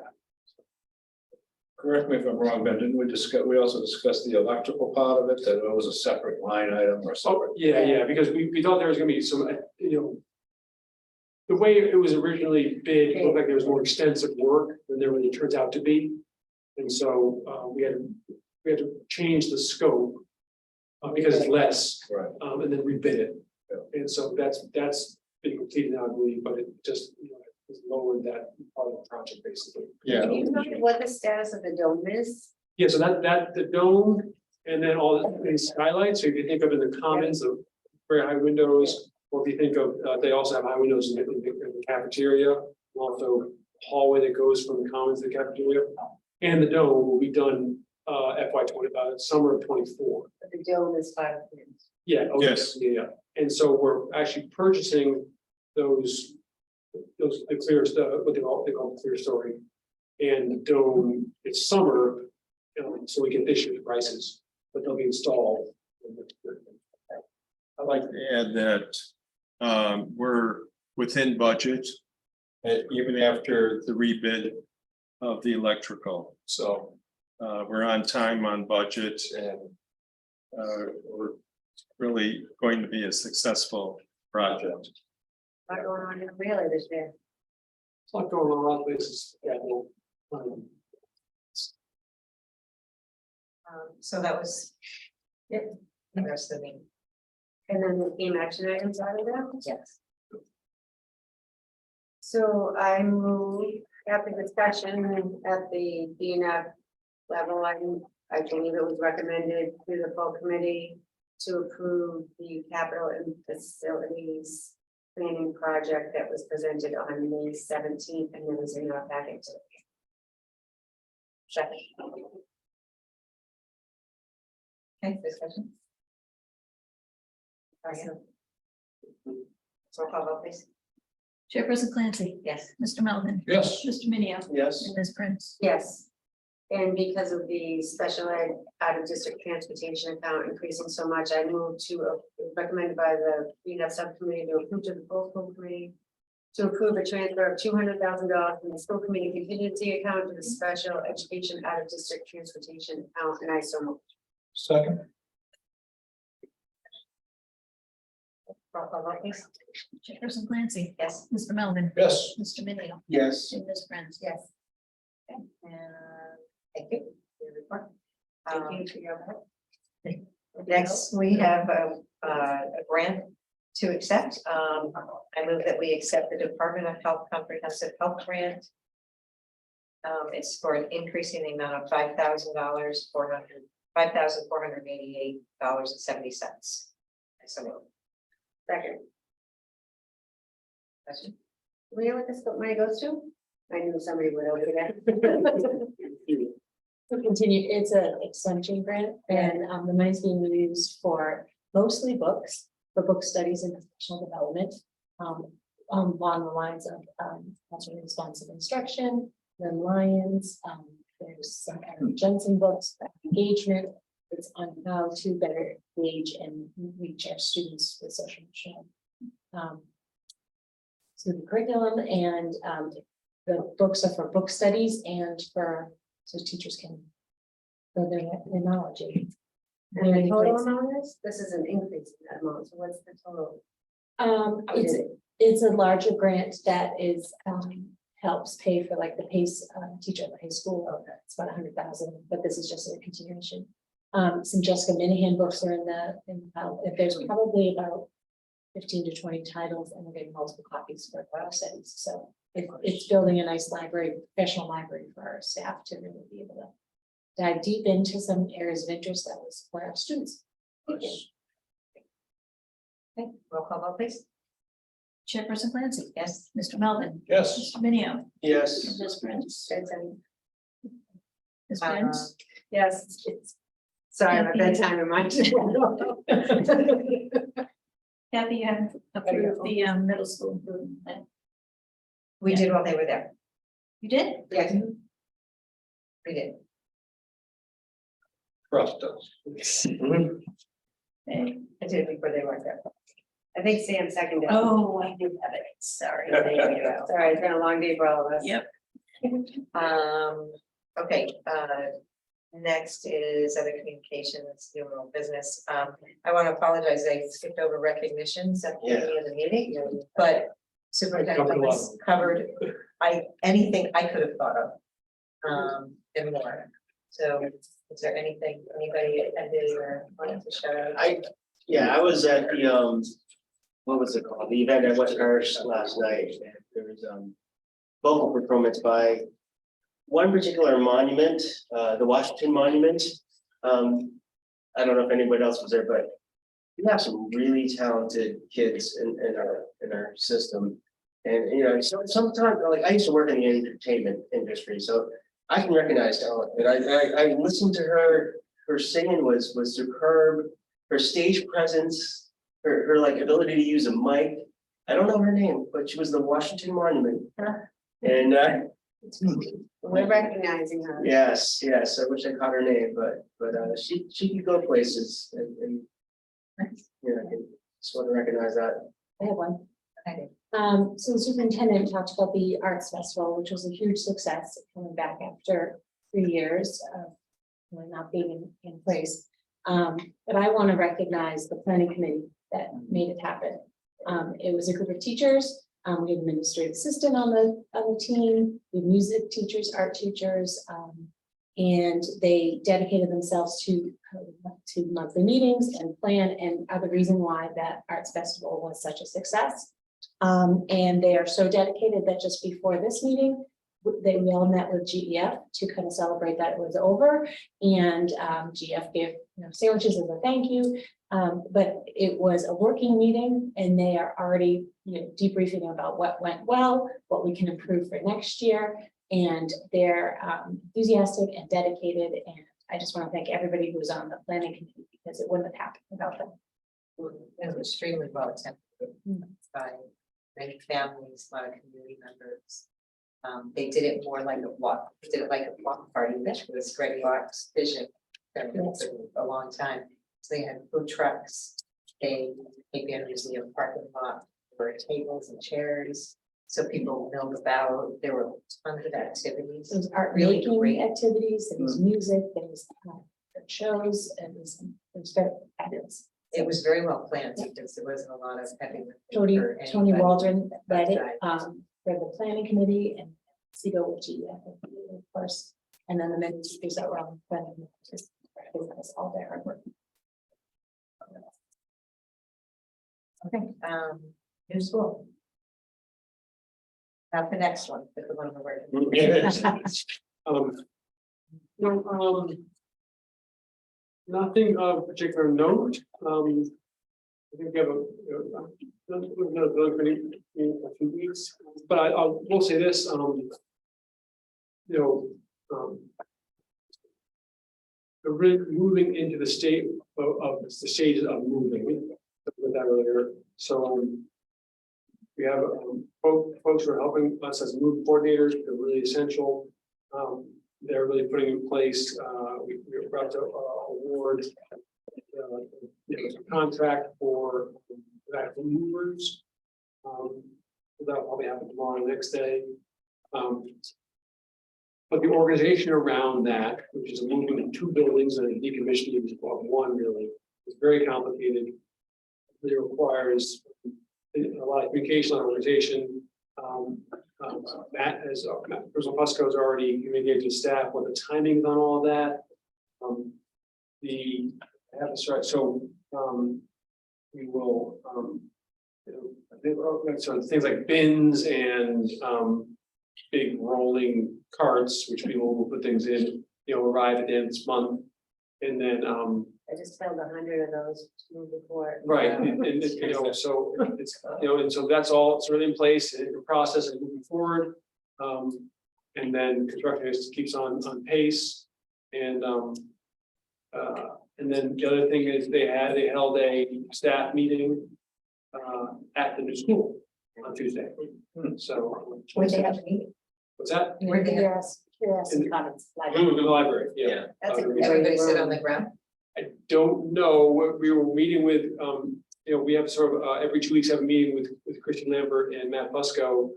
Correct me if I'm wrong, Ben, didn't we also discussed the electrical part of it, that it was a separate line item or Oh, separate? yeah, because we thought there was gonna be some, the way it was originally bid, it looked like there was more extensive work than there really turns out to be. And so, we had to change the scope, because it's less, Right. and then rebid it. And so that's been completed now, I believe, but it just, it's lowered that part of the project basically. Yeah. Can you tell me what the status of the dome is? Yeah, so that the dome and then all the skylights, so if you think of in the commons of very high windows, or if you think of, they also have high windows in the cafeteria, also hallway that goes from the commons to the cafeteria. And the dome will be done FY20, summer of 24. But the dome is 5 minutes. Yeah. okay, Yes. Yeah, and so we're actually purchasing those the clear stuff, what they call the clear story. And the dome, it's summer, so we get this year's prices, but they'll be installed. I'd like to add that we're within budget. Even after the rebid of the electrical, so we're on time, on budget, and we're really going to be a successful project. Not going on in really this year. It's not going on a lot of places. Yeah, well, So that was it. The rest of the meeting. And then the team action items out of that? Yes. So I move after discussion at the DNF level, I believe it was recommended to the full committee to approve the capital and facilities planning project that was presented on May 17th and it was in our packet today. Second. Okay, discussion. So call vote, please. Chairperson Clancy, Yes. Mr. Melvin, Yes. Mr. Minio, Yes. and Ms. Prince. Yes. And because of the special ed out of district transportation account increasing so much, I moved to recommended by the DNF subcommittee to approve to the full school committee. To approve a transfer of $200,000 from the school committee contingency account to the special education out of district transportation account, and I so moved. Second. Roll call vote, please. Chairperson Clancy, Yes. Mr. Melvin, Yes. Mr. Minio, Yes. and Ms. Prince. Yes. Okay, and thank you for your report. Thank you for your help. Next, we have a grant to accept. I move that we accept the Department of Health Comprehensive Health Grant. It's for increasing the amount of $5,488.70. So moved. Second. Question? Do we know what this money goes to? I knew somebody would over that. To continue, it's an extension grant and the money's being used for mostly books, for book studies and professional development. Along the lines of culturally responsive instruction, the Lions, there's some kind of Jensen books, engagement. It's on how to better engage and reach our students with social emotional. So the curriculum and the books are for book studies and so teachers can build their knowledge. And the total amount is, this is an increase in that amount, so what's the total? It's a larger grant that is, helps pay for like the PACE, teacher at the high school. It's about 100,000, but this is just a continuation. Some Jessica Minahan books are if there's probably about 15 to 20 titles, and we're getting multiple copies for our studies. So it's building a nice library, professional library for our staff to really be able to dive deep into some areas of interest that will support our students. Okay, roll call vote, please. Chairperson Clancy, Yes. Mr. Melvin, Yes. Mr. Minio, Yes. Ms. Prince, Ms. Uh, Prince. Yes. Sorry, my bedtime reminder. Kathy, you have approved the middle school improvement plan. We did while they were there. You did? Yes. We did. Trust us. Okay. I did before they weren't there. I think Sam seconded. Oh, I do have it, sorry. Sorry, it's been a long day for all of us. Yep. Okay, next is other communications, numeral business. I want to apologize, I skipped over recognitions at the beginning of the meeting, but superintendent was covered, anything I could have thought of. And more. So is there anything, anybody attended or wanted to shout out? I was at the, what was it called? The event at West Parish last night. And there was, vocal performance by one particular monument, the Washington Monument. I don't know if anybody else was there, but we have some really talented kids in our system. And, you know, sometimes, like, I used to work in the entertainment industry, so I can recognize talent. And I listened to her singing was superb. Her stage presence, her like ability to use a mic. I don't know her name, but she was the Washington Monument. And We're recognizing her. yes, I wish I caught her name, but she could go places and you know, I just want to recognize that. I have one. So the superintendent talked about the Arts Festival, which was a huge success, coming back after 3 years of not being in place. But I want to recognize the planning committee that made it happen. It was a group of teachers. We had an administrative assistant on the team, we had music teachers, art teachers, and they dedicated themselves to monthly meetings and plan, and are the reason why that Arts Festival was such a success. And they are so dedicated that just before this meeting, we all met with GEF to kind of celebrate that it was over, and GEF gave sandwiches as a thank you. But it was a working meeting, and they are already debriefing about what went well, what we can improve for next year, and they're enthusiastic and dedicated. And I just want to thank everybody who was on the planning committee, because it wouldn't have happened without them. It was extremely well attended by many families, a lot of community members. They did it more like a walk, they did it like a block party, which was Greg Locke's vision for a long time. So they had food trucks, they made the museum parking lot for tables and chairs. So people milled about, there were tons of activities. There was art Really making great. activities, there was music, there was shows, and it was very fabulous. It was very well planned because there wasn't a lot of heavy. lifting Tony for Tony anybody. Waldron led it outside. for the planning committee, and Sigo with GEF, of course, and then the many speakers that were on the planning committee, just recognize all their hard work. Okay, new school. Now the next one, pick the one on the word. Nothing of particular note. I think we have a few weeks, but I will say this, we're really moving into the state of the stages of moving, with that earlier, so we have folks who are helping us as move coordinators. They're really essential. They're really putting in place, we're about to award a contract for actual movers. That'll probably happen tomorrow, next day. But the organization around that, which is a movement of 2 buildings and a decommissioning of one really, is very complicated. It requires a lot of communication, a lot of organization. Matt Personal Fusco has already communicated to staff what the timing is on all of that. I have to start, so, we will, I think, so things like bins and, big rolling carts, which people will put things in, arrive at the end of this month. And then, I just filled 100 of those before. right, and so it's, and so that's all sort of in place and in process and moving forward. And then construction just keeps on pace. And then the other thing is they held a staff meeting at the new school on Tuesday. So. Where they have to meet. What's that? Where they have. Curiosity Commons. In the library, yeah. That's a great everybody sit room. on the ground. I don't know, what we were meeting with, we have sort of, every 2 weeks have a meeting with Christian Lambert and Matt Fusco.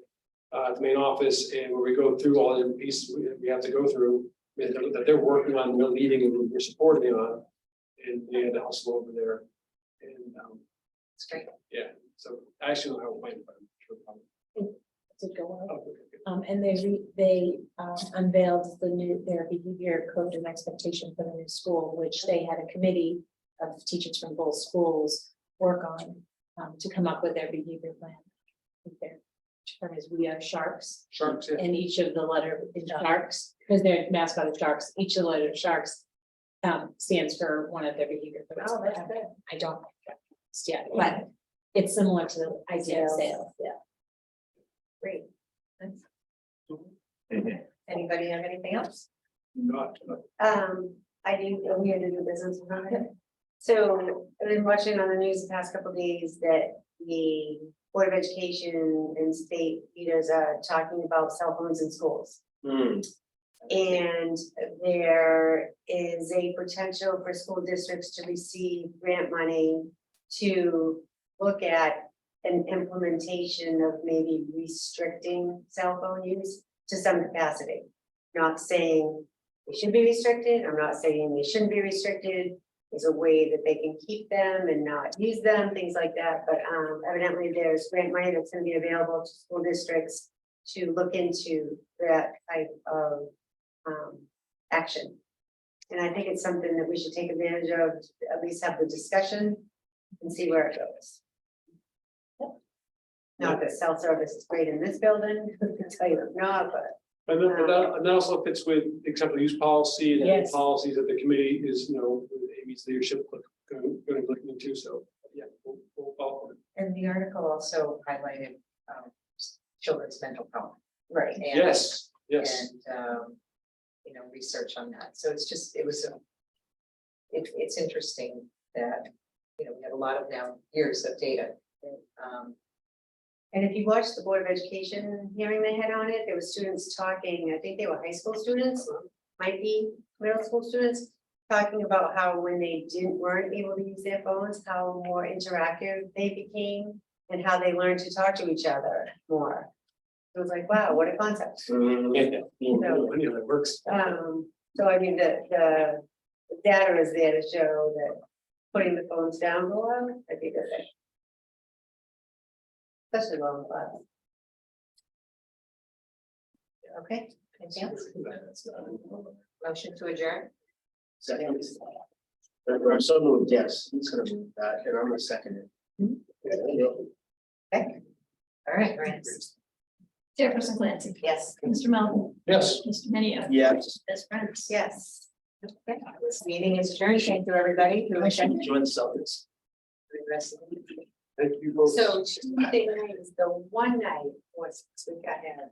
At the main office, and where we go through all the pieces we have to go through, that they're working on, they're leading and we're supporting on. And they had to hustle over there. And, It's great. yeah, so I actually don't know how it went, but I'm sure. Did go well. Oh, okay. And they unveiled their behavior code and expectation for the new school, which they had a committee of teachers from both schools work on to come up with their behavior plan. I think their term is We Are Sharks, Sharks, yeah. and each of the letter in sharks, because their mascot is sharks, each of the letter sharks stands for one of their behavior codes. Oh, that's good. I don't know yet, but it's similar to the idea of sales, yeah. Great. Anybody have anything else? Not, I do, we had to do business around it. So I've been watching on the news the past couple of days that the Board of Education and state leaders are talking about cell phones in schools. And there is a potential for school districts to receive grant money to look at an implementation of maybe restricting cell phone use to some capacity. Not saying they should be restricted, I'm not saying they shouldn't be restricted. There's a way that they can keep them and not use them, things like that, but evidently there's grant money that's gonna be available to school districts to look into that type of action. And I think it's something that we should take advantage of, at least have the discussion and see where it goes. Not that cell service is great in this building, I can tell you it's not, but. and then that also fits with acceptable use policy and Yes. policies that the committee is, with Amy's leadership going to look into, so, yeah, we'll follow it. And the article also highlighted children's mental health. Right. And- Yes, yes. And research on that. So it's just, it's interesting that, we have a lot of now years of data. And if you watch the Board of Education hearing they had on it, there were students talking, I think they were high school students, might be middle school students, talking about how when they weren't able to use their phones, how more interactive they became and how they learned to talk to each other more. It was like, wow, what a concept. I know that works. So I mean, the data is there to show that putting the phones down for a while, I think that's it. Especially long class. Okay, anything else? Motion to adjourn? Second. I'm so moved, yes, he's gonna move that, and I'm gonna second it. All right, Grant. Chairperson Clancy. Yes. Mr. Melvin. Yes. Mr. Minio. Yes. Ms. Prince. Yes. Okay, this meeting is adjourned. Thank you, everybody. Join the Celtics. Thank you both. So Tuesday night is the one night, we got had